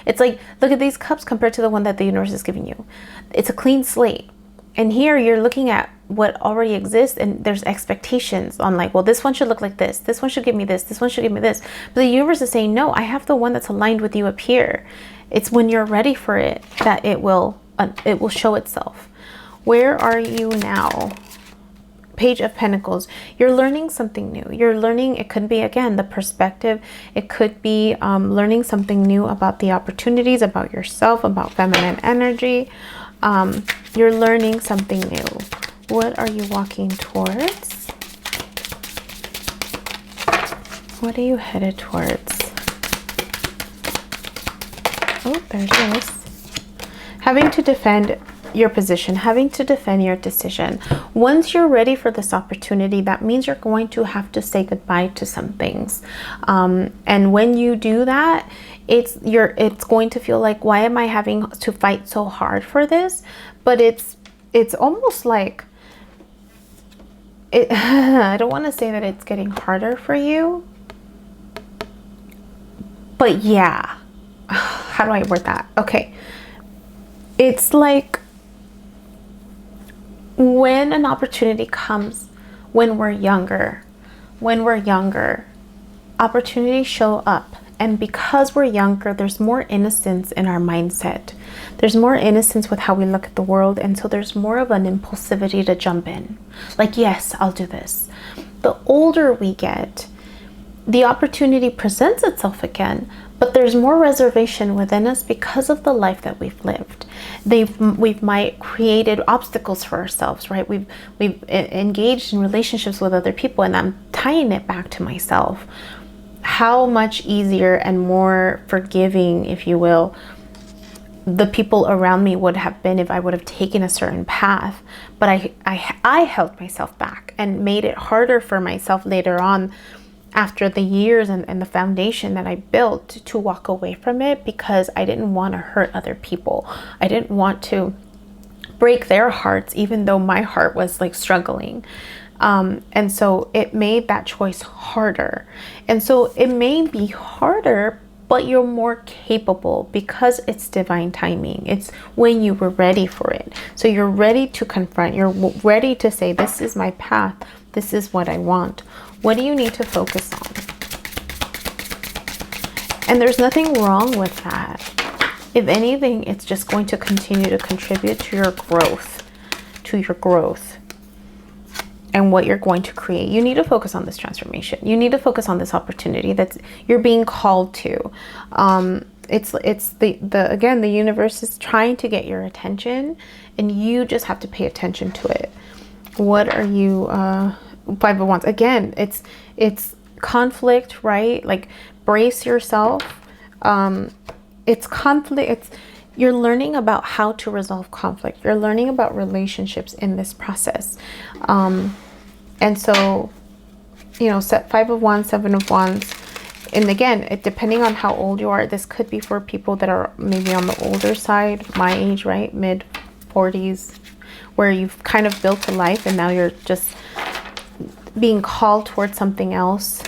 it's like, look at these cups compared to the one that the universe is giving you. It's a clean slate. And here you're looking at what already exists, and there's expectations on, like, well, this one should look like this. This one should give me this. This one should give me this. But the universe is saying, no, I have the one that's aligned with you up here. It's when you're ready for it that it will show itself. Where are you now? Page of Pentacles. You're learning something new. You're learning, it could be, again, the perspective. It could be learning something new about the opportunities, about yourself, about feminine energy. You're learning something new. What are you walking towards? What are you headed towards? Oh, there's this. Having to defend your position, having to defend your decision. Once you're ready for this opportunity, that means you're going to have to say goodbye to some things. And when you do that, it's going to feel like, why am I having to fight so hard for this? But it's almost like I don't want to say that it's getting harder for you, but yeah, how do I word that? Okay, it's like when an opportunity comes, when we're younger, opportunities show up. And because we're younger, there's more innocence in our mindset. There's more innocence with how we look at the world. And so there's more of an impulsivity to jump in. Like, yes, I'll do this. The older we get, the opportunity presents itself again, but there's more reservation within us because of the life that we've lived. We've might created obstacles for ourselves, right? We've engaged in relationships with other people, and I'm tying it back to myself. How much easier and more forgiving, if you will, the people around me would have been if I would have taken a certain path. But I held myself back and made it harder for myself later on after the years and the foundation that I built, to walk away from it, because I didn't want to hurt other people. I didn't want to break their hearts, even though my heart was like struggling. And so it made that choice harder. And so it may be harder, but you're more capable because it's divine timing. It's when you were ready for it. So you're ready to confront, you're ready to say, this is my path. This is what I want. What do you need to focus on? And there's nothing wrong with that. If anything, it's just going to continue to contribute to your growth, and what you're going to create. You need to focus on this transformation. You need to focus on this opportunity that you're being called to. It's again, the universe is trying to get your attention, and you just have to pay attention to it. What are you, Five of Wands? Again, it's conflict, right? Like, brace yourself. It's conflict. You're learning about how to resolve conflict. You're learning about relationships in this process. And so, you know, Five of Wands, Seven of Wands. And again, depending on how old you are, this could be for people that are maybe on the older side, my age, right? Mid 40s, where you've kind of built a life and now you're just being called towards something else.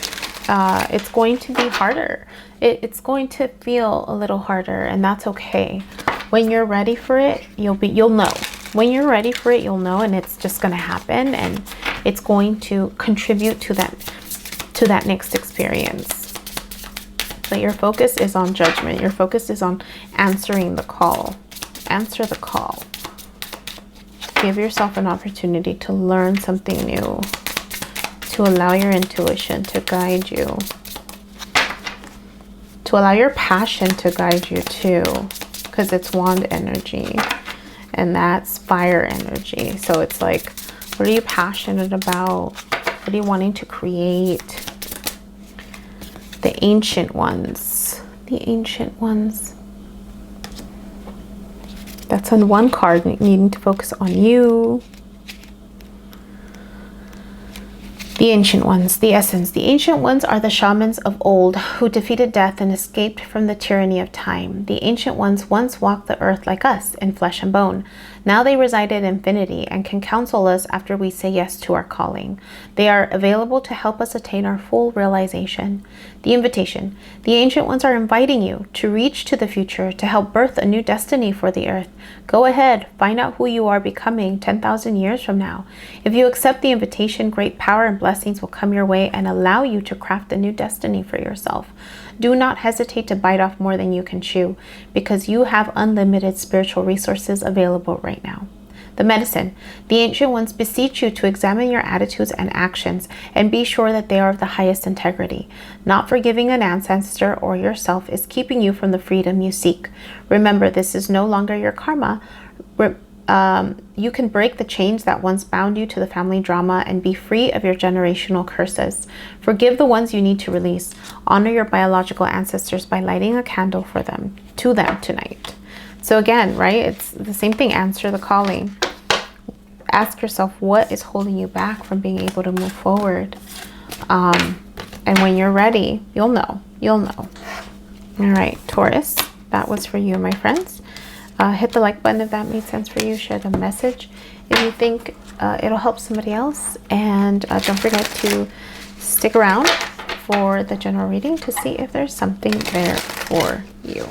It's going to be harder. It's going to feel a little harder, and that's okay. When you're ready for it, you'll know. When you're ready for it, you'll know, and it's just going to happen, and it's going to contribute to that next experience. But your focus is on judgment. Your focus is on answering the call. Answer the call. Give yourself an opportunity to learn something new, to allow your intuition to guide you, to allow your passion to guide you too, because it's wand energy and that's fire energy. So it's like, what are you passionate about? What are you wanting to create? The Ancient Ones. The Ancient Ones. That's on one card, needing to focus on you. The Ancient Ones, the essence. The Ancient Ones are the shamans of old who defeated death and escaped from the tyranny of time. The Ancient Ones once walked the earth like us, in flesh and bone. Now they reside in infinity and can counsel us after we say yes to our calling. They are available to help us attain our full realization. The invitation. The Ancient Ones are inviting you to reach to the future to help birth a new destiny for the earth. Go ahead, find out who you are becoming 10,000 years from now. If you accept the invitation, great power and blessings will come your way and allow you to craft a new destiny for yourself. Do not hesitate to bite off more than you can chew, because you have unlimited spiritual resources available right now. The medicine. The Ancient Ones beseech you to examine your attitudes and actions and be sure that they are of the highest integrity. Not forgiving an ancestor or yourself is keeping you from the freedom you seek. Remember, this is no longer your karma. You can break the chains that once bound you to the family drama and be free of your generational curses. Forgive the ones you need to release. Honor your biological ancestors by lighting a candle for them, to them tonight. So again, right, it's the same thing. Answer the calling. Ask yourself, what is holding you back from being able to move forward? And when you're ready, you'll know. You'll know. All right, Taurus, that was for you, my friends. Hit the like button if that made sense for you. Share the message if you think it'll help somebody else. And don't forget to stick around for the general reading to see if there's something there for you.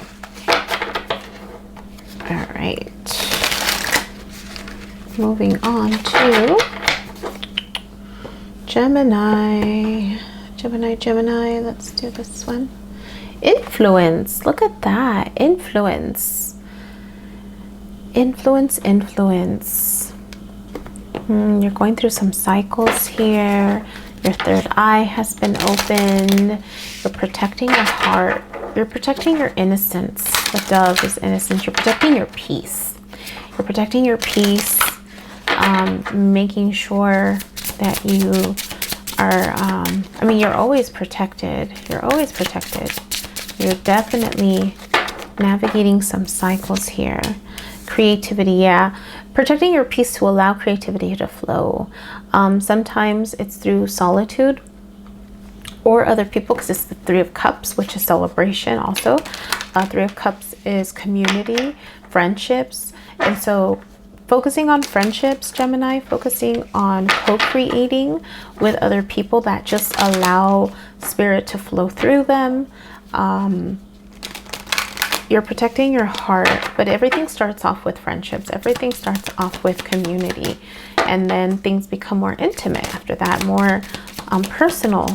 All right. Moving on to Gemini. Gemini. Let's do this one. Influence. Look at that. Influence. You're going through some cycles here. Your third eye has been opened. You're protecting your heart. You're protecting your innocence. The dove is innocence. You're protecting your peace. You're protecting your peace. Making sure that you are, you're always protected. You're always protected. You're definitely navigating some cycles here. Creativity, yeah. Protecting your peace to allow creativity to flow. Sometimes it's through solitude, or other people, because it's the Three of Cups, which is celebration also. Three of Cups is community, friendships. And so focusing on friendships, Gemini, focusing on co-creating with other people that just allow spirit to flow through them. You're protecting your heart, but everything starts off with friendships. Everything starts off with community. And then things become more intimate after that, more personal.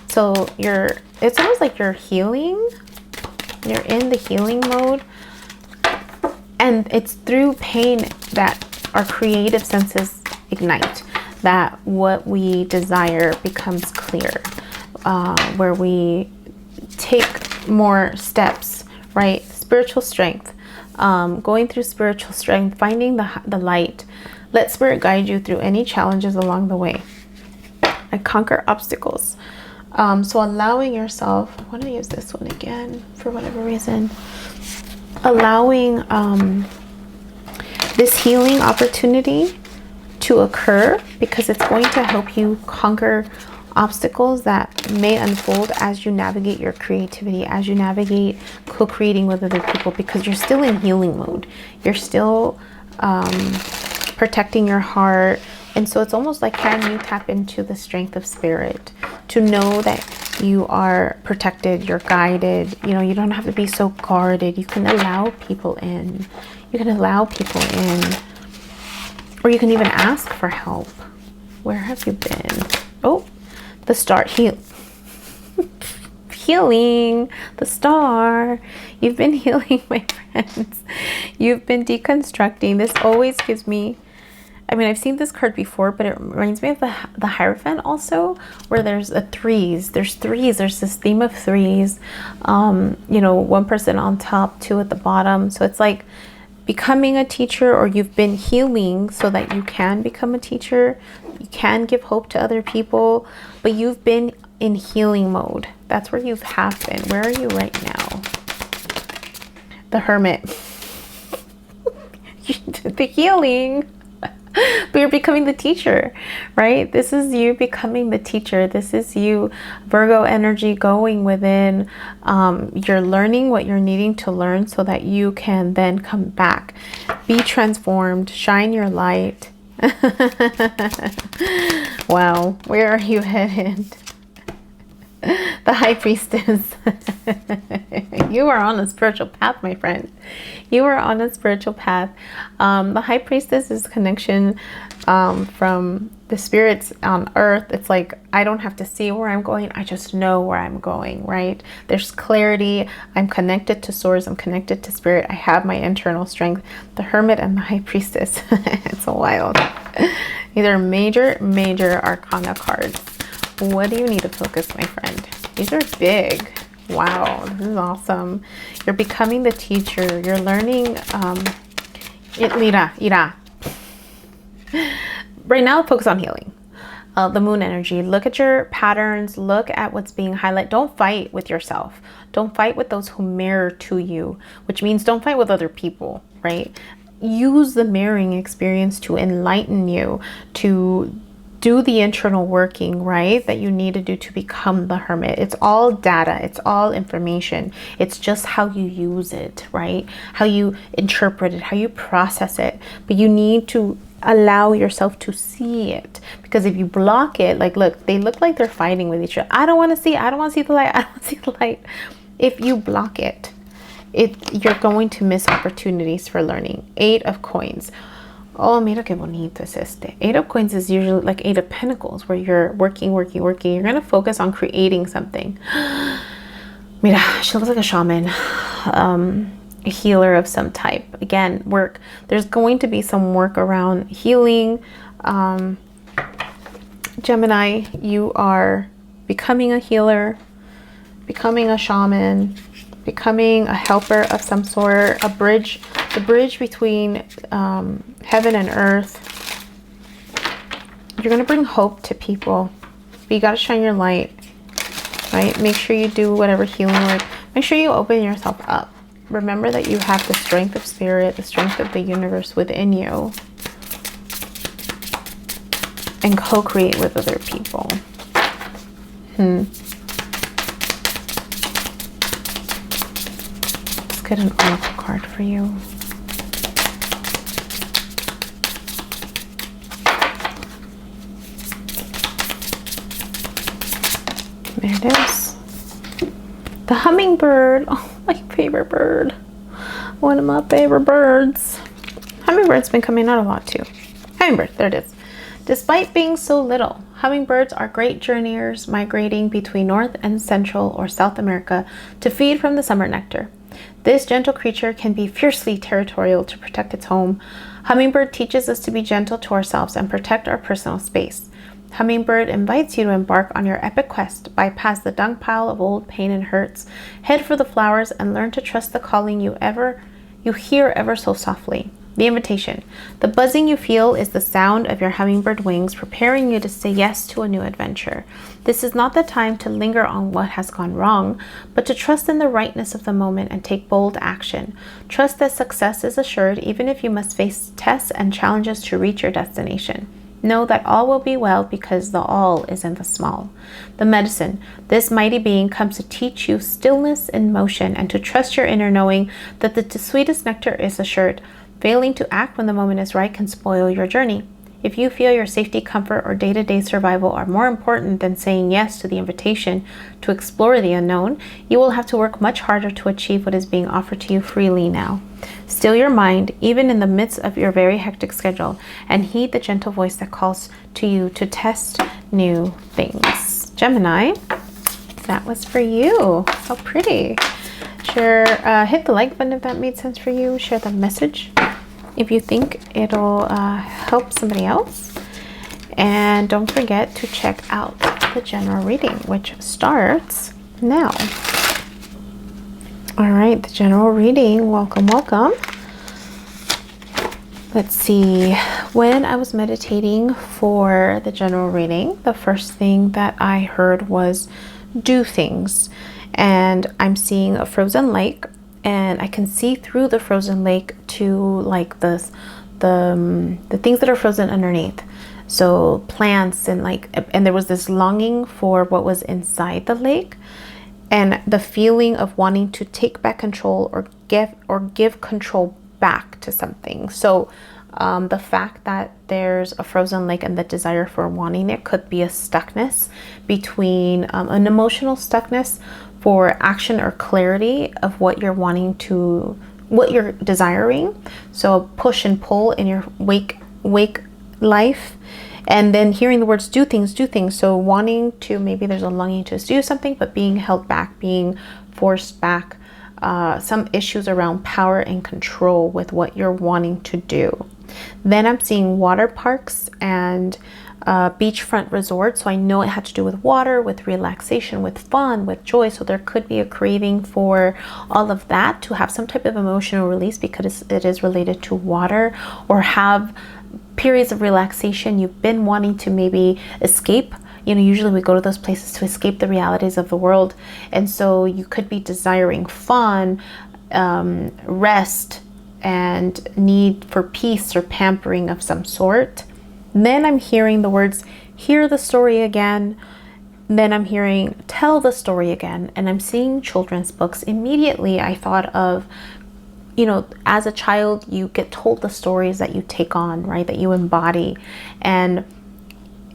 So it's almost like you're healing. You're in the healing mode. And it's through pain that our creative senses ignite, that what we desire becomes clear, where we take more steps, right? Spiritual strength, going through spiritual strength, finding the light. Let spirit guide you through any challenges along the way. And conquer obstacles. So allowing yourself, I want to use this one again for whatever reason. Allowing this healing opportunity to occur, because it's going to help you conquer obstacles that may unfold as you navigate your creativity, as you navigate co-creating with other people, because you're still in healing mode. You're still protecting your heart. And so it's almost like, can you tap into the strength of spirit to know that you are protected, you're guided, you know, you don't have to be so guarded. You can allow people in. You can allow people in. Or you can even ask for help. Where have you been? Oh, the star. Healing, the star. You've been healing, my friends. You've been deconstructing. This always gives me, I mean, I've seen this card before, but it reminds me of the Hierophant also, where there's threes. There's threes. There's this theme of threes. You know, one person on top, two at the bottom. So it's like becoming a teacher, or you've been healing so that you can become a teacher. You can give hope to other people, but you've been in healing mode. That's where you have been. Where are you right now? The Hermit. The healing. But you're becoming the teacher, right? This is you becoming the teacher. This is you, Virgo energy, going within. You're learning what you're needing to learn so that you can then come back, be transformed, shine your light. Wow, where are you headed? The High Priestess. You are on a spiritual path, my friend. You are on a spiritual path. The High Priestess is connection from the spirits on earth. It's like, I don't have to see where I'm going. I just know where I'm going, right? There's clarity. I'm connected to source. I'm connected to spirit. I have my internal strength. The Hermit and the High Priestess. It's so wild. These are major arcana cards. What do you need to focus, my friend? These are big. Wow, this is awesome. You're becoming the teacher. You're learning. Ira. Right now, focus on healing. The moon energy. Look at your patterns. Look at what's being highlighted. Don't fight with yourself. Don't fight with those who mirror to you, which means don't fight with other people, right? Use the mirroring experience to enlighten you, to do the internal working, right, that you need to do to become the Hermit. It's all data. It's all information. It's just how you use it, right? How you interpret it, how you process it. But you need to allow yourself to see it, because if you block it, like, look, they look like they're fighting with each other. I don't want to see the light. I don't want to see the light. If you block it, you're going to miss opportunities for learning. 8 of Coins. Oh, mira qué bonito es este. 8 of Coins is usually like 8 of Pentacles, where you're working. You're going to focus on creating something. Mira, she looks like a shaman, a healer of some type. Again, work. There's going to be some work around healing. Gemini, you are becoming a healer, becoming a shaman, becoming a helper of some sort, a bridge, the bridge between heaven and earth. You're going to bring hope to people, but you got to shine your light, right? Make sure you do whatever healing work. Make sure you open yourself up. Remember that you have the strength of spirit, the strength of the universe within you, and co-create with other people. get an oracle card for you. There it is. The hummingbird. Oh, my favorite bird. One of my favorite birds. Hummingbird's been coming out a lot too. Hummingbird, there it is. Despite being so little, hummingbirds are great journeyers migrating between North and Central or South America to feed from the summer nectar. This gentle creature can be fiercely territorial to protect its home. Hummingbird teaches us to be gentle to ourselves and protect our personal space. Hummingbird invites you to embark on your epic quest, bypass the dung pile of old pain and hurts, head for the flowers, and learn to trust the calling you hear ever so softly. The invitation. The buzzing you feel is the sound of your hummingbird wings preparing you to say yes to a new adventure. This is not the time to linger on what has gone wrong, but to trust in the rightness of the moment and take bold action. Trust that success is assured even if you must face tests and challenges to reach your destination. Know that all will be well because the all is in the small. The medicine. This mighty being comes to teach you stillness in motion and to trust your inner knowing that the sweetest nectar is assured. Failing to act when the moment is right can spoil your journey. If you feel your safety, comfort, or day-to-day survival are more important than saying yes to the invitation to explore the unknown, you will have to work much harder to achieve what is being offered to you freely now. Still your mind, even in the midst of your very hectic schedule, and heed the gentle voice that calls to you to test new things. Gemini, that was for you. How pretty. Share, hit the like button if that made sense for you. Share the message if you think it'll help somebody else. And don't forget to check out the general reading, which starts now. All right, the general reading. Welcome, welcome. Let's see. When I was meditating for the general reading, the first thing that I heard was do things. And I'm seeing a frozen lake, and I can see through the frozen lake to like the things that are frozen underneath. So plants and there was this longing for what was inside the lake, and the feeling of wanting to take back control or give control back to something. So the fact that there's a frozen lake and the desire for wanting it could be a stuckness between an emotional stuckness for action or clarity of what you're wanting to, what you're desiring. So push and pull in your wake life. And then hearing the words do things. So wanting to, maybe there's a longing to do something, but being held back, being forced back. Some issues around power and control with what you're wanting to do. Then I'm seeing water parks and beachfront resorts. So I know it had to do with water, with relaxation, with fun, with joy. So there could be a craving for all of that to have some type of emotional release because it is related to water, or have periods of relaxation you've been wanting to maybe escape. You know, usually we go to those places to escape the realities of the world. And so you could be desiring fun, rest, and need for peace or pampering of some sort. Then I'm hearing the words, hear the story again. Then I'm hearing, tell the story again. And I'm seeing children's books. Immediately I thought of, you know, as a child, you get told the stories that you take on, right? That you embody. And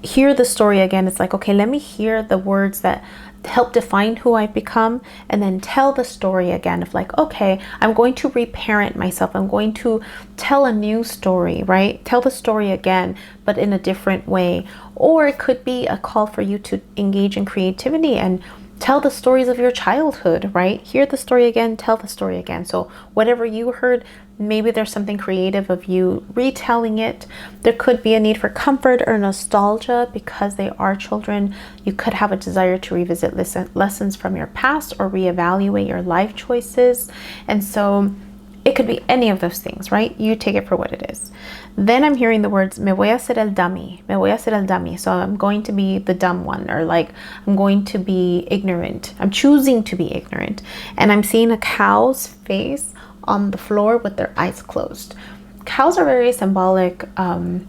hear the story again. It's like, okay, let me hear the words that help define who I've become, and then tell the story again of like, okay, I'm going to reparent myself. I'm going to tell a new story, right? Tell the story again, but in a different way. Or it could be a call for you to engage in creativity and tell the stories of your childhood, right? Hear the story again, tell the story again. So whatever you heard, maybe there's something creative of you retelling it. There could be a need for comfort or nostalgia because they are children. You could have a desire to revisit lessons from your past or reevaluate your life choices. And so it could be any of those things, right? You take it for what it is. Then I'm hearing the words, me voy a hacer el dummy, me voy a hacer el dummy. So I'm going to be the dumb one, or like, I'm going to be ignorant. I'm choosing to be ignorant. And I'm seeing a cow's face on the floor with their eyes closed. Cows are very symbolic, and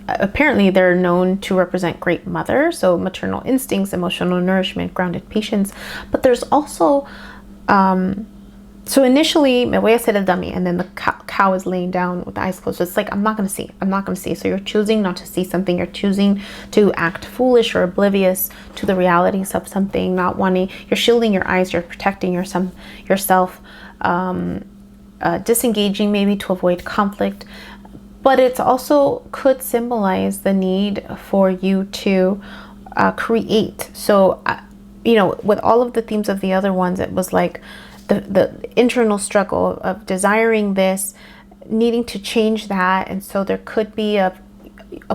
apparently they're known to represent great mother. So maternal instincts, emotional nourishment, grounded patience. But there's also So initially, me voy a hacer el dummy, and then the cow is laying down with the eyes closed. So it's like, I'm not going to see. I'm not going to see. So you're choosing not to see something. You're choosing to act foolish or oblivious to the realities of something, not wanting. You're shielding your eyes. You're protecting yourself, disengaging maybe to avoid conflict. But it's also could symbolize the need for you to create. So, you know, with all of the themes of the other ones, it was like the internal struggle of desiring this, needing to change that. And so there could be a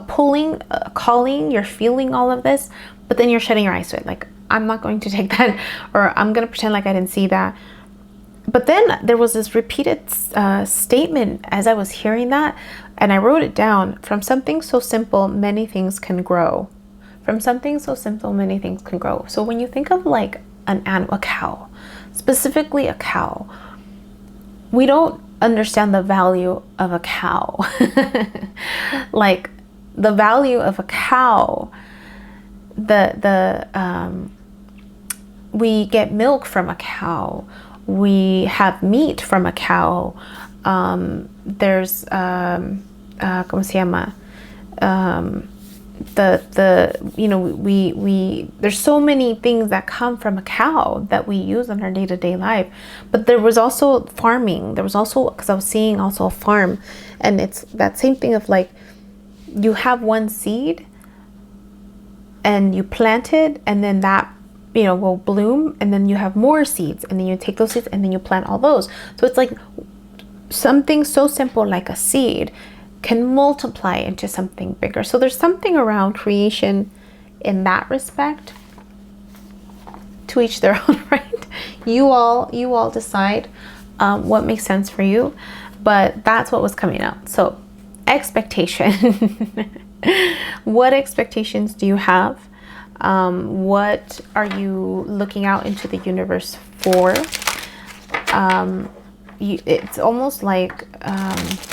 pulling, a calling, you're feeling all of this, but then you're shutting your eyes to it. Like, I'm not going to take that, or I'm going to pretend like I didn't see that. But then there was this repeated statement as I was hearing that, and I wrote it down: from something so simple, many things can grow. From something so simple, many things can grow. So when you think of like an animal, a cow, specifically a cow, we don't understand the value of a cow. Like the value of a cow, we get milk from a cow, we have meat from a cow, there's ¿cómo se llama? You know, there's so many things that come from a cow that we use in our day-to-day life. But there was also farming. There was also, because I was seeing also a farm, and it's that same thing of like, you have one seed and you plant it, and then that, you know, will bloom, and then you have more seeds, and then you take those seeds and then you plant all those. So it's like something so simple like a seed can multiply into something bigger. So there's something around creation in that respect. To each their own, right? You all decide what makes sense for you, but that's what was coming out. So expectation. What expectations do you have? What are you looking out into the universe for? It's almost like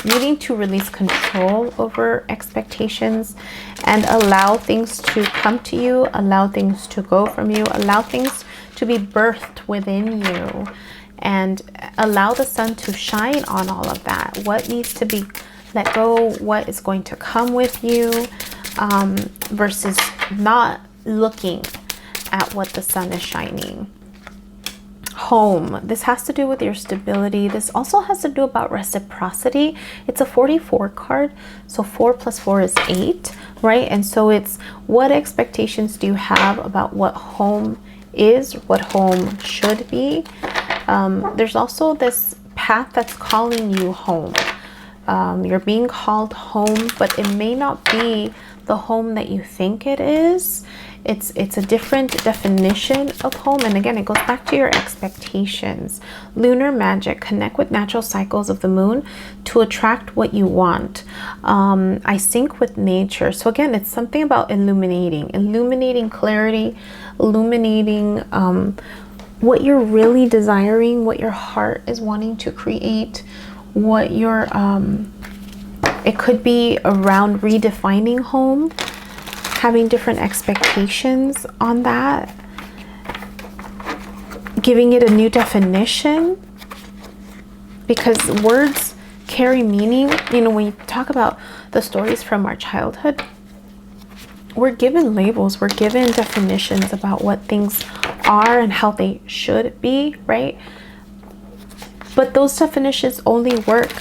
needing to release control over expectations and allow things to come to you, allow things to go from you, allow things to be birthed within you, and allow the sun to shine on all of that. What needs to be let go, what is going to come with you, versus not looking at what the sun is shining. Home. This has to do with your stability. This also has to do about reciprocity. It's a 44 card. So 4 plus 4 is 8, right? And so it's, what expectations do you have about what home is, what home should be? There's also this path that's calling you home. You're being called home, but it may not be the home that you think it is. It's a different definition of home. And again, it goes back to your expectations. Lunar magic. Connect with natural cycles of the moon to attract what you want. I sync with nature. So again, it's something about illuminating clarity, illuminating what you're really desiring, what your heart is wanting to create, what your it could be around redefining home, having different expectations on that, giving it a new definition, because words carry meaning. You know, when you talk about the stories from our childhood, we're given labels, we're given definitions about what things are and how they should be, right? But those definitions only work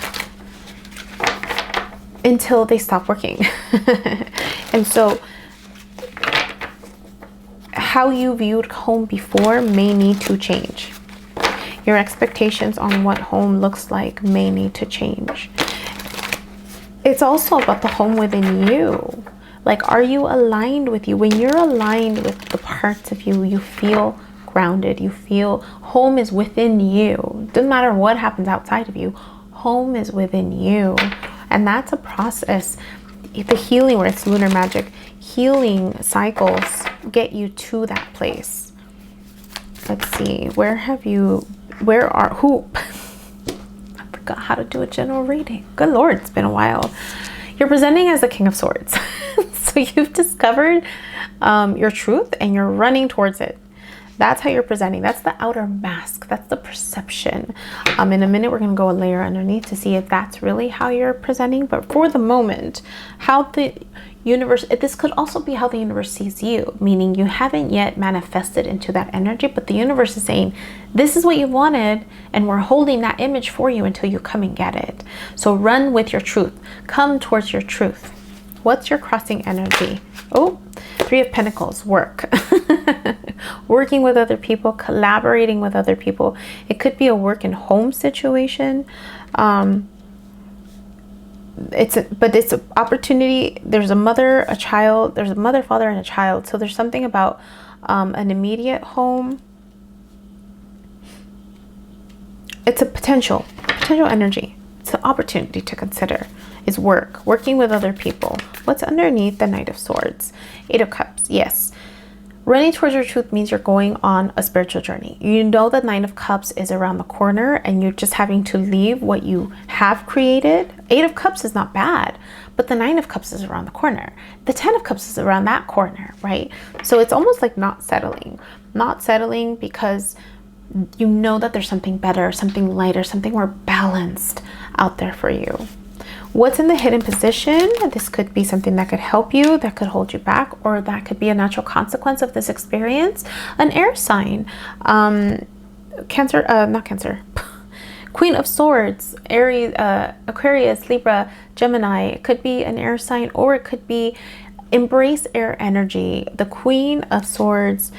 until they stop working. And so how you viewed home before may need to change. Your expectations on what home looks like may need to change. It's also about the home within you. Like, are you aligned with you? When you're aligned with the parts of you, you feel grounded. You feel home is within you. Doesn't matter what happens outside of you. Home is within you. And that's a process. The healing, where it's lunar magic, healing cycles get you to that place. Let's see. Who? I forgot how to do a general reading. Good Lord, it's been a while. You're presenting as the King of Swords. So you've discovered your truth and you're running towards it. That's how you're presenting. That's the outer mask. That's the perception. In a minute, we're going to go a layer underneath to see if that's really how you're presenting. But for the moment, how the universe, this could also be how the universe sees you, meaning you haven't yet manifested into that energy, but the universe is saying, this is what you wanted, and we're holding that image for you until you come and get it. So run with your truth. Come towards your truth. What's your crossing energy? Oh, Three of Pentacles, work. Working with other people, collaborating with other people. It could be a work and home situation. It's an opportunity. There's a mother, a child. There's a mother, father, and a child. So there's something about an immediate home. It's a potential energy. It's an opportunity to consider. Is work, working with other people. What's underneath the Knight of Swords? Eight of Cups. Yes. Running towards your truth means you're going on a spiritual journey. You know the Nine of Cups is around the corner and you're just having to leave what you have created. Eight of Cups is not bad, but the Nine of Cups is around the corner. The Ten of Cups is around that corner, right? So it's almost like not settling. Not settling because you know that there's something better, something lighter, something more balanced out there for you. What's in the hidden position? This could be something that could help you, that could hold you back, or that could be a natural consequence of this experience. An air sign, Cancer, not Cancer, Queen of Swords, Aries, Aquarius, Libra, Gemini. It could be an air sign, or it could be embrace air energy. The Queen of Swords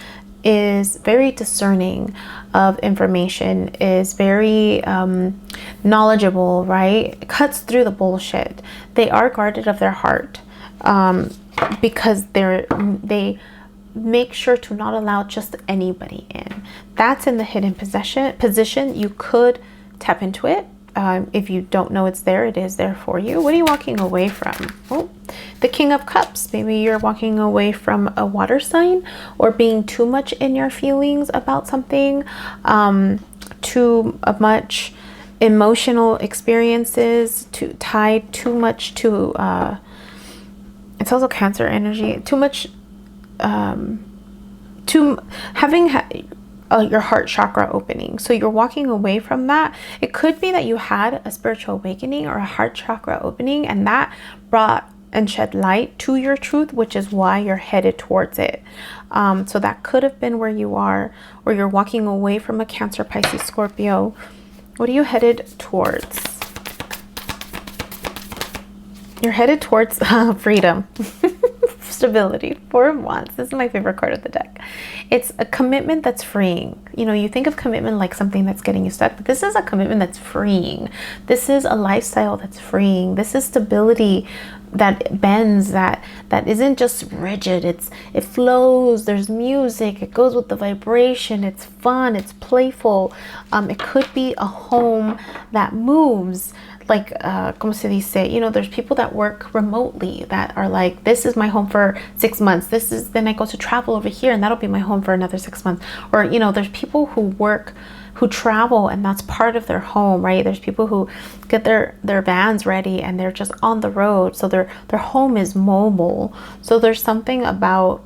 is very discerning of information, is very knowledgeable, right? It cuts through the bullshit. They are guarded of their heart because they make sure to not allow just anybody in. That's in the hidden position. You could tap into it. If you don't know it's there, it is there for you. What are you walking away from? Oh, the King of Cups. Maybe you're walking away from a water sign or being too much in your feelings about something, too much emotional experiences, tied too much to, it's also Cancer energy, too much, your heart chakra opening. So you're walking away from that. It could be that you had a spiritual awakening or a heart chakra opening, and that brought and shed light to your truth, which is why you're headed towards it. So that could have been where you are, or you're walking away from a Cancer, Pisces, Scorpio. What are you headed towards? You're headed towards freedom. Stability. Four of Wands. This is my favorite card of the deck. It's a commitment that's freeing. You know, you think of commitment like something that's getting you stuck, but this is a commitment that's freeing. This is a lifestyle that's freeing. This is stability that bends, that isn't just rigid. It flows. There's music. It goes with the vibration. It's fun. It's playful. It could be a home that moves. Like, como se dice, you know, there's people that work remotely that are like, this is my home for 6 months. Then I go to travel over here and that'll be my home for another 6 months. Or, you know, there's people who travel and that's part of their home, right? There's people who get their vans ready and they're just on the road. So their home is mobile. So there's something about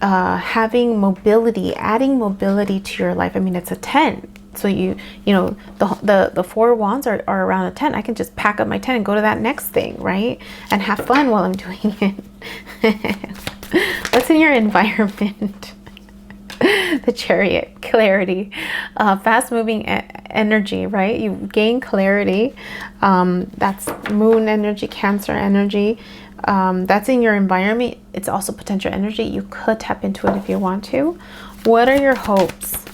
having mobility, adding mobility to your life. I mean, it's a tent. So you know, the Four Wands are around a tent. I can just pack up my tent and go to that next thing, right? And have fun while I'm doing it. What's in your environment? The Chariot, clarity, fast moving energy, right? You gain clarity. That's Moon energy, Cancer energy. That's in your environment. It's also potential energy. You could tap into it if you want to. What are your hopes?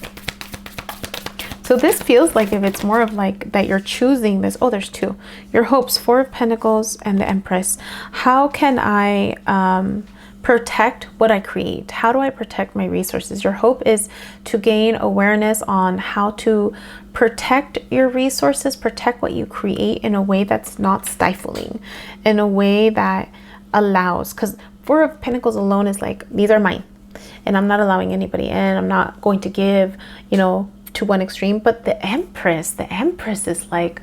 So this feels like if it's more of like that you're choosing this. Oh, there's two. Your hopes, Four of Pentacles and the Empress. How can I protect what I create? How do I protect my resources? Your hope is to gain awareness on how to protect your resources, protect what you create in a way that's not stifling, in a way that allows, because Four of Pentacles alone is like, these are mine and I'm not allowing anybody in. I'm not going to give, you know, to one extreme. But the Empress is like,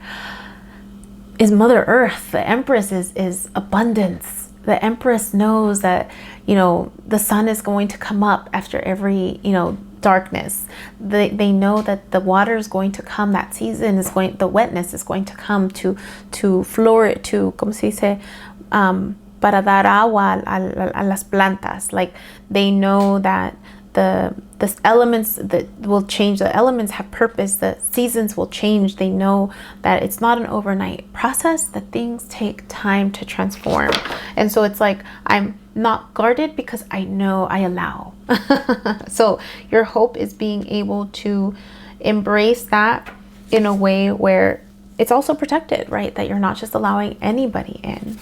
is Mother Earth. The Empress is abundance. The Empress knows that, you know, the sun is going to come up after every, you know, darkness. They know that the water is going to come, that season is going, the wetness is going to come to flourish, to, como se dice, para dar agua a las plantas. Like, they know that the elements that will change, the elements have purpose, the seasons will change. They know that it's not an overnight process, that things take time to transform. And so it's like, I'm not guarded because I know, I allow. So your hope is being able to embrace that in a way where it's also protected, right? That you're not just allowing anybody in.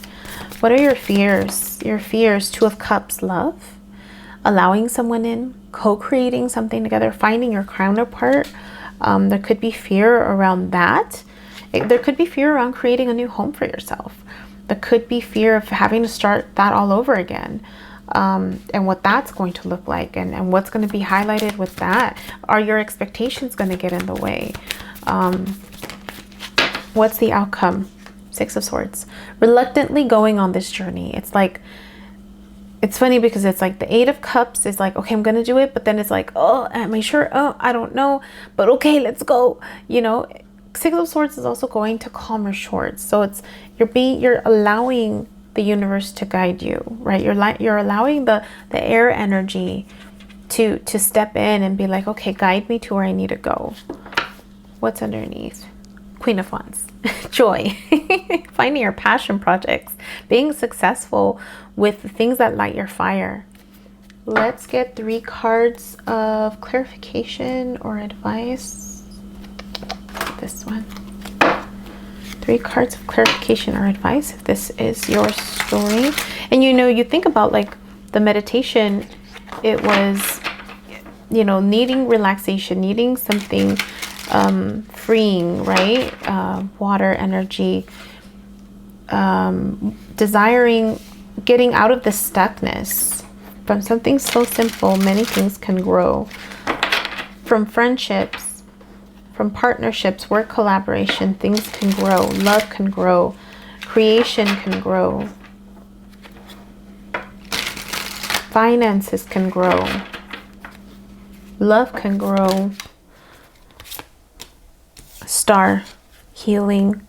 What are your fears? Your fears: Two of Cups, love, allowing someone in, co-creating something together, finding your counterpart. There could be fear around that. There could be fear around creating a new home for yourself. There could be fear of having to start that all over again, and what that's going to look like, and what's going to be highlighted with that. Are your expectations going to get in the way? What's the outcome? Six of Swords. Reluctantly going on this journey. It's like, it's funny because it's like the Eight of Cups is like, okay, I'm going to do it. But then it's like, oh, am I sure? Oh, I don't know. But okay, let's go. You know, Six of Swords is also going to calmer shores. So it's, you're allowing the universe to guide you, right? You're allowing the air energy to step in and be like, okay, guide me to where I need to go. What's underneath? Queen of Wands. Joy. Finding your passion projects, being successful with the things that light your fire. Let's get 3 cards of clarification or advice. This one. 3 cards of clarification or advice if this is your story. And you know, you think about like the meditation, it was, you know, needing relaxation, needing something freeing, right? Water, energy, desiring, getting out of the stuckness. From something so simple, many things can grow. From friendships, from partnerships, work collaboration, things can grow. Love can grow. Creation can grow. Finances can grow. Love can grow. Star, healing.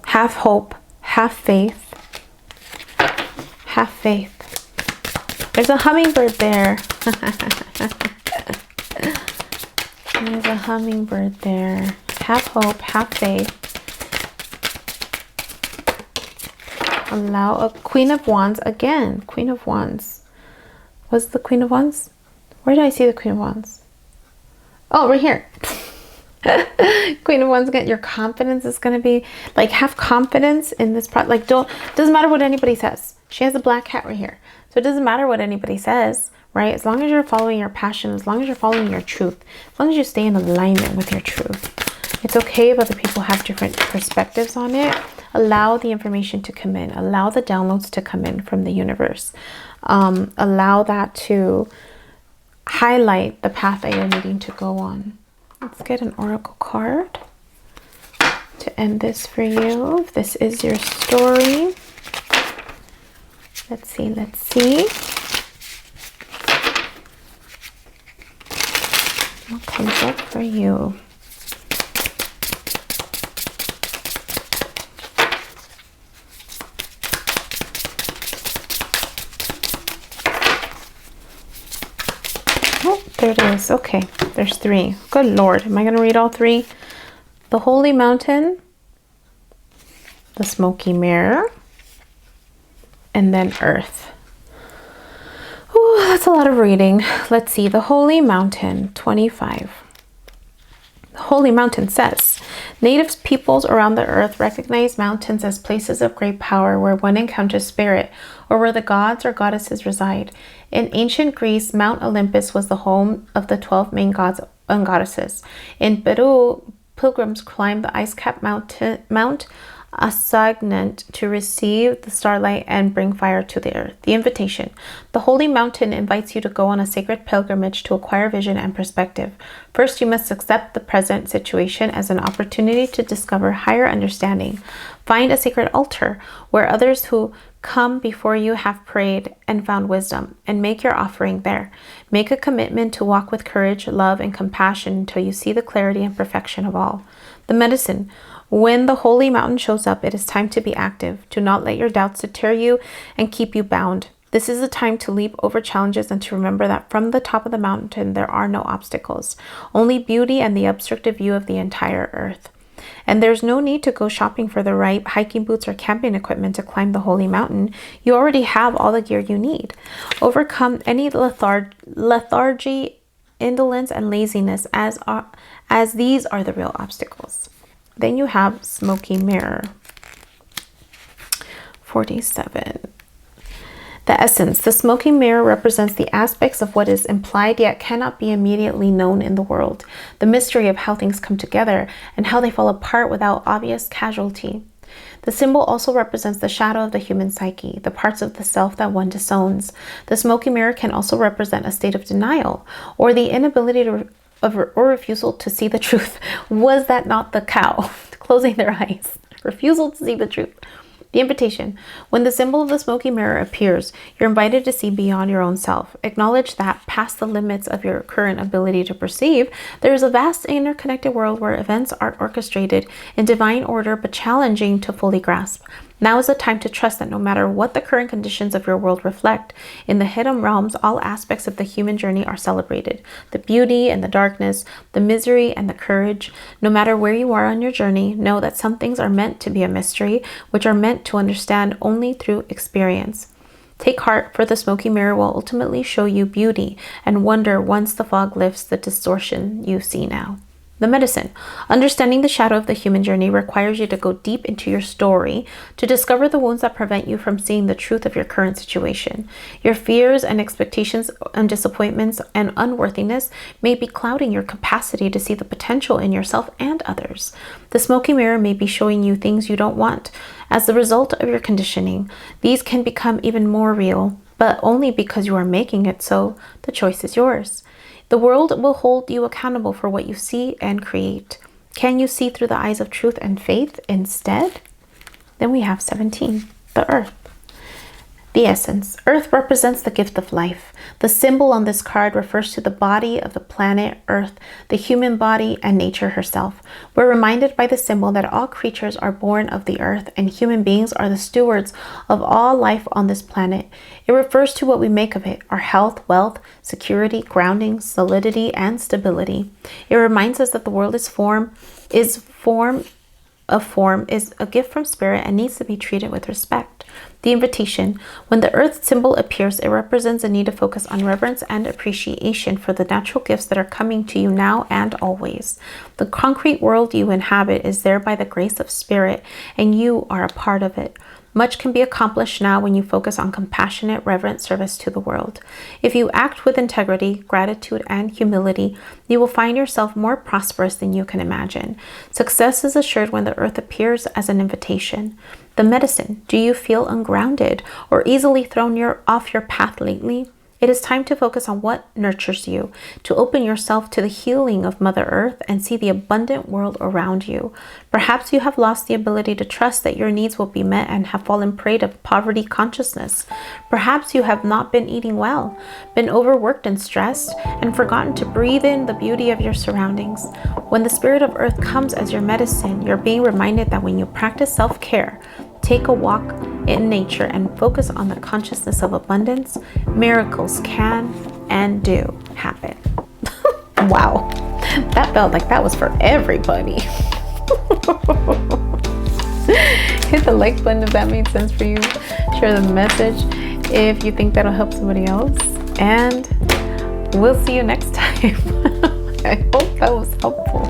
Have hope, have faith. Have faith. There's a hummingbird there. There's a hummingbird there. Have hope, have faith. Allow a Queen of Wands again. Queen of Wands. What's the Queen of Wands? Where did I see the Queen of Wands? Oh, right here. Queen of Wands again. Your confidence is going to be like, have confidence in this project. Like, doesn't matter what anybody says. She has a black cat right here. So it doesn't matter what anybody says, right? As long as you're following your passion, as long as you're following your truth, as long as you stay in alignment with your truth. It's okay if other people have different perspectives on it. Allow the information to come in. Allow the downloads to come in from the universe. Allow that to highlight the path that you're needing to go on. Let's get an oracle card to end this for you. If this is your story. Let's see, let's see. What comes up for you? Oh, there it is. Okay, there's 3. Good Lord, am I going to read all 3? The Holy Mountain, the Smoky Mirror, and then Earth. Ooh, that's a lot of reading. Let's see. The Holy Mountain, 25. The Holy Mountain says, native peoples around the earth recognize mountains as places of great power where one encounters spirit, or where the gods or goddesses reside. In ancient Greece, Mount Olympus was the home of the 12 main gods and goddesses. In Peru, pilgrims climbed the ice-capped Mount assignment to receive the starlight and bring fire to the earth. The invitation. The holy mountain invites you to go on a sacred pilgrimage to acquire vision and perspective. First, you must accept the present situation as an opportunity to discover higher understanding. Find a sacred altar where others who come before you have prayed and found wisdom, and make your offering there. Make a commitment to walk with courage, love, and compassion until you see the clarity and perfection of all. The medicine. When the holy mountain shows up, it is time to be active. Do not let your doubts deter you and keep you bound. This is a time to leap over challenges and to remember that from the top of the mountain, there are no obstacles, only beauty and the obstructive view of the entire earth. And there's no need to go shopping for the right hiking boots or camping equipment to climb the holy mountain. You already have all the gear you need. Overcome any lethargy, indolence, and laziness as these are the real obstacles. Then you have smoky mirror. 47. The essence. The smoky mirror represents the aspects of what is implied yet cannot be immediately known in the world. The mystery of how things come together and how they fall apart without obvious casualty. The symbol also represents the shadow of the human psyche, the parts of the self that one disowns. The smoky mirror can also represent a state of denial or the inability or refusal to see the truth. Was that not the cow closing their eyes? Refusal to see the truth. The invitation. When the symbol of the smoky mirror appears, you're invited to see beyond your own self. Acknowledge that, past the limits of your current ability to perceive, there is a vast interconnected world where events are orchestrated in divine order but challenging to fully grasp. Now is the time to trust that no matter what the current conditions of your world reflect, in the hidden realms, all aspects of the human journey are celebrated. The beauty and the darkness, the misery and the courage. No matter where you are on your journey, know that some things are meant to be a mystery, which are meant to understand only through experience. Take heart, for the smoky mirror will ultimately show you beauty and wonder once the fog lifts the distortion you see now. The medicine. Understanding the shadow of the human journey requires you to go deep into your story to discover the wounds that prevent you from seeing the truth of your current situation. Your fears and expectations and disappointments and unworthiness may be clouding your capacity to see the potential in yourself and others. The smoky mirror may be showing you things you don't want. As the result of your conditioning, these can become even more real, but only because you are making it so. The choice is yours. The world will hold you accountable for what you see and create. Can you see through the eyes of truth and faith instead? Then we have 17, the earth. The essence. Earth represents the gift of life. The symbol on this card refers to the body of the planet Earth, the human body, and nature herself. We're reminded by the symbol that all creatures are born of the earth, and human beings are the stewards of all life on this planet. It refers to what we make of it, our health, wealth, security, grounding, solidity, and stability. It reminds us that the world is a gift from spirit and needs to be treated with respect. The invitation. When the earth symbol appears, it represents a need to focus on reverence and appreciation for the natural gifts that are coming to you now and always. The concrete world you inhabit is there by the grace of spirit, and you are a part of it. Much can be accomplished now when you focus on compassionate, reverent service to the world. If you act with integrity, gratitude, and humility, you will find yourself more prosperous than you can imagine. Success is assured when the earth appears as an invitation. The medicine. Do you feel ungrounded or easily thrown off your path lately? It is time to focus on what nurtures you, to open yourself to the healing of Mother Earth and see the abundant world around you. Perhaps you have lost the ability to trust that your needs will be met and have fallen prey to poverty consciousness. Perhaps you have not been eating well, been overworked and stressed, and forgotten to breathe in the beauty of your surroundings. When the Spirit of Earth comes as your medicine, you're being reminded that when you practice self-care, take a walk in nature, and focus on the consciousness of abundance, miracles can and do happen. Wow, that felt like that was for everybody. Hit the like button if that made sense for you. Share the message if you think that'll help somebody else. And we'll see you next time. I hope that was helpful.